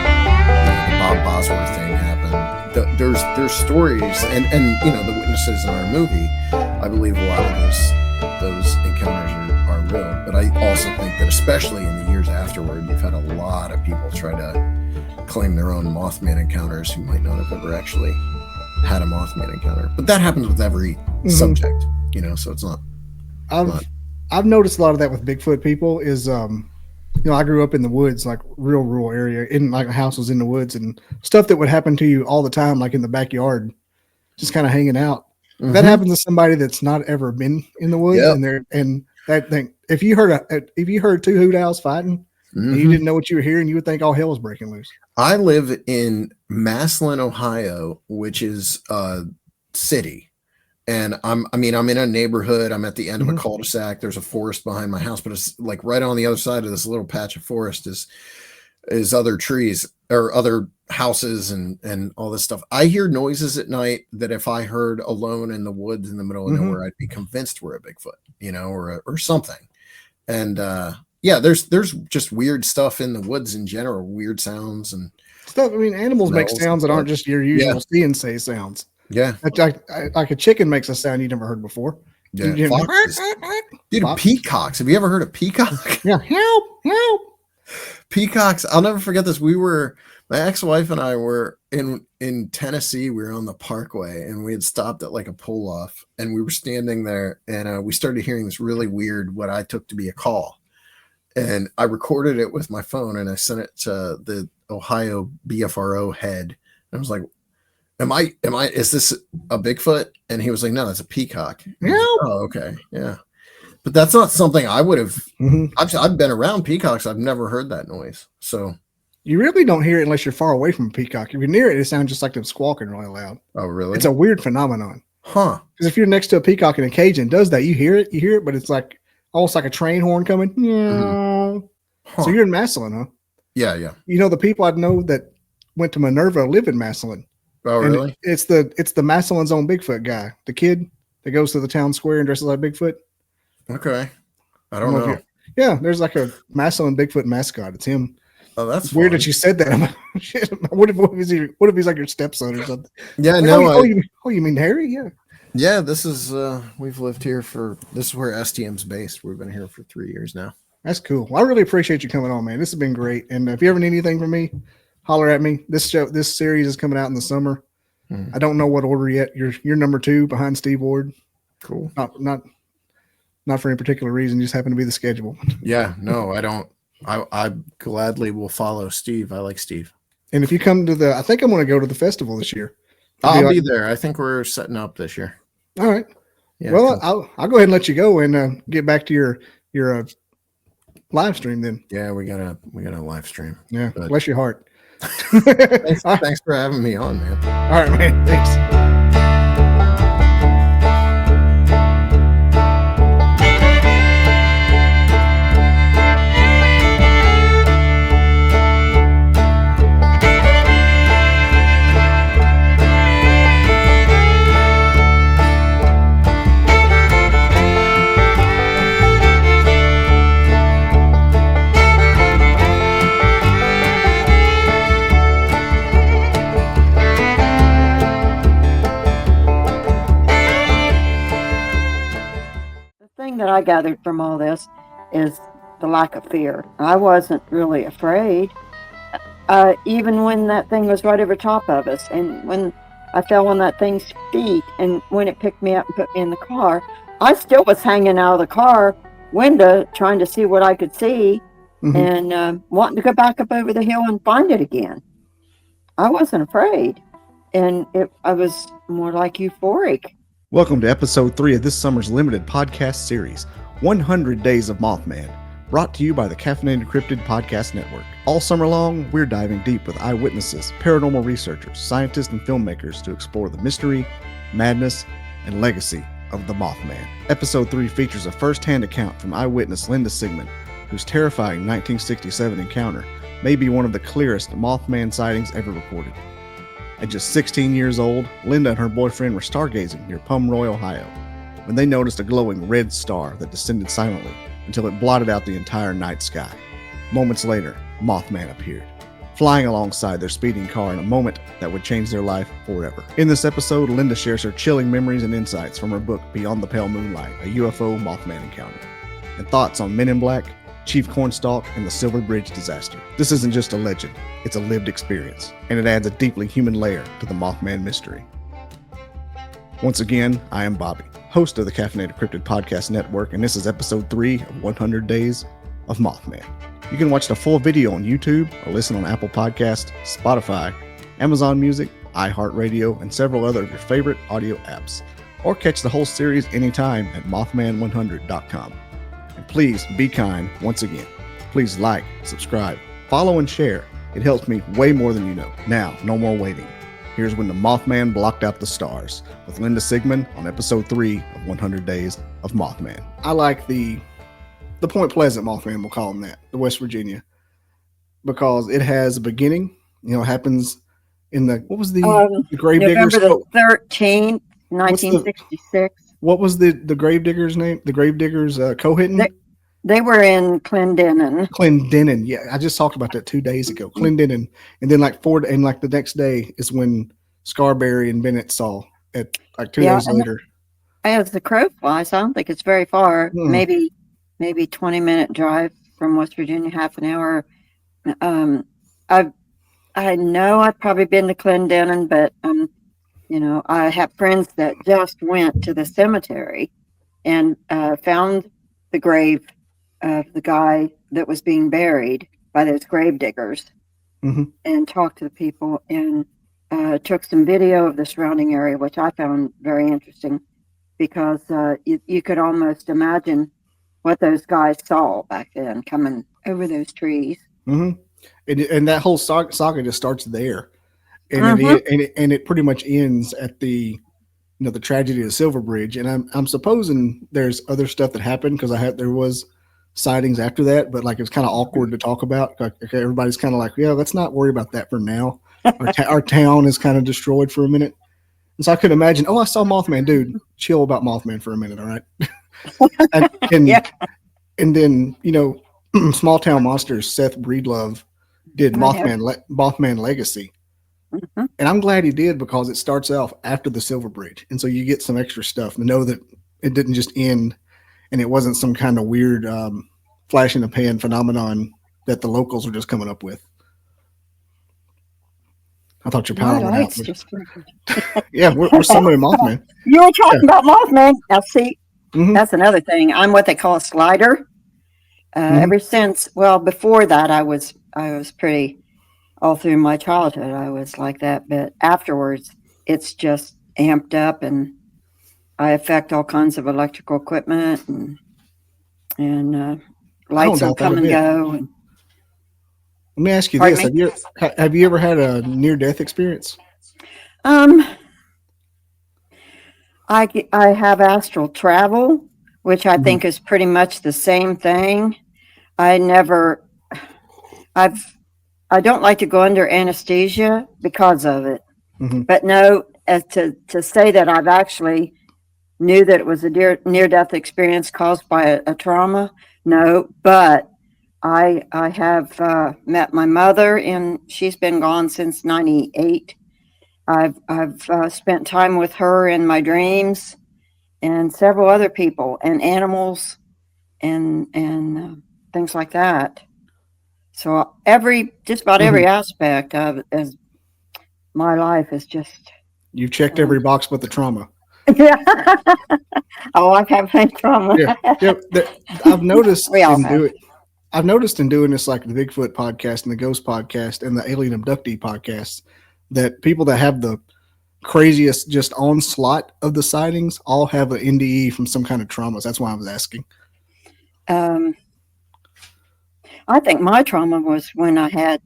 the Bob Bosworth thing happened. There's stories and the witnesses in our movie. I believe a lot of those encounters are real, but I also think that especially in the years afterward, you've had a lot of people try to claim their own Mothman encounters who might not have ever actually had a Mothman encounter. But that happens with every subject, so it's not. I've noticed a lot of that with Bigfoot people is, I grew up in the woods, like real rural area, in like a house was in the woods, and stuff that would happen to you all the time, like in the backyard, just kind of hanging out. Mm-hmm. That happens to somebody that's not ever been in the woods, and that thing. If you heard two hoot owls fighting, and you didn't know what you were hearing, you would think all hell was breaking loose. I live in Massillon, Ohio, which is a city. And I'm in a neighborhood. I'm at the end of a cul-de-sac. There's a forest behind my house, but it's like right on the other side of this little patch of forest is other trees or other houses and all this stuff. I hear noises at night that if I heard alone in the woods in the middle of nowhere, I'd be convinced we're a Bigfoot, or something. And there's just weird stuff in the woods in general, weird sounds and stuff. I mean, animals make sounds that aren't just your usual see and say sounds. Yeah, like a chicken makes a sound you never heard before. Yeah, peacocks. Have you ever heard of peacock? Yeah, help. Peacocks. I'll never forget this. My ex-wife and I were in Tennessee. We were on the Parkway, and we had stopped at like a pull-off, and we were standing there, and we started hearing this really weird, what I took to be a call, and I recorded it with my phone, and I sent it to the Ohio BFRO head. And I was like, is this a Bigfoot? And he was like, no, that's a peacock. Yeah. Oh, okay. Yeah. But that's not something I would have. I've been around peacocks. I've never heard that noise. So you really don't hear it unless you're far away from a peacock. If you're near it, it sounds just like them squawking really loud. Oh, really? It's a weird phenomenon. Huh. Because if you're next to a peacock in a cage and it does that, you hear it, but it's like almost like a train horn coming. Huh. So you're in Massillon, huh? Yeah, yeah. The people I know that went to Minerva live in Massillon. Oh, really? It's the Massillon's own Bigfoot guy, the kid that goes to the town square and dresses like Bigfoot. Okay. I don't know. Yeah, there's like a Massillon Bigfoot mascot. It's him. Oh, that's weird that you said that. What if he's like your stepson or something? Yeah, like, no. You mean Harry? Yeah. Yeah, this is we've lived here this is where STM's based. We've been here for 3 years now. That's cool. Well, I really appreciate you coming on, man. This has been great. And if you ever need anything from me, holler at me. This series is coming out in the summer. I don't know what order yet. You're number 2 behind Steve Ward. Cool. Not for any particular reason. Just happen to be the schedule. Yeah. No, I don't. I gladly will follow Steve. I like Steve. And if you come to I think I'm going to go to the festival this year. I'll be there. I think we're setting up this year. All right. Yeah, well, cool. I'll go ahead and let you go and get back to your live stream then. Yeah, we got a live stream. Yeah. Bless your heart. Thanks for having me on, man. All right, man. Thanks. that I gathered from all this is the lack of fear. I wasn't really afraid, even when that thing was right over top of us, and when I fell on that thing's feet, and when it picked me up and put me in the car, I still was hanging out of the car window trying to see what I could see, and wanting to go back up over the hill and find it again. I wasn't afraid, and I was more like euphoric. Welcome to episode 3 of this summer's limited podcast series, 100 Days of Mothman, brought to you by the Caffeinated Cryptid Podcast Network. All summer long, we're diving deep with eyewitnesses, paranormal researchers, scientists, and filmmakers to explore the mystery, madness, and legacy of the Mothman. Episode 3 features a first-hand account from eyewitness Linda Sigman, whose terrifying 1967 encounter may be one of the clearest Mothman sightings ever recorded. At just 16 years old, Linda and her boyfriend were stargazing near Pomeroy, Ohio, when they noticed a glowing red star that descended silently until it blotted out the entire night sky. Moments later, Mothman appeared, flying alongside their speeding car in a moment that would change their life forever. In this episode, Linda shares her chilling memories and insights from her book, Beyond the Pale Moonlight, a UFO Mothman encounter, and thoughts on Men in Black, Chief Cornstalk, and the Silver Bridge disaster. This isn't just a legend, it's a lived experience, and it adds a deeply human layer to the Mothman mystery. Once again, I am Bobby, host of the Caffeinated Cryptid Podcast Network, and this is episode 3 of 100 Days of Mothman. You can watch the full video on YouTube or listen on Apple Podcasts, Spotify, Amazon Music, iHeartRadio, and several other of your favorite audio apps, or catch the whole series anytime at mothman100.com. And please be kind once again. Please like, subscribe, follow, and share. It helps me way more than you know. Now, no more waiting. Here's When the Mothman Blocked Out the Stars with Linda Sigman on episode 3 of 100 Days of Mothman. I like the Point Pleasant Mothman, we'll call him that, the West Virginia, because it has a beginning. Happens in the, what was the Gravediggers? November the 13th, 1966. What was the Gravediggers name? The Gravediggers Cohitton? They were in Clendenin. Clendenin, yeah. I just talked about that 2 days ago. Clendenin. And then the next day is when Scarberry and Bennett saw it, like 2 days later. As the crow flies, I don't think it's very far. Maybe 20-minute drive from West Virginia, half an hour. I know I've probably been to Clendenin, but I have friends that just went to the cemetery and found the grave of the guy that was being buried by those grave diggers, and talked to the people, and took some video of the surrounding area, which I found very interesting, because you could almost imagine what those guys saw back then coming over those trees. And that whole saga just starts there. And it pretty much ends at the the tragedy of the Silver Bridge. And I'm supposing there's other stuff that happened, because there was sightings after that, but it's kind of awkward to talk about. Everybody's kind of like, yeah, let's not worry about that for now. Our town is kind of destroyed for a minute. And so I could imagine, I saw Mothman, dude, chill about Mothman for a minute. All right. And then, Small Town Monsters, Seth Breedlove did Mothman Legacy. And I'm glad he did, because it starts off after the Silver Bridge. And so you get some extra stuff to know that it didn't just end, and it wasn't some kind of weird flash in the pan phenomenon that the locals were just coming up with. I thought your power went out. Yeah, we're summoning Mothman. You were talking about Mothman. Now, see, that's another thing. I'm what they call a slider. Ever since, before that, I was pretty, all through my childhood, I was like that. But afterwards, it's just amped up, and I affect all kinds of electrical equipment, and lights will come and go. And, let me ask you this: have you ever had a near-death experience? I have astral travel, which I think is pretty much the same thing. I don't like to go under anesthesia because of it. But no, to say that I've actually knew that it was a near-death experience caused by a trauma, no. But I have met my mother, and she's been gone since '98. I've spent time with her in my dreams, and several other people and animals and things like that. So just about every aspect of as my life is just. You've checked every box but the trauma. Yeah. Oh, I've had trauma. Yeah. I've noticed We all in have. doing this, like the Bigfoot podcast and the Ghost podcast and the Alien Abductee podcast, that people that have the craziest just onslaught of the sightings all have an NDE from some kind of traumas. That's why I was asking. I think my trauma was when I had,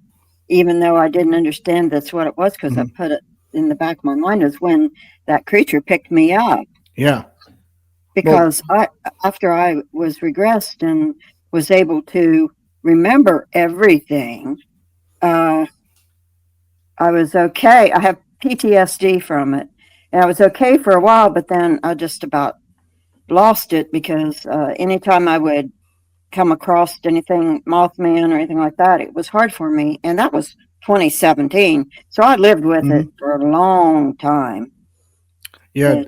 even though I didn't understand that's what it was, because I put it in the back of my mind, was when that creature picked me up. Yeah. Because after I was regressed and was able to remember everything, I was okay. I have PTSD from it. And I was okay for a while, but then I just about lost it because anytime I would come across anything Mothman or anything like that, it was hard for me. And that was 2017. So I lived with it for a long time. Yeah.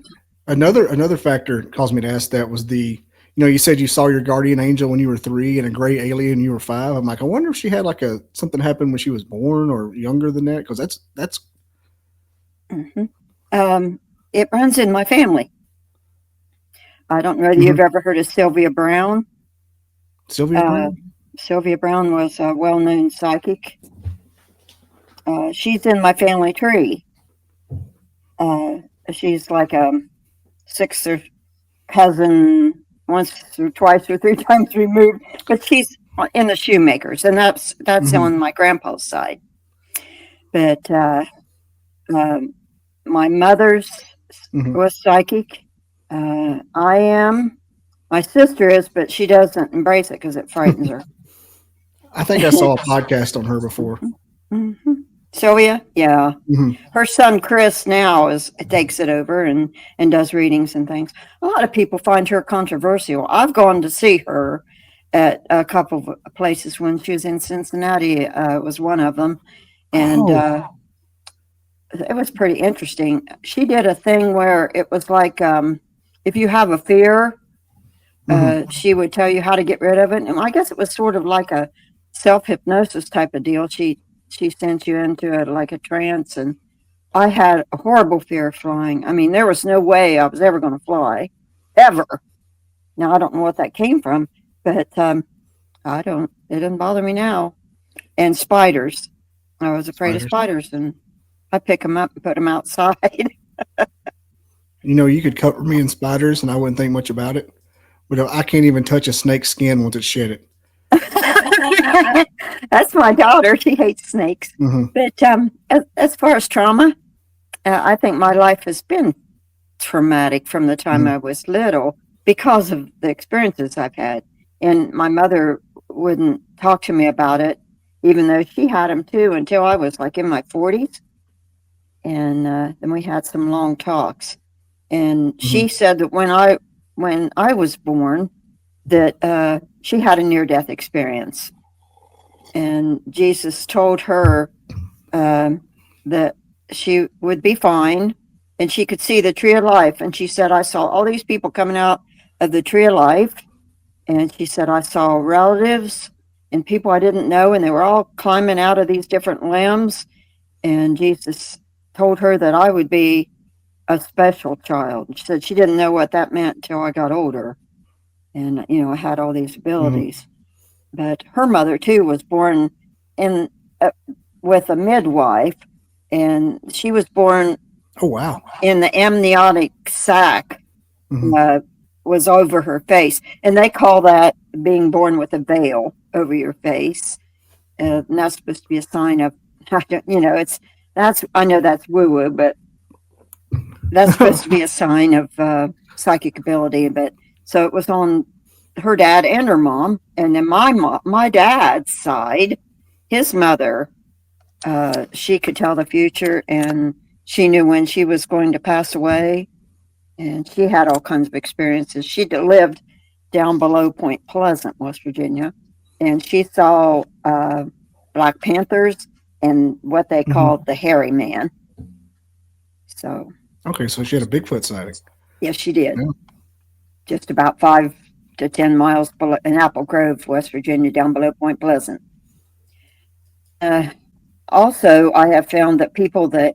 Another factor caused me to ask that was you said you saw your guardian angel when you were 3 and a gray alien when you were 5. I'm like, I wonder if she had like something happen when she was born or younger than that. Cause that's. It runs in my family. I don't know whether you've ever heard of Sylvia Brown. Sylvia Brown? Sylvia Brown was a well-known psychic. She's in my family tree. She's like a 6th or cousin, once or twice or 3 times removed, but she's in the Shoemakers, and that's on my grandpa's side. But my mother's was psychic. I am. My sister is, but she doesn't embrace it because it frightens her. I think I saw a podcast on her before. Sylvia, yeah. Her son Chris now takes it over and does readings and things. A lot of people find her controversial. I've gone to see her at a couple of places when she was in Cincinnati. Was one of them, and it was pretty interesting. She did a thing where it was like if you have a fear, she would tell you how to get rid of it. And I guess it was sort of like a self-hypnosis type of deal. She sent you into like a trance, and I had a horrible fear of flying. I mean, there was no way I was ever going to fly, ever. Now, I don't know what that came from, but it doesn't bother me now. And spiders. I was afraid of spiders, and I pick them up and put them outside. You could cover me in spiders and I wouldn't think much about it. But I can't even touch a snake's skin once it's shedded. That's my daughter. She hates snakes. But as far as trauma, I think my life has been traumatic from the time I was little because of the experiences I've had. And my mother wouldn't talk to me about it, even though she had them too, until I was like in my 40s. And then we had some long talks. And she said that when I was born, that she had a near-death experience. And Jesus told her that she would be fine and she could see the tree of life. And she said, I saw all these people coming out of the tree of life. And she said, I saw relatives and people I didn't know, and they were all climbing out of these different limbs. And Jesus told her that I would be a special child. She said she didn't know what that meant until I got older. And, I had all these abilities. But her mother, too, was born in with a midwife, and she was born in the amniotic sac was over her face. And they call that being born with a veil over your face. And that's supposed to be a sign of, I know that's woo-woo, but that's supposed to be a sign of psychic ability. But so it was on her dad and her mom. And then my dad's side, his mother, she could tell the future, and she knew when she was going to pass away. And she had all kinds of experiences. She lived down below Point Pleasant, West Virginia. And she saw Black Panthers and what they called the hairy man. So. Okay, so she had a Bigfoot sighting. Yes, she did. just about 5 to 10 miles below, in Apple Grove, West Virginia, down below Point Pleasant. Also, I have found that people that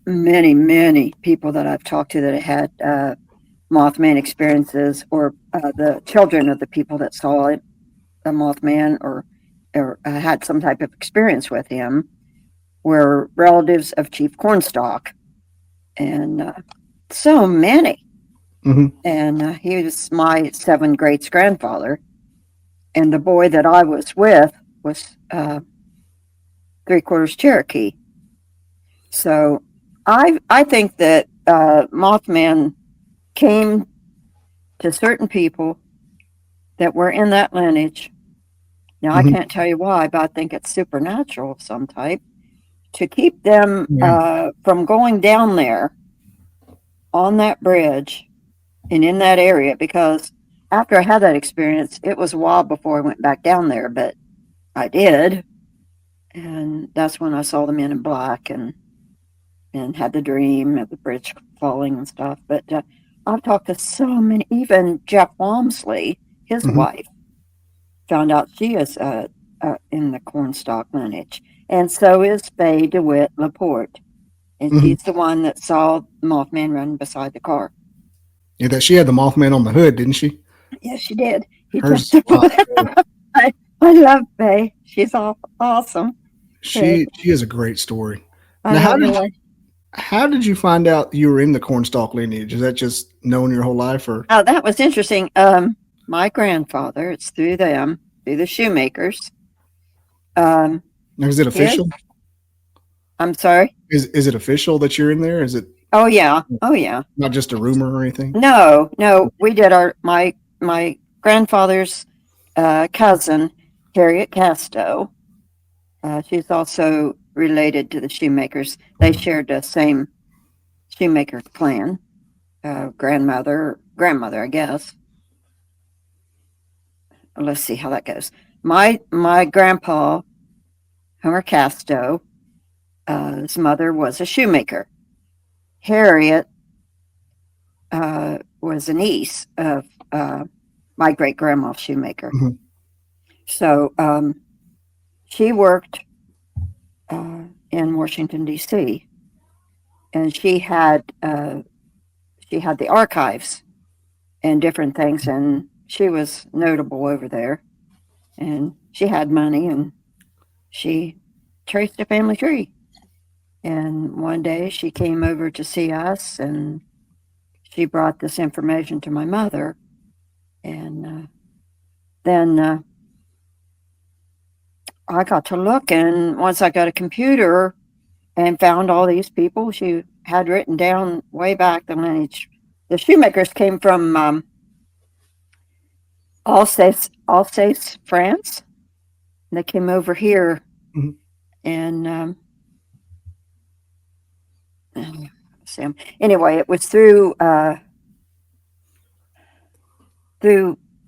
many people that I've talked to that had Mothman experiences, or the children of the people that saw it, a Mothman, or had some type of experience with him, were relatives of Chief Cornstalk, and so many. Mhm. And he was my 7th great grandfather, and the boy that I was with was 3/4 Cherokee. So I think that Mothman came to certain people that were in that lineage. Now, I Mhm. can't tell you why, but I think it's supernatural of some type to keep them Yeah. from going down there on that bridge and in that area. Because after I had that experience, it was a while before I went back down there, but I did. And that's when I saw the men in black and had the dream of the bridge falling and stuff. But I've talked to so many, even Jeff Walmsley, his Mhm. wife, found out she is in the Cornstalk lineage. And so is Faye DeWitt Laporte. And Mhm. she's the one that saw Mothman running beside the car. Yeah, that she had the Mothman on the hood, didn't she? Yes, she did. He Hers. just I love Faye. She's awesome. She has a great story. I Now, love her. how did you find out you were in the Cornstalk lineage? Is that just knowing your whole life, or? Oh, that was interesting. My grandfather, it's through them, through the shoemakers. Is it official? I'm sorry. Is it official that you're in there? Is it Oh yeah. Oh yeah. not just a rumor or anything? No, we did my grandfather's cousin, Harriet Casto. She's also related to the shoemakers. They shared the same shoemaker clan. Grandmother, I guess. Let's see how that goes. My grandpa, Homer Casto, his mother was a shoemaker. Harriet was a niece of my great grandma shoemaker. Mhm. So she worked in Washington D.C. and she had the archives and different things, and she was notable over there. And she had money, and she traced a family tree. And one day she came over to see us, and she brought this information to my mother. And then I got to look, and once I got a computer and found all these people she had written down way back the lineage. The shoemakers came from Alsace, France. They came over here, Mhm. and Sam. Anyway, it was through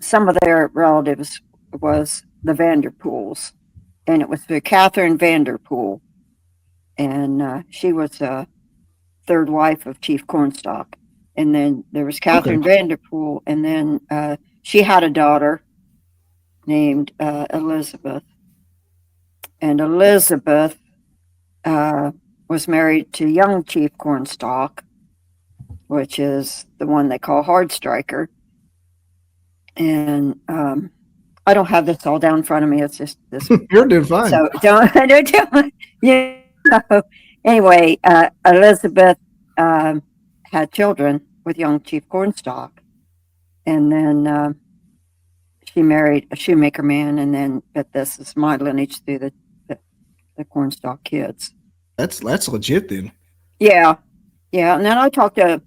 some of their relatives was the Vanderpools, and it was through Catherine Vanderpool, and she was a third wife of Chief Cornstalk. And then there was Catherine Vanderpool, and then she had a daughter named Elizabeth. And Elizabeth was married to young Chief Cornstalk, which is the one they call Hard Striker. And I don't have this all down in front of me. It's just this. You're doing fine. So don't you know. Anyway, Elizabeth had children with young Chief Cornstalk, and then she married a shoemaker man, but this is my lineage through the Cornstalk kids. That's legit then. Yeah. And then I talked to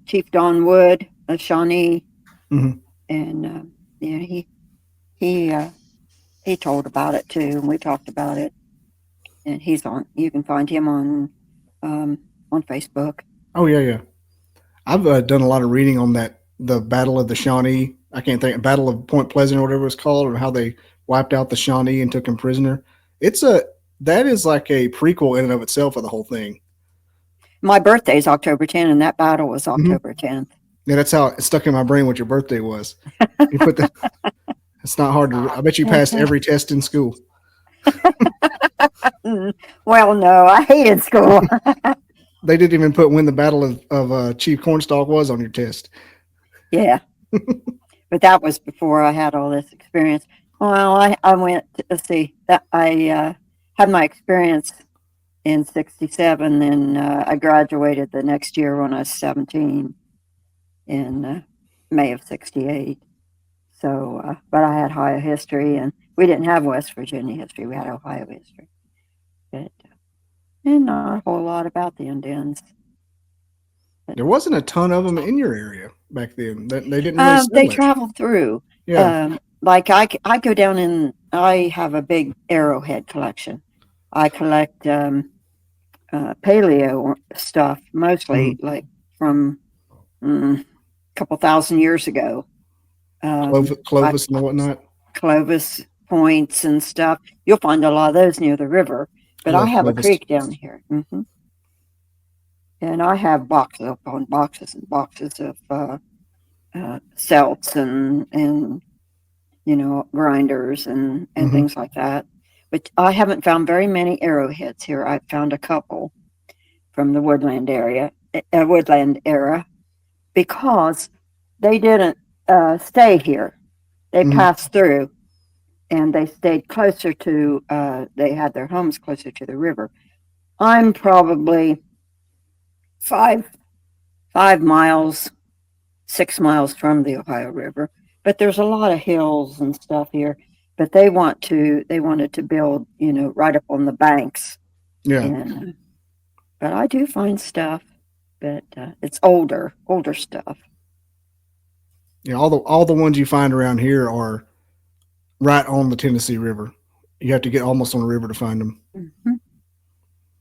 Chief Don Wood, a Shawnee, Mhm. and he told about it too, and we talked about it. And he's on. You can find him on Facebook. Oh yeah. I've done a lot of reading on the Battle of the Shawnee. I can't think, Battle of Point Pleasant or whatever it's called, or how they wiped out the Shawnee and took him prisoner. That is like a prequel in and of itself of the whole thing. My birthday is October 10th, and that battle was October 10th. Yeah, that's how it stuck in my brain what your birthday was. You put the. It's not hard to. I bet you passed every test in school. Well, no, I hated school. They didn't even put when the Battle of Chief Cornstalk was on your test. Yeah, but that was before I had all this experience. Well, I went, let's see, that I had my experience in 67, and I graduated the next year when I was 17 in May of 68. So, but I had Ohio history, and we didn't have West Virginia history. We had Ohio history. But, and not a whole lot about the Indians. There wasn't a ton of them in your area back then. They didn't really They settle it. traveled through. Yeah. Like I go down and I have a big arrowhead collection. I collect paleo stuff, mostly like from a couple thousand years ago. Clovis and whatnot. Clovis points and stuff. You'll find a lot of those near the river. But I have Clovis. a creek down here. And I have boxes upon boxes and boxes of celts and you know, grinders and things like that. But I haven't found very many arrowheads here. I've found a couple from the woodland era, because they didn't stay here. They passed through, and they stayed closer to, they had their homes closer to the river. I'm probably 5 miles, 6 miles from the Ohio River, but there's a lot of hills and stuff here. But they wanted to build, you know, right up on the banks. Yeah. And, but I do find stuff, but it's older stuff. Yeah, all the ones you find around here are right on the Tennessee River. You have to get almost on the river to find them.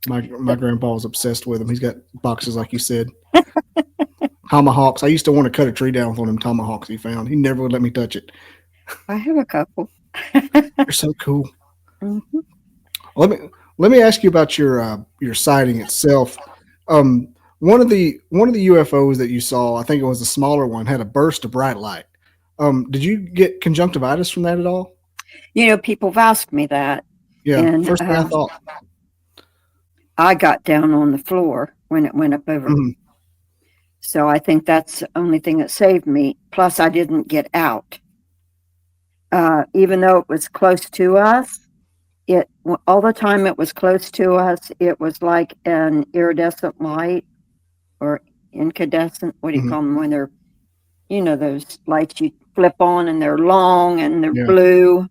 My grandpa was obsessed with them. He's got boxes, like you said. Tomahawks. I used to want to cut a tree down with one of them tomahawks he found. He never would let me touch it. I have a couple. They're so cool. Let me ask you about your sighting itself. One of the UFOs that you saw, I think it was the smaller one, had a burst of bright light. Did you get conjunctivitis from that at all? You know, people have asked me that. Yeah. And, first thing I thought. I got down on the floor when it went up over. So I think that's the only thing that saved me. Plus, I didn't get out. Even though it was close to us, all the time it was close to us, it was like an iridescent light or incandescent. What do you call them when they're, you know, those lights you flip on and they're long and they're blue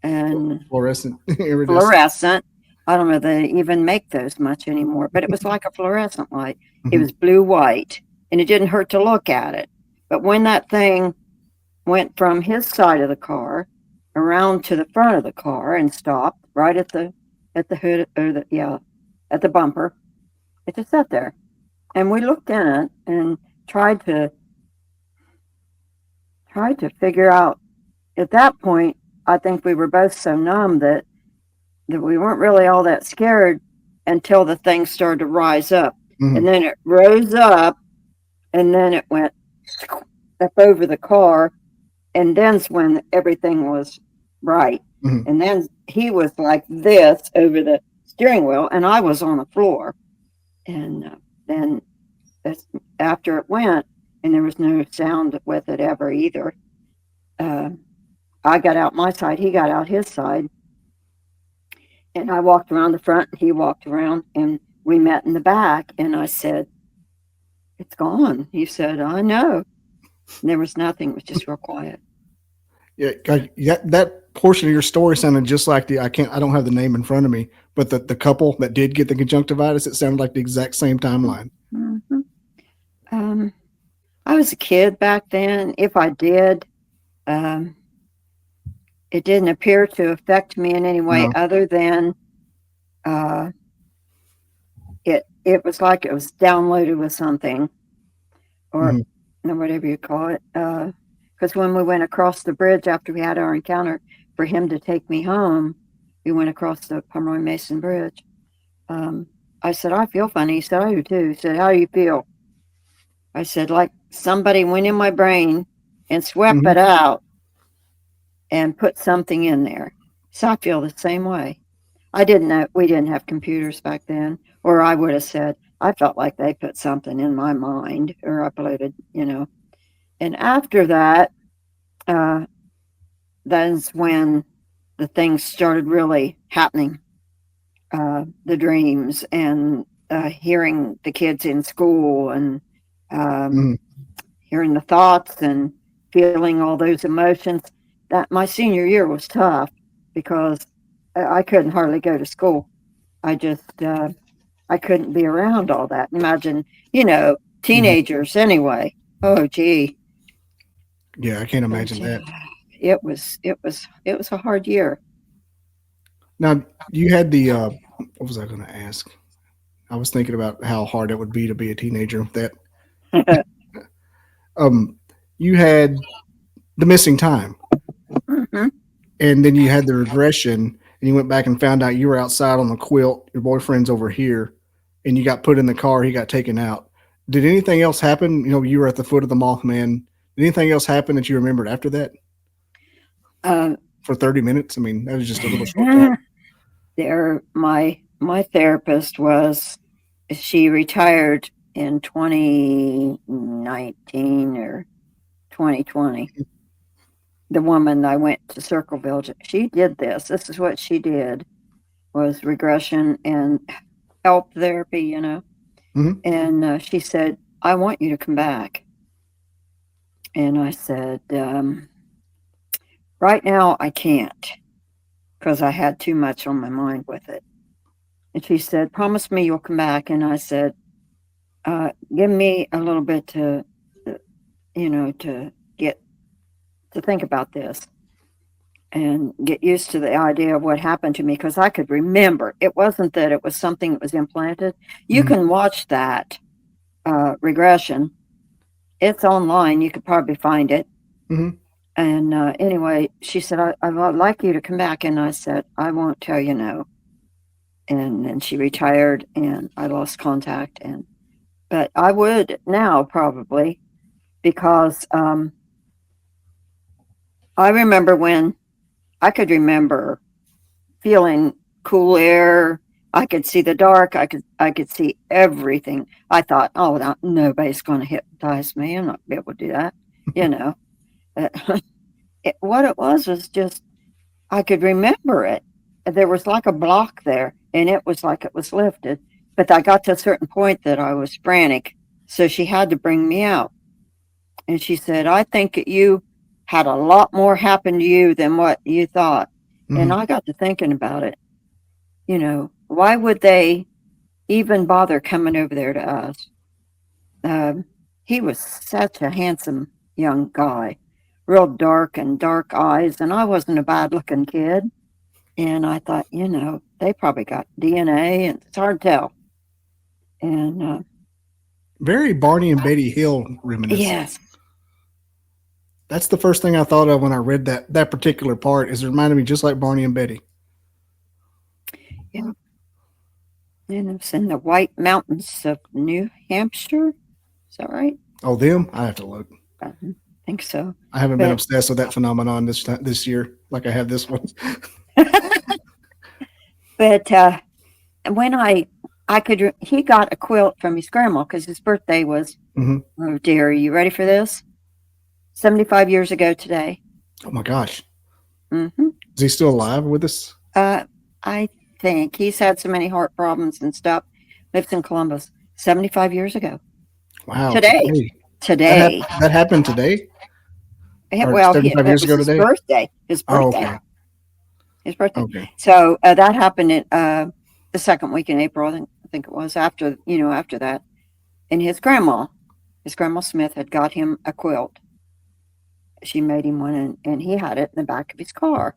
and fluorescent. Fluorescent. I don't know if they even make those much anymore, but it was like a fluorescent light. It was blue-white, and it didn't hurt to look at it. But when that thing went from his side of the car around to the front of the car and stopped right at the hood, or at the bumper, it just sat there. And we looked in it and tried to figure out. At that point, I think we were both so numb that we weren't really all that scared until the thing started to rise up. And then it rose up, and then it went up over the car, and then's when everything was bright. And then he was like this over the steering wheel, and I was on the floor. And then after it went, and there was no sound with it ever either, I got out my side, he got out his side. And I walked around the front, and he walked around, and we met in the back. And I said, "It's gone." He said, "I know." And there was nothing. It was just real quiet. Yeah, that portion of your story sounded just like I don't have the name in front of me, but the couple that did get the conjunctivitis, it sounded like the exact same timeline. I was a kid back then. If I did, it didn't appear to affect me in any way other than it was like it was downloaded with something, or whatever you call it. Because when we went across the bridge after we had our encounter, for him to take me home, we went across the Pomeroy Mason Bridge. I said, "I feel funny." He said, "I do too." He said, "How do you feel?" I said, like somebody went in my brain and swept Mhm. it out and put something in there. So I feel the same way. I didn't know, we didn't have computers back then, or I would have said, I felt like they put something in my mind or uploaded, you know. And after that, uh, that's when the things started really happening. The dreams and hearing the kids in school and um, Mhm. hearing the thoughts and feeling all those emotions. That my senior year was tough because I couldn't hardly go to school. I just I couldn't be around all that. Imagine, you know, Mhm. teenagers anyway. Oh gee, Yeah, I can't oh imagine gee. that. It was a hard year. Now, you had the what was I going to ask? I was thinking about how hard it would be to be a teenager. That um, you had the missing time, Mhm. and then you had the regression, and you went back and found out you were outside on the quilt. Your boyfriend's over here, and you got put in the car. He got taken out. Did anything else happen? You know, you were at the foot of the Mothman. Did anything else happen that you remembered after that Um, for 30 minutes? I mean, that was just a little short time. there, my therapist was. She retired in 2019 or 2020. The woman I went to Circleville, she did this. This is what she did was regression and help therapy, you know. Hmm. And she said, "I want you to come back." And I said, "Right now I can't because I had too much on my mind with it." And she said, "Promise me you'll come back." And I said, "Give me a little bit to, uh, to get to think about this and get used to the idea of what happened to me because I could remember. It wasn't that it was something that was implanted. You Hmm. can watch that regression. It's online. You could probably find it. Hmm. And anyway, she said, I would like you to come back. And I said, I won't tell you no. And then she retired and I lost contact. But I would now probably because I remember when I could remember feeling cool air. I could see the dark. I could see everything. I thought, oh, nobody's going to hypnotize me. I'm not gonna be able to do that. You know, what it was just I could remember it. There was like a block there, and it was like it was lifted. But I got to a certain point that I was frantic, so she had to bring me out. And she said, "I think that you had a lot more happen to you than what you thought." And Hmm. I got to thinking about it. You know, why would they even bother coming over there to us? Um, he was such a handsome young guy, real dark eyes, and I wasn't a bad looking kid. And I thought, they probably got DNA, and it's hard to tell. And Very Barney and Betty Hill reminiscent. yes, That's the first thing I thought of when I read that particular part. Is it reminded me just like Barney and Betty. yeah, and it's in the White Mountains of New Hampshire. Is that right? Oh, them? I have to look. I think so. I haven't been But obsessed with that phenomenon this year like I have this one. but when I could he got a quilt from his grandma because his birthday was, Hmm. oh dear, are you ready for this? 75 years ago today. Oh my gosh, Hmm. is he still alive with us? I think he's had so many heart problems and stuff. Lives in Columbus. 75 years ago Wow, today. today Today. that happened today or Well, 75 it years was ago his today? birthday. His Oh, birthday. okay, His birthday. okay. So that happened in the second week in April. I think it was after that. And his grandma Smith had got him a quilt. She made him one, and he had it in the back of his car.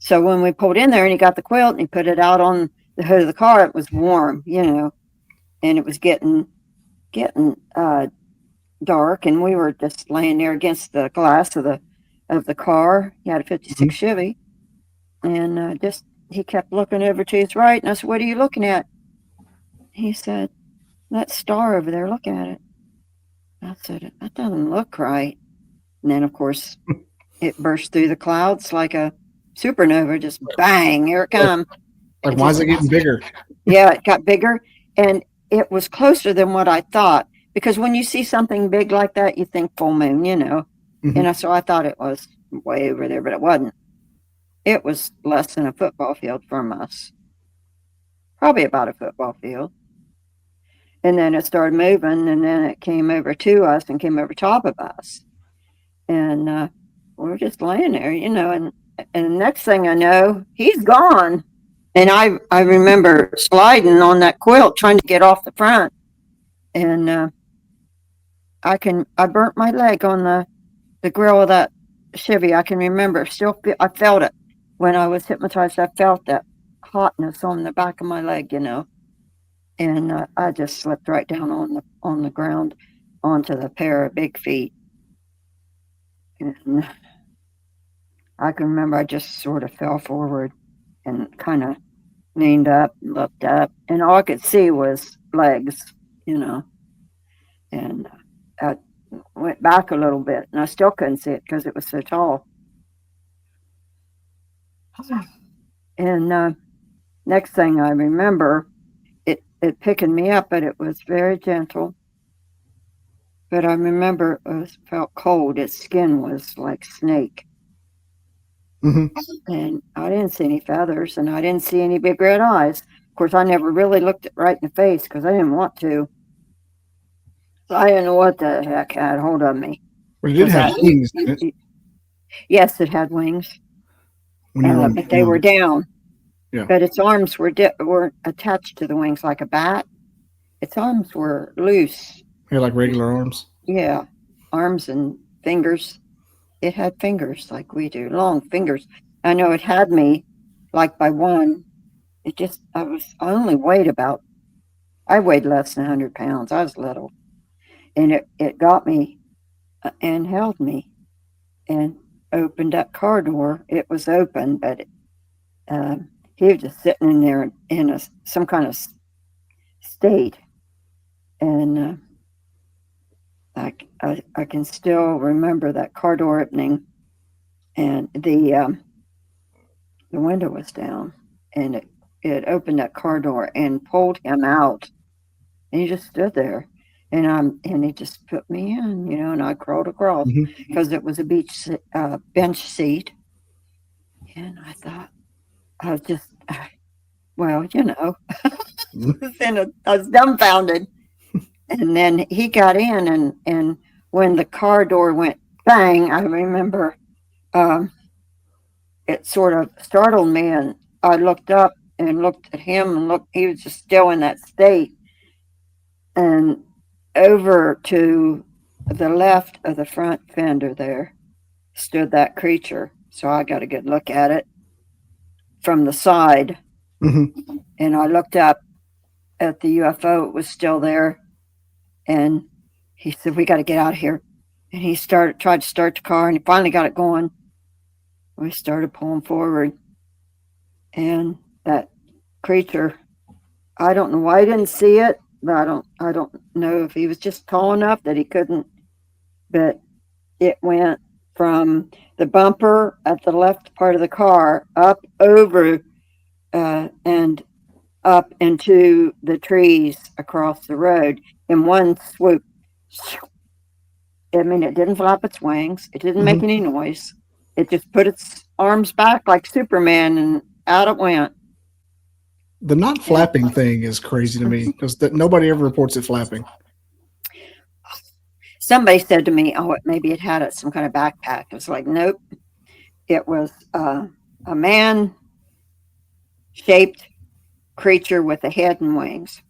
So when we pulled in there, and he got the quilt and he put it out on the hood of the car, it was warm, and it was getting dark, and we were just laying there against the glass of the car. He had a Hmm. '56 Chevy, and just he kept looking over to his right, and I said, "What are you looking at?" He said, "That star over there. Look at it." I said, that doesn't look right. And then, of course, it burst through the clouds like a supernova, just bang, here it comes. Like, why is it getting bigger? Yeah, it got bigger, and it was closer than what I thought. Because when you see something big like that, you think full moon, you know. Mhm. So I thought it was way over there, but it wasn't. It was less than a football field from us, probably about a football field. And then it started moving, and then it came over to us and came over top of us. And we were just laying there, you know, and the next thing I know, he's gone. And I remember sliding on that quilt trying to get off the front. And I burnt my leg on the grill of that Chevy. I can remember, I felt it when I was hypnotized. I felt that hotness on the back of my leg, you know. And I just slipped right down on the ground onto the pair of big feet. And I can remember I just sort of fell forward and kind of leaned up, looked up, and all I could see was legs, you know. And I went back a little bit, and I still couldn't see it because it was so tall. And next thing I remember, it picking me up, but it was very gentle. But I remember it felt cold. Its skin was like snake. Mhm. And I didn't see any feathers, and I didn't see any big red eyes. Of course, I never really looked it right in the face because I didn't want to. So I didn't know what the heck had hold of me. But it did have wings, didn't it? Yes, it had wings, When you were on the but they were ground. down. Yeah. But its arms were attached to the wings like a bat. Its arms were loose. Had like regular arms. Yeah, arms and fingers. It had fingers like we do, long fingers. I know it had me like by one. I only weighed I weighed less than 100 pounds. I was little. And it got me and held me and opened that car door. It was open, but he was just sitting in there in some kind of state. And I can still remember that car door opening, and the window was down, and it opened that car door and pulled him out, and he just stood there, and he just put me in, you know, and I crawled across because it was a bench seat, and I thought I was just well, you know, I was dumbfounded. And then he got in, and when the car door went bang, I remember it sort of startled me, and I looked up and looked at him, and he was just still in that state. And over to the left of the front fender there stood that creature. So I got a good look at it from the side. Mm-hmm. And I looked up at the UFO. It was still there. And he said, "We got to get out of here." And he tried to start the car, and he finally got it going. We started pulling forward. And that creature, I don't know why I didn't see it, but I don't know if he was just tall enough that he couldn't. But it went from the bumper at the left part of the car up over and up into the trees across the road in one swoop. I mean, it didn't flap its wings. It didn't make any noise. It just put its arms back like Superman, and out it went. The not flapping thing is crazy to me because nobody ever reports it flapping. Somebody said to me, "Oh, maybe it had some kind of backpack." I was like, "Nope." It was a man-shaped creature with a head and wings.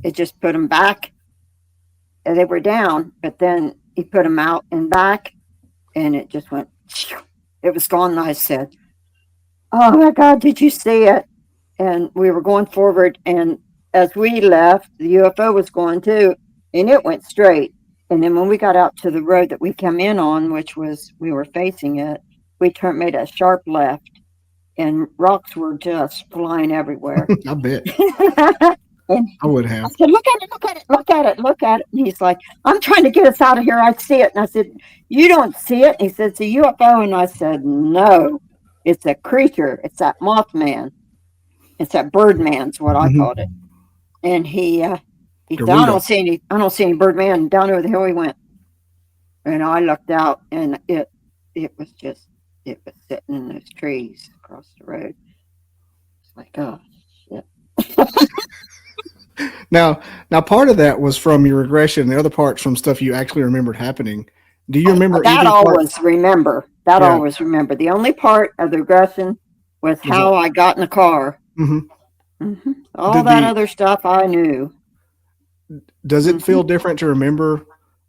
It just put them back. They were down, but then he put them out and back, and it just went. It was gone. And I said, "Oh my God, did you see it?" And we were going forward, and as we left, the UFO was going too, and it went straight. And then when we got out to the road that we came in on, which was we were facing it, we made a sharp left, and rocks were just flying everywhere. I bet. And I would I have. said, look at it, look at it, look at it, look at it. And he's like, I'm trying to get us out of here. I see it. And I said, you don't see it? And he said, it's a UFO. And I said, no, it's a creature. It's that Mothman. It's that Birdman's what I called it. And he said, I don't see any Birdman. Down over the hill he went. And I looked out, and it was sitting in those trees across the road. It's like, oh, shit. Now, part of that was from your regression. The other part's from stuff you actually remembered happening. Do you remember that? Always remember. The only part of the regression was how I got in the car. All that other stuff I knew. Does it feel different to remember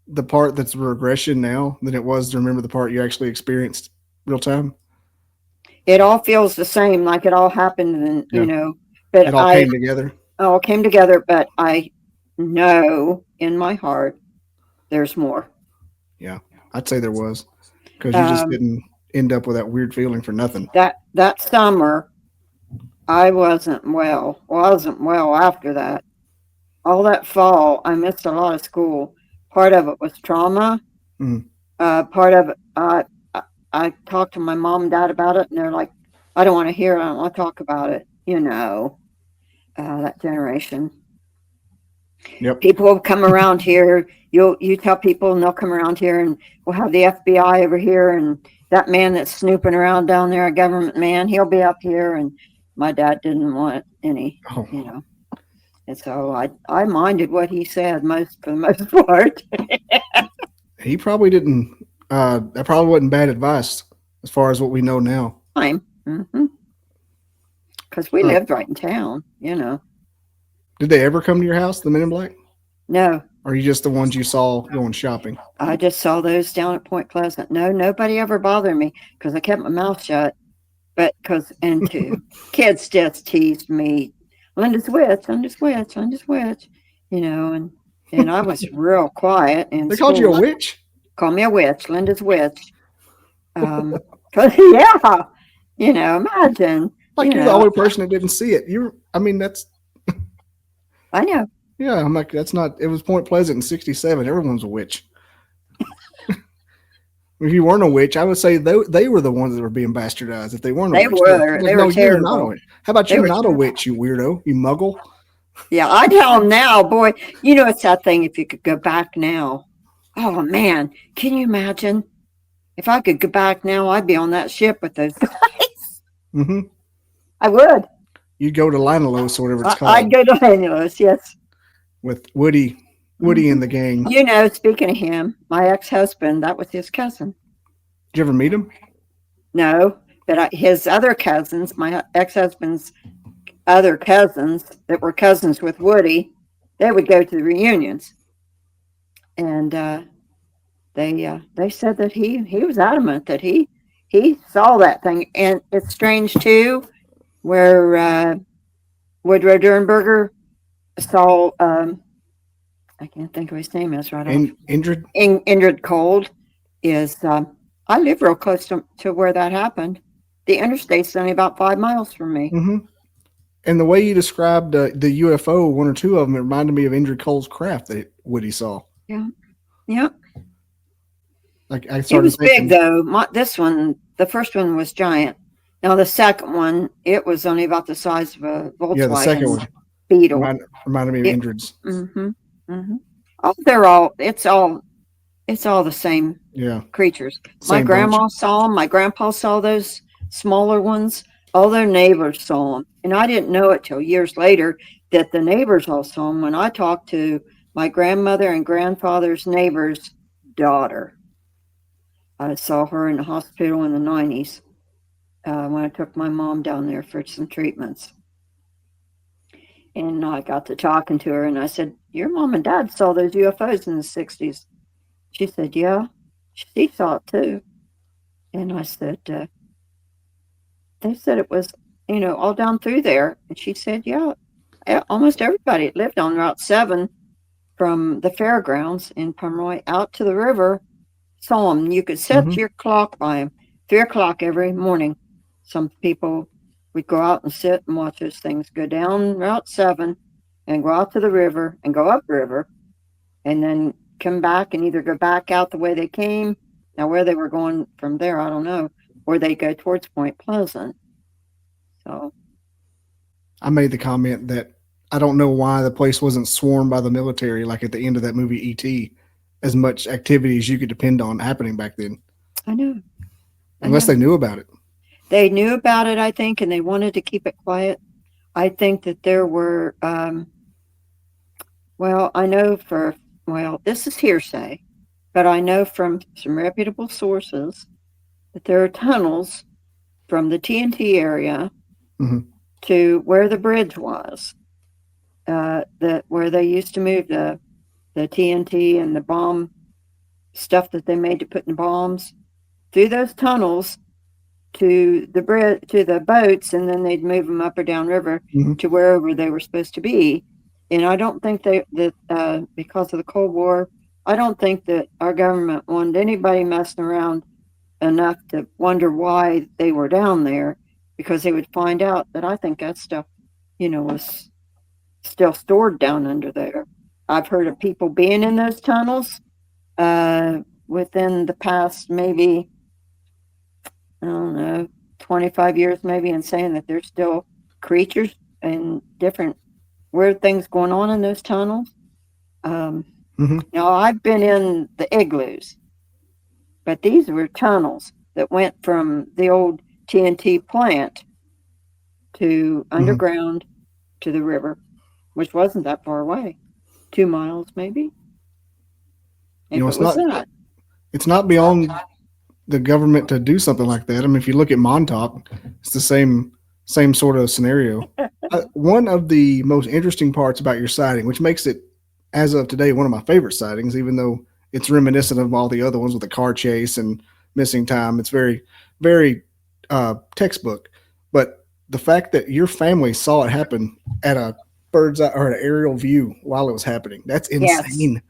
the part that's regression now than it was to remember the part you actually experienced real time? It all feels the same, like it all happened, and you know. But it all came together. All came together, but I know in my heart there's more. Yeah, I'd say there was, because you just didn't end up with that weird feeling for nothing. That summer, I wasn't well. Wasn't well after that. All that fall, I missed a lot of school. Part of it was trauma. Part of it, I talked to my mom and dad about it, and they're like, I don't want to hear it. I don't want to talk about it. You know, that generation. Yep. People will come around here. You tell people, and they'll come around here, and we'll have the FBI over here, and that man that's snooping around down there, a government man, he'll be up here. And my dad didn't want any, you know. And so I minded what he said for the most part. He probably didn't. That probably wasn't bad advice as far as what we know now. Because we lived right in town, you know. Did they ever come to your house, the Men in Black? No. Or are you just the ones you saw going shopping? I just saw those down at Point Pleasant. No, nobody ever bothered me because I kept my mouth shut. But kids just teased me. Linda's witch, you know, and I was real quiet. And they called you a witch? Call me a witch, Linda's witch. Yeah, you know, imagine. Like you're the only person that didn't see it. That's. I know. Yeah, I'm like, that's not. It was Point Pleasant in '67. Everyone's a witch. If you weren't a witch, I would say they were the ones that were being bastardized. If they weren't a witch, they were terrible. How about you're not a witch, you weirdo, you muggle? Yeah, I tell them now, boy. You know, it's that thing. If you could go back now, oh man, can you imagine? If I could go back now, I'd be on that ship with those guys. I would. You'd go to Linalos or whatever it's called. I'd go to Linalos, yes. With Woody and the gang. You know, speaking of him, my ex-husband, that was his cousin. Did you ever meet him? No, but his other cousins, my ex-husband's other cousins that were cousins with Woody, they would go to the reunions. And they said that he was adamant that he saw that thing. And it's strange, too, where Woodrow Durenberger saw... I can't think of his name. That's right. Indrid? Indrid Cold is, I live real close to where that happened. The interstate's only about 5 miles from me. And the way you described the UFO, one or two of them, it reminded me of Indrid Cold's craft that Woody saw. Yeah. Yeah. Like I it was big, though. The first one was giant. Now, the second one, it was only about the size of a Volkswagen. Yeah, the second one. Beetle. Reminded me of Indrid's. It's all the same creatures. My grandma saw them. My grandpa saw those smaller ones. All their neighbors saw them. And I didn't know it till years later that the neighbors all saw them when I talked to my grandmother and grandfather's neighbor's daughter. I saw her in the hospital in the 90s when I took my mom down there for some treatments. And I got to talking to her, and I said, your mom and dad saw those UFOs in the 60s. She said, yeah, she saw it too. And I said, they said it was, all down through there. And she said, yeah, almost everybody that lived on Route 7 from the fairgrounds in Pomeroy out to the river saw them. You could set your clock by them, 3 o'clock every morning. Some people would go out and sit and watch those things go down Route 7 and go out to the river and go upriver and then come back and either go back out the way they came. Now, where they were going from there, I don't know, or they go towards Point Pleasant. So I made the comment that I don't know why the place wasn't swarmed by the military like at the end of that movie E.T. As much activity as you could depend on happening back then. I know. Unless they knew about it. They knew about it, I think, and they wanted to keep it quiet. I think that there were, I know this is hearsay, but I know from some reputable sources that there are tunnels from the TNT area to where the bridge was, where they used to move the TNT and the bomb stuff that they made to put in bombs through those tunnels to the bridge, to the boats, and then they'd move them up or down river to wherever they were supposed to be. And I don't think that because of the Cold War, I don't think that our government wanted anybody messing around enough to wonder why they were down there, because they would find out that I think that stuff, was still stored down under there. I've heard of people being in those tunnels within the past maybe, I don't know, 25 years maybe, and saying that there's still creatures and different weird things going on in those tunnels. Now, I've been in the igloos, but these were tunnels that went from the old TNT plant to underground to the river, which wasn't that far away. 2 miles, maybe. It's not beyond the government to do something like that. I mean, if you look at Montauk, it's the same sort of scenario. One of the most interesting parts about your sighting, which makes it, as of today, one of my favorite sightings, even though it's reminiscent of all the other ones with the car chase and missing time. It's very, very textbook. But the fact that your family saw it happen at a bird's eye or an aerial view while it was happening, that's insane. Yes.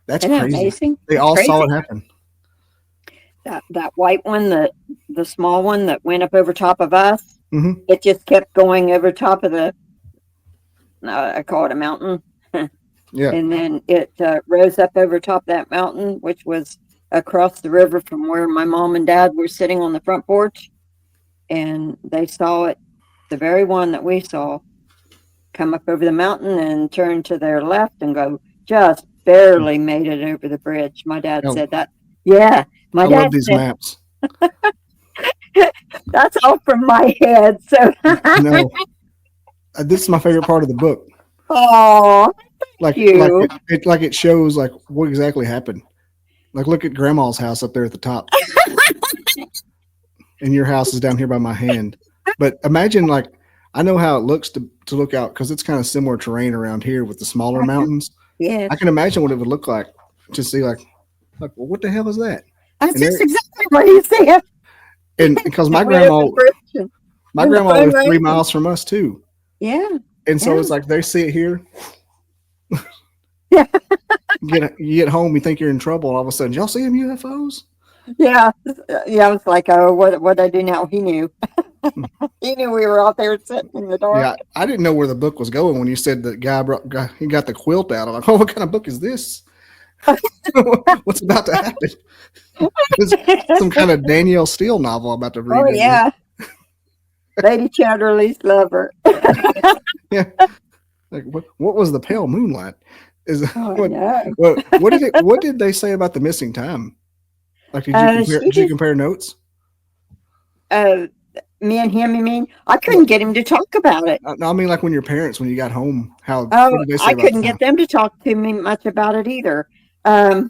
That's Isn't crazy. That amazing? They all saw it happen. That white one, the small one that went up over top of us, it just kept going over top of I call it a mountain. Yeah. And then it rose up over top of that mountain, which was across the river from where my mom and dad were sitting on the front porch. And they saw it, the very one that we saw, come up over the mountain and turn to their left and go, just barely made it over the bridge. My dad said that. Yeah. I love these maps. That's all from my head. So no, this is my favorite part of the book. Oh, it shows like what exactly happened. Like, look at Grandma's house up there at the top, and your house is down here by my hand. But imagine, like, I know how it looks to look out because it's kind of similar terrain around here with the smaller mountains. Yeah, I can imagine what it would look like to see, like, well, what the hell is that? That's just exactly what he said. And because my grandma lived 3 miles from us too. Yeah. And so it's like they see it here. Yeah. You get home, you think you're in trouble, and all of a sudden, y'all see them UFOs? Yeah. Yeah. I was like, oh, what I do now? He knew. He knew we were out there sitting in the dark. Yeah, I didn't know where the book was going when you said the guy he got the quilt out. I'm like, oh, what kind of book is this? What's about to happen? It's some kind of Danielle Steele novel I'm about to read. Oh, yeah. Lady Chatterley's lover. Yeah. Like, what was the pale moonlight? No. What did they say about the missing time? Like, did you compare notes? Me and him, you mean? I couldn't get him to talk about it. No, I mean, like when you got home, what did they say I couldn't get them to talk to me much about it either. I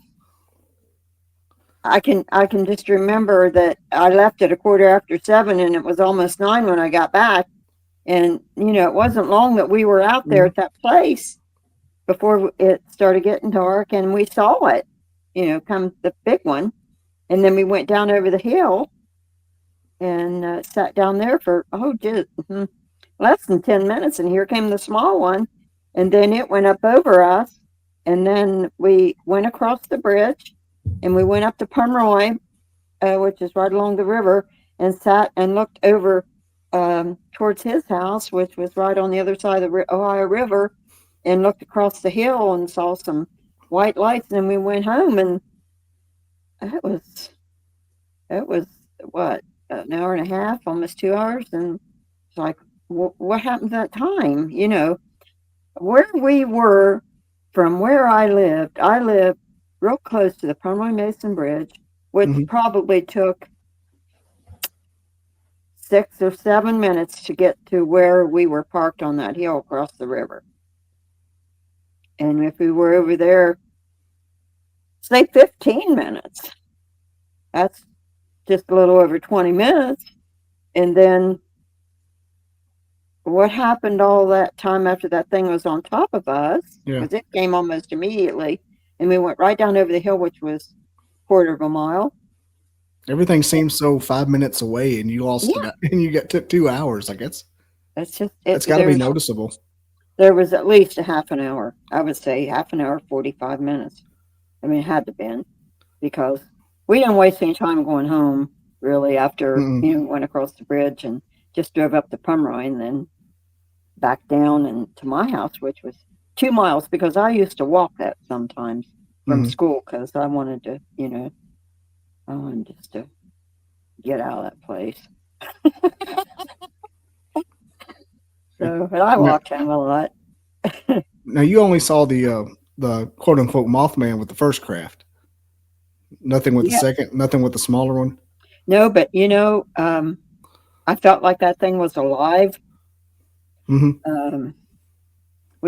can just remember that I left at 7:15 and it was almost 9 when I got back. And, it wasn't long that we were out there at that place before it started getting dark, and we saw it, come the big one. And then we went down over the hill and sat down there for, just less than 10 minutes. And here came the small one. And then it went up over us. And then we went across the bridge and we went up to Pomeroy, which is right along the river, and sat and looked over towards his house, which was right on the other side of the Ohio River, and looked across the hill and saw some white lights. And then we went home, and it was what, an hour and a half, almost 2 hours, and it's like, what happened to that time? You know, where we were from where I lived real close to the Pomeroy Mason Bridge, which Mhm. probably took 6 or 7 minutes to get to where we were parked on that hill across the river. And if we were over there, say 15 minutes, that's just a little over 20 minutes. And then what happened all that time after that thing was on top of us? Yeah. Because it came almost immediately. And we went right down over the hill, which was a quarter of a mile. Everything seems so 5 minutes away, and you lost Yeah. it, and you took 2 hours. Like it's That's got to be noticeable. There was at least a half an hour. I would say half an hour, 45 minutes. I mean, it had to have been, because we didn't waste any time going home, really, after, went across the bridge and just drove up to Pomeroy and then back down and to my house, which was 2 miles, because I used to walk that sometimes from school, because I wanted to, I wanted just to get out of that place. So, but I walked home a lot. Now, you only saw the quote unquote Mothman with the first craft. Nothing with the second. Nothing with the smaller one. No, but I felt like that thing was alive. We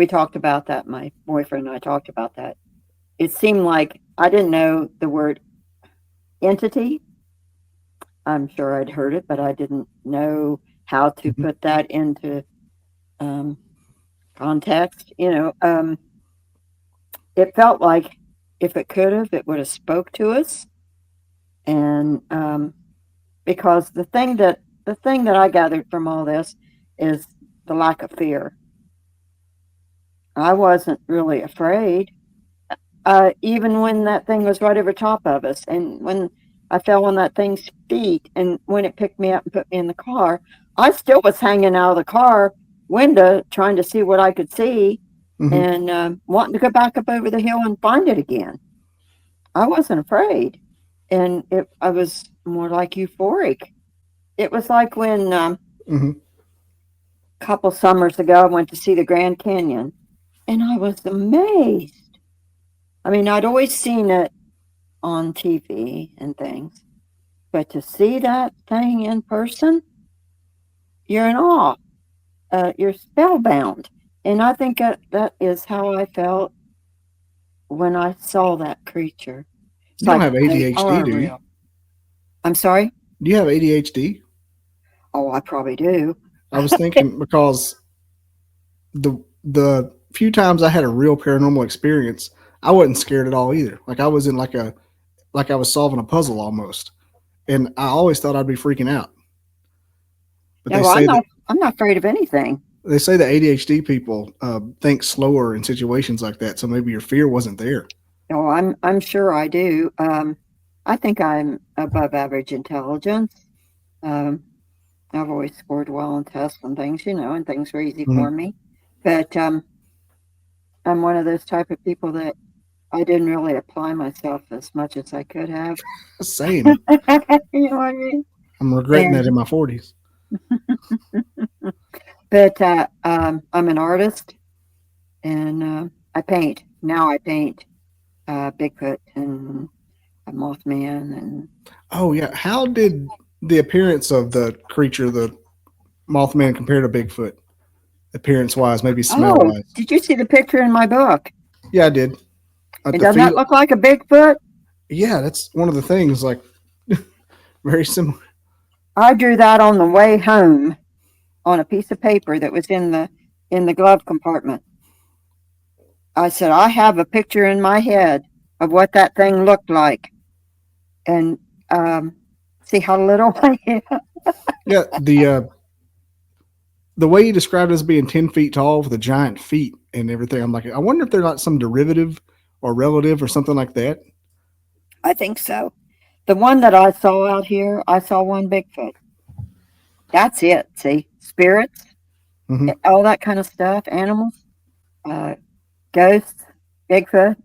talked about that. My boyfriend and I talked about that. It seemed like I didn't know the word entity. I'm sure I'd heard it, but I didn't know how to put that into context. It felt like if it could have, it would have spoke to us. And because the thing that I gathered from all this is the lack of fear. I wasn't really afraid, even when that thing was right over top of us, and when I fell on that thing's feet, and when it picked me up and put me in the car, I still was hanging out of the car window trying to see what I could see, and wanting to go back up over the hill and find it again. I wasn't afraid, and I was more like euphoric. It was like when a couple summers ago I went to see the Grand Canyon, and I was amazed. I mean, I'd always seen it on TV and things, but to see that thing in person, you're in awe. You're spellbound. And I think that is how I felt when I saw that creature. You don't have ADHD, do you? I'm sorry? Do you have ADHD? Oh, I probably do. I was thinking because the few times I had a real paranormal experience, I wasn't scared at all either. Like I was in like I was solving a puzzle almost, and I always thought I'd be freaking out. But Yeah, well, I'm not afraid of anything. They say the ADHD people think slower in situations like that, so maybe your fear wasn't there. Oh, I'm sure I do. I think I'm above average intelligence. I've always scored well on tests and things, and things were easy for me. But I'm one of those type of people that I didn't really apply myself as much as I could have. Same. You know what I mean? I'm regretting that in my 40s. But I'm an artist, and I paint. Now I paint Bigfoot and a Mothman. And oh yeah, how did the appearance of the creature, the Mothman, compare to Bigfoot? Appearance-wise, maybe smell-wise. Did you see the picture in my book? Yeah, I did. It doesn't that look like a Bigfoot? Yeah, that's one of the things. Like very similar. I drew that on the way home on a piece of paper that was in the glove compartment. I said, I have a picture in my head of what that thing looked like. And see how little I am. Yeah, the way you described it as being 10 feet tall with the giant feet and everything, I'm like, I wonder if they're not some derivative or relative or something like that. I think so. The one that I saw out here, I saw one Bigfoot. That's it. See, spirits, Mhm. all that kind of stuff, animals, uh, ghosts, Bigfoot,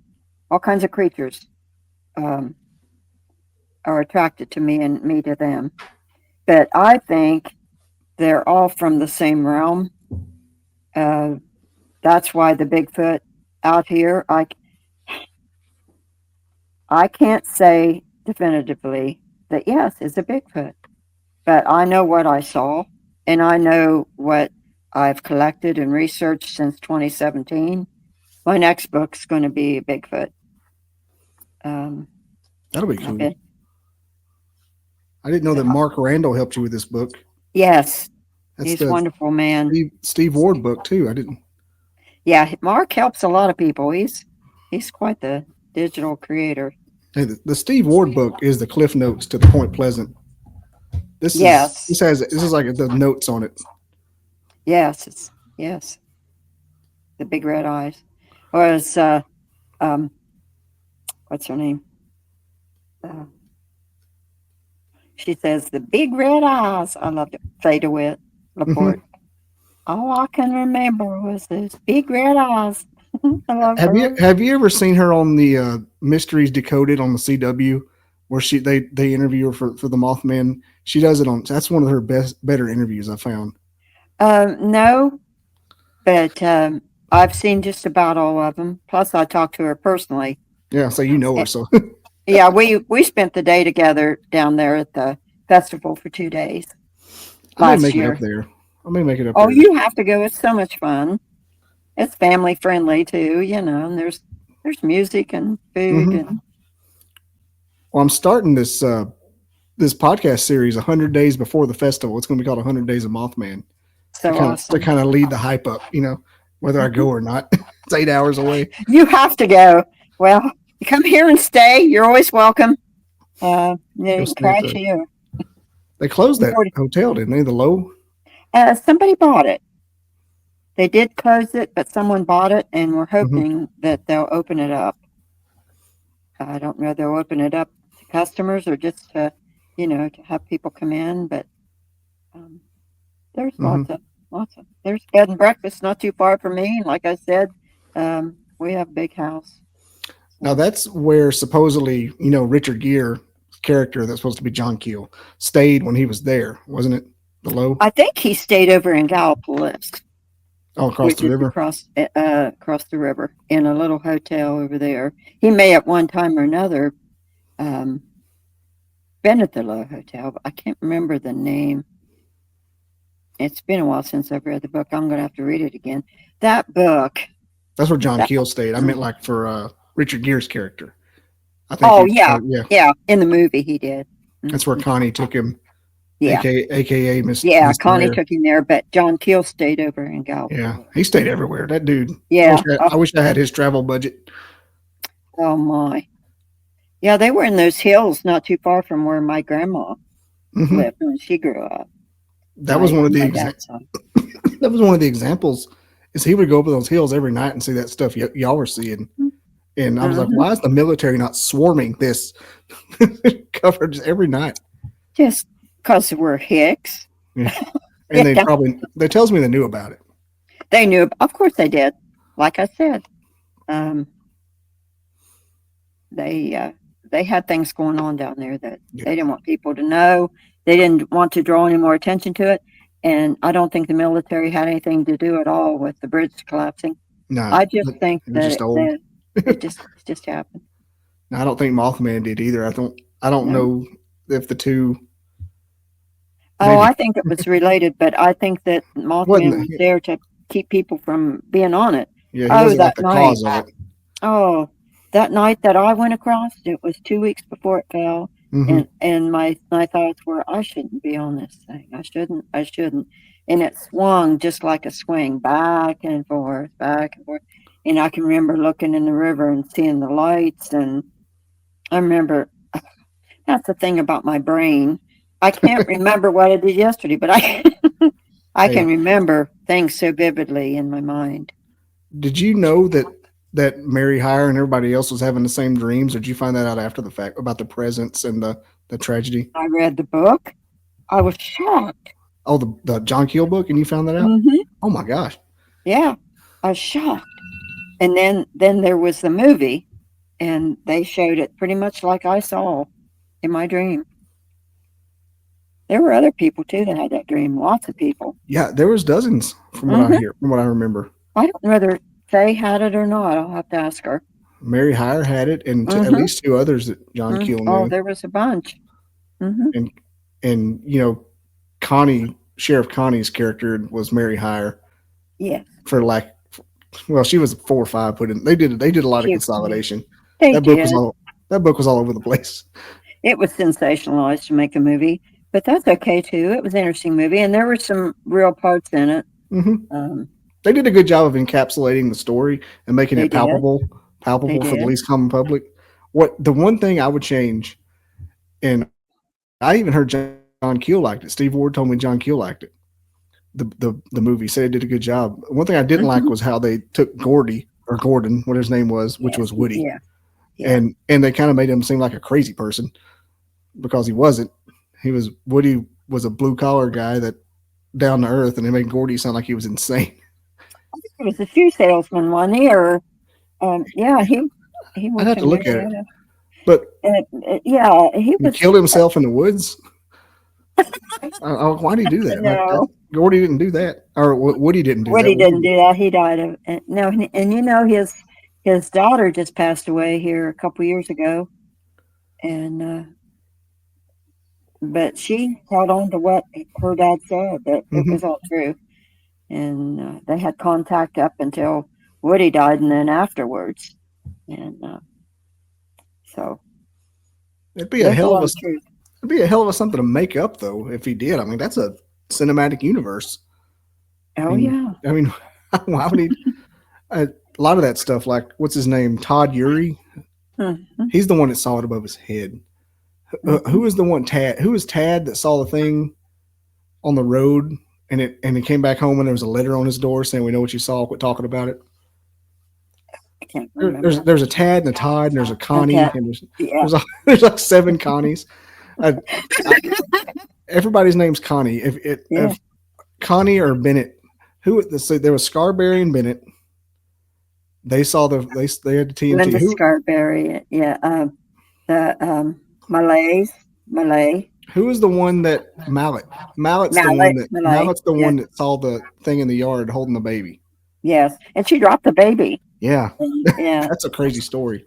all kinds of creatures um, are attracted to me and me to them. But I think they're all from the same realm. Uh, that's why the Bigfoot out here, I can't say definitively that yes, it's a Bigfoot, but I know what I saw, and I know what I've collected and researched since 2017. My next book's going to be Bigfoot. Um, That'll be I've cool. been, I didn't know that Mark Randall helped you with this book. yes, That's he's the wonderful, man. Steve Ward book too. I didn't. Yeah, Mark helps a lot of people. He's quite the digital creator. Hey, the Steve Ward book is the Cliff Notes to the Point Pleasant. Yes, This is like the notes on it. yes, the big red eyes. Or it's um, what's her name? Uh, she says the big red eyes. I loved it. Faye DeWitt, Laporte. All I can remember was those big red eyes. I love her. Have you ever seen her on the Mysteries Decoded on the CW, where they interview her for the Mothman? She does it on. That's one of her better interviews I found. No, but I've seen just about all of them. Plus, I talked to her personally. Yeah, so you know her. So Yeah, we spent the day together down there at the festival for 2 days I may last make year. it up there. I may make it up Oh, there. you have to go. It's so much fun. It's family friendly too, and there's music and food Mhm. and Well, I'm starting this podcast series 100 days before the festival. It's going to be called 100 Days of Mothman. so awesome. To kind of lead the hype up, whether I go or not. It's 8 hours away. You have to go. Well, you come here and stay. You're always welcome. Yeah, you Go can stay at crash the- here. They closed that hotel, didn't they? The Low. Somebody bought it. They did close it, but someone bought it, and we're Mm-hmm. hoping that they'll open it up. I don't know if they'll open it up to customers or just to have people come in, but there's Mm-hmm. lots of, there's bed and breakfast not too far from me. And like I said, we have a big house. Now that's where supposedly, Richard Gere character that's supposed to be John Keel stayed when he was there, wasn't it? The Low. I think he stayed over in Gallipolis. Across which the is river. across the river in a little hotel over there. He may at one time or another been at the Low Hotel, but I can't remember the name. It's been a while since I've read the book. I'm going to have to read it again. That book. That's where John Keel stayed. I meant like for Richard Gere's character. I think. Yeah. In the movie, he did. That's where Connie took him. Yeah. AKA Miss. Yeah, Miss Connie Blair. took him there, but John Keel stayed over in Gallipolis. Yeah, he stayed everywhere. That dude. Yeah. I wish I had his travel budget. Oh my. Yeah, they were in those hills not too far from where my grandma Mhm. lived when she grew up. That was one of the My dad's side. that was one of the examples. Is he would go up those hills every night and see that stuff y'all were seeing, and I was like, why is the military not swarming this coverage every night? Just because we're Hicks. Yeah. And they tells me they knew about it. They knew, of course they did. Like I said, they had things going on down there that they didn't want people to know. They didn't want to draw any more attention to it. And I don't think the military had anything to do at all with the bridge collapsing. No, I just think it was just old. it just happened. No, I don't think Mothman did either. I don't know if the two. Oh, maybe. I think it was related, but I think that Mothman was there to keep people from being on it. Yeah, he wasn't like the cause of it. Oh, that night that I went across, it was 2 weeks before it fell. Mm-hmm. And my thoughts were, I shouldn't be on this thing. I shouldn't. And it swung just like a swing, back and forth. And I can remember looking in the river and seeing the lights. And I remember, that's the thing about my brain. I can't remember what I did yesterday, but I can remember things so vividly in my mind. Did you know that Mary Hire and everybody else was having the same dreams, or did you find that out after the fact about the presence and the tragedy? I read the book. I was shocked. Oh, the John Keel book, and you found that out? Mhm. Oh my gosh. Yeah, I was shocked. And then there was the movie, and they showed it pretty much like I saw in my dream. There were other people too that had that dream. Lots of people. Yeah, there was dozens from what I hear, from what I remember. I don't know whether Faye had it or not. I'll have to ask her. Mary Hire had it, and at least two others that John Keel knew. Oh, there was a bunch. And Sheriff Connie's character was Mary Hire. Yeah. For like, well, she was 4 or 5 put in. They did a lot of consolidation. That book was all over the place. It was sensationalized to make a movie, but that's okay too. It was an interesting movie, and there were some real parts in it. They did a good job of encapsulating the story and making it palpable for the least common public. The one thing I would change, and I even heard John Keel liked it. Steve Ward told me John Keel liked it. The movie said it did a good job. One thing I didn't like was how they took Gordon, what his name was, which was Woody. And they kind of made him seem like a crazy person because he wasn't. Woody was a blue collar guy that down to earth, and they made Gordy sound like he was insane. I think it was a shoe salesman one year. He I'd have to look at it. But he killed himself in the woods. Why did he do that? No. Gordy didn't do that, or Woody didn't do that. Woody didn't do that. He died of it. No, and his daughter just passed away here a couple years ago, and but she held on to what her dad said, that it was all true, and they had contact up until Woody died, and then afterwards, and so it'd be a hell of a something to make up, though, if he did. I mean, that's a cinematic universe. Oh, yeah. I mean, why would he? A lot of that stuff, like, what's his name? Todd Urey. He's the one that saw it above his head. Who was the one? Tad. Who was Tad that saw the thing on the road, and he came back home and there was a letter on his door saying, "We know what you saw. Quit talking about it." I can't remember. There's a Tad and a Todd, and there's a Connie, and there's like 7 Connies. Everybody's name's Connie. If Connie or Bennett, there was Scarberry and Bennett. They saw they had the TNT. Linda Scarberry, Malay. Who was the one that Mallett's the one that saw the thing in the yard holding the baby. Yes, and she dropped the baby. Yeah, yeah, that's a crazy story.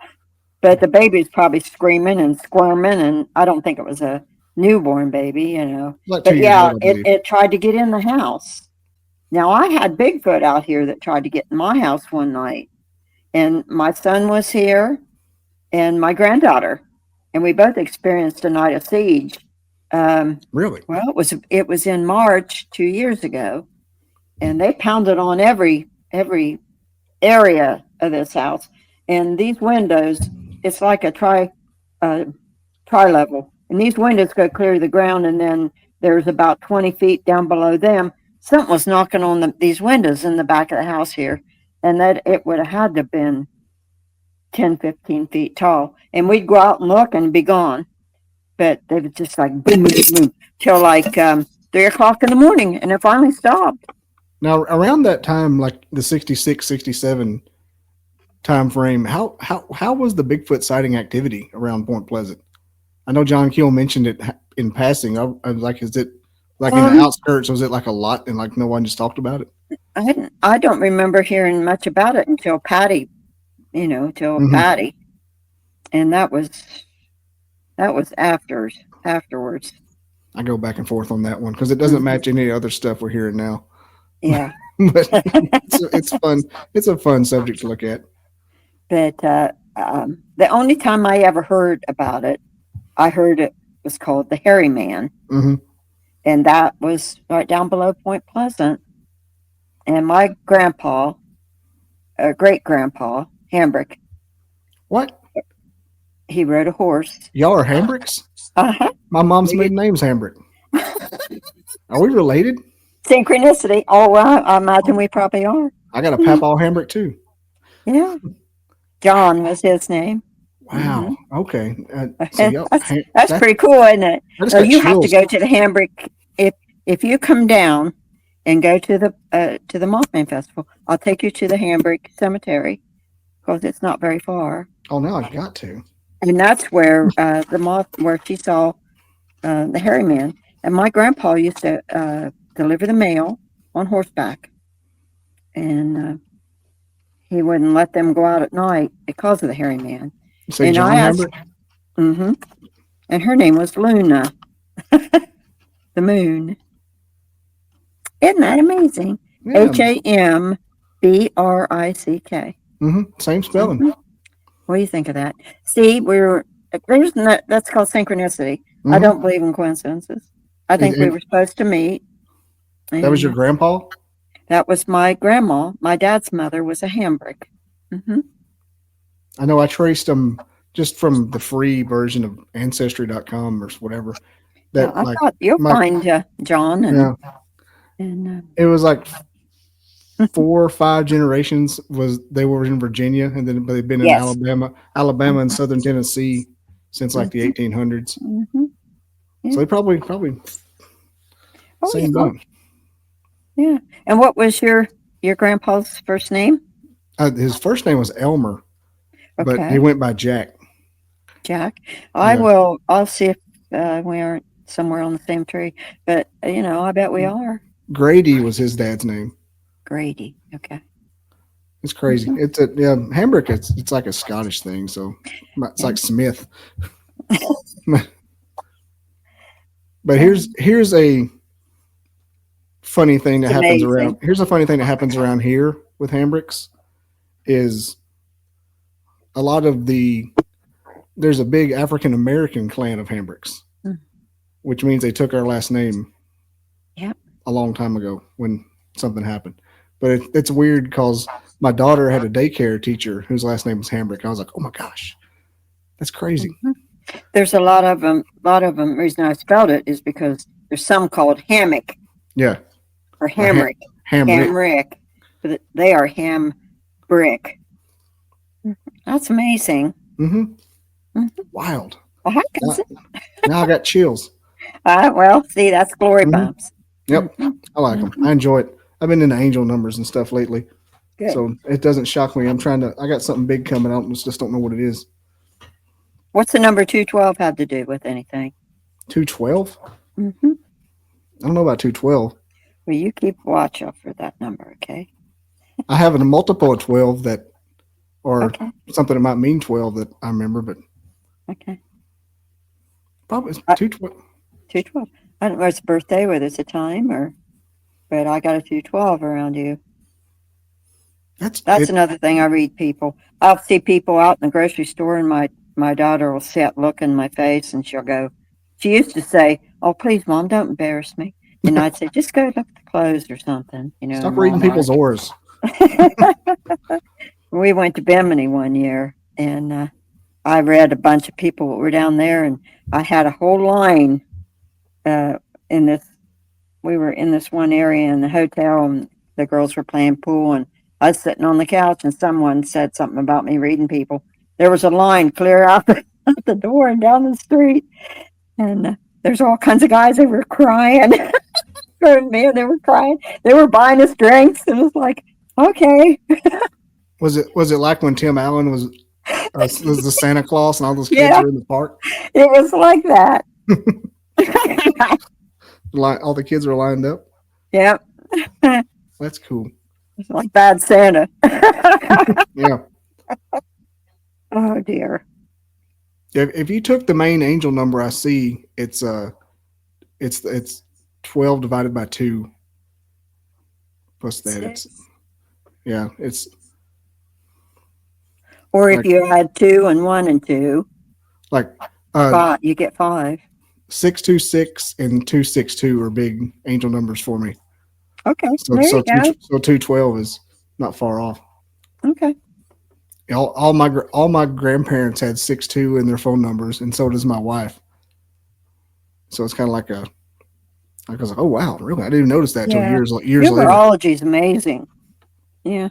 But the baby's probably screaming and squirming, and I don't think it was a newborn baby, Like but it tried to get in the house. Now, I had Bigfoot out here that tried to get in my house one night, and my son was here and my granddaughter, and we both experienced a night of siege. Really? Well, it was in March 2 years ago, and they pounded on every area of this house, and these windows, it's like a tri-level, and these windows go clear to the ground, and then there's about 20 feet down below them. Something was knocking on these windows in the back of the house here, and that it would have had to have been 10, 15 feet tall, and we'd go out and look and be gone. But they would just like boom, boom, boom, till like 3 o'clock in the morning, and it finally stopped. Now, around that time, like the 66, 67 time frame, how was the Bigfoot sighting activity around Point Pleasant? I know John Keel mentioned it in passing. I was like, is it like in the outskirts? Was it like a lot and like no one just talked about it? I don't remember hearing much about it until Patty, Patty, and that was afterwards. I go back and forth on that one because it doesn't match any other stuff we're hearing now. Yeah. But it's fun. It's a fun subject to look at. But the only time I ever heard about it, I heard it was called the Hairy Man. And that was right down below Point Pleasant. And my grandpa, great-grandpa, Hambrick. What? He rode a horse. Y'all are Hambricks? Uh-huh. My mom's maiden name's Hambrick. Are we related? Synchronicity. Oh, well, I imagine we probably are. I got a Papaw Hambrick, too. Yeah. John was his name. Wow. Okay. That's pretty cool, isn't it? So you have to go to the Hambrick. if you come down and go to the Mothman Festival, I'll take you to the Hambrick Cemetery because it's not very far. Oh, now I've got to. And that's where where she saw the hairy man. And my grandpa used to deliver the mail on horseback, and he wouldn't let them go out at night because of the hairy man. You say And John I asked, Hambrick? and her name was Luna, the moon. Isn't that amazing? Yeah. Hambrick. Same spelling. What do you think of that? See, that's called synchronicity. I don't believe in coincidences. I think we were supposed to meet. That was your grandpa? That was my grandma. My dad's mother was a Hambrick. I know I traced them just from the free version of Ancestry.com or whatever. That I thought you'll find John. And it was like 4 or 5 generations they were in Virginia, and then they've been in Alabama and Southern Tennessee since like the 1800s. So they probably same bunch. Yeah. And what was your grandpa's first name? His first name was Elmer, but he went by Jack. Jack. I'll see if we aren't somewhere on the same tree, but I bet we are. Grady was his dad's name. Grady. Okay. It's crazy. It's Hambrick. It's like a Scottish thing, so it's like Smith. But here's a funny thing that happens around. Here's a funny thing that happens around here with Hambricks is a lot of there's a big African American clan of Hambricks, which means they took our last name. Yep. A long time ago when something happened. But it's weird because my daughter had a daycare teacher whose last name was Hambrick. I was like, oh my gosh, that's crazy. There's a lot of them. The reason I spelled it is because there's some called hammock. Yeah. Or Hamrick. Hamrick. But they are Hambrick. That's amazing. Wild. Now I got chills. Well, see, that's glory bumps. Yep. I like them. I enjoy it. I've been into angel numbers and stuff lately. Good. So it doesn't shock me. I got something big coming out and just don't know what it is. What's the number 212 have to do with anything? 212? I don't know about 212. Well, you keep watch out for that number, okay? I have a multiple of 12 something that might mean 12 that I remember, but okay. Probably 212. 212. I don't know if it's a birthday, whether it's a time but I got a 212 around you. That's another thing I read people. I'll see people out in the grocery store and my daughter will sit, look in my face, and she used to say, "Oh, please, Mom, don't embarrass me." And I'd say, "Just go look at the clothes or something." Stop reading people's auras. We went to Bimini one year, and I read a bunch of people that were down there, and I had a whole line in this. We were in this one area in the hotel, and the girls were playing pool, and I was sitting on the couch, and someone said something about me reading people. There was a line clear out the door and down the street, and there's all kinds of guys. They were crying. Man, they were crying. They were buying us drinks. It was like, okay. Was it like when Tim Allen was the Santa Claus and all those kids were in the park? It was like that. All the kids were lined up. Yep. That's cool. It's like Bad Santa. Yeah. Oh dear. If you took the main angel number I see, it's 12 divided by 2. Plus that it's. Or if you had 2 and 1 and 2, like 5, you get 5. 626 and 262 are big angel numbers for me. Okay, so 212 is not far off. Okay. All my grandparents had 62 in their phone numbers, and so does my wife. So it's kind of like I was like, oh wow, really? I didn't even notice that until years later. Numerology is amazing. Yeah.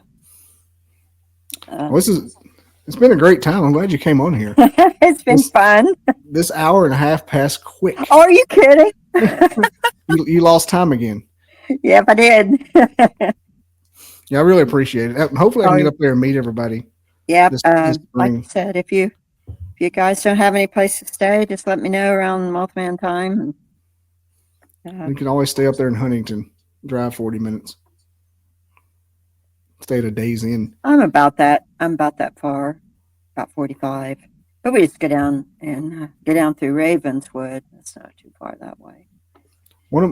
It's been a great time. I'm glad you came on here. It's been fun. This hour and a half passed quick. Oh, are you kidding? You lost time again. Yep, I did. Yeah, I really appreciate it. Hopefully, I can Oh, get up there and meet everybody yep. this Like I spring. said, if you guys don't have any place to stay, just let me know around Mothman time. And, We can always stay up there in Huntington, drive 40 minutes, stay at a Days Inn. I'm about that far, about 45. But we just go down and get down through Ravenswood. That's not too far that way.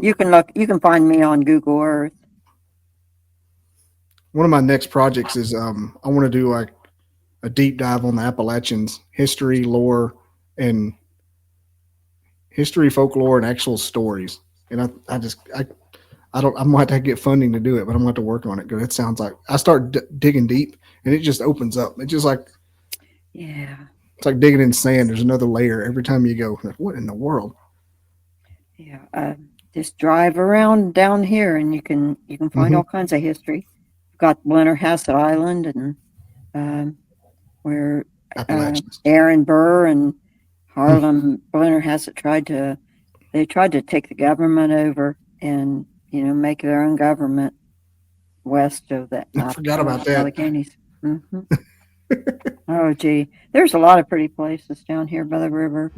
You can find me on Google Earth. One of my next projects is I want to do like a deep dive on the Appalachians, history, lore, and history, folklore, and actual stories. And I don't, I'm going to have to get funding to do it, but I'm going to have to work on it because it sounds like I start digging deep and it just opens up. It's just like, Yeah. it's like digging in sand. There's another layer every time you go. Like, what in the world? Yeah. Just drive around down here and you can find all kinds of history. You've got Blennerhassett Island and where Appalachians. Aaron Burr and Harlem Blennerhassett tried to take the government over and make their own government west of the I forgot about that. Alleghenies. Oh gee, there's a lot of pretty places down here by the river.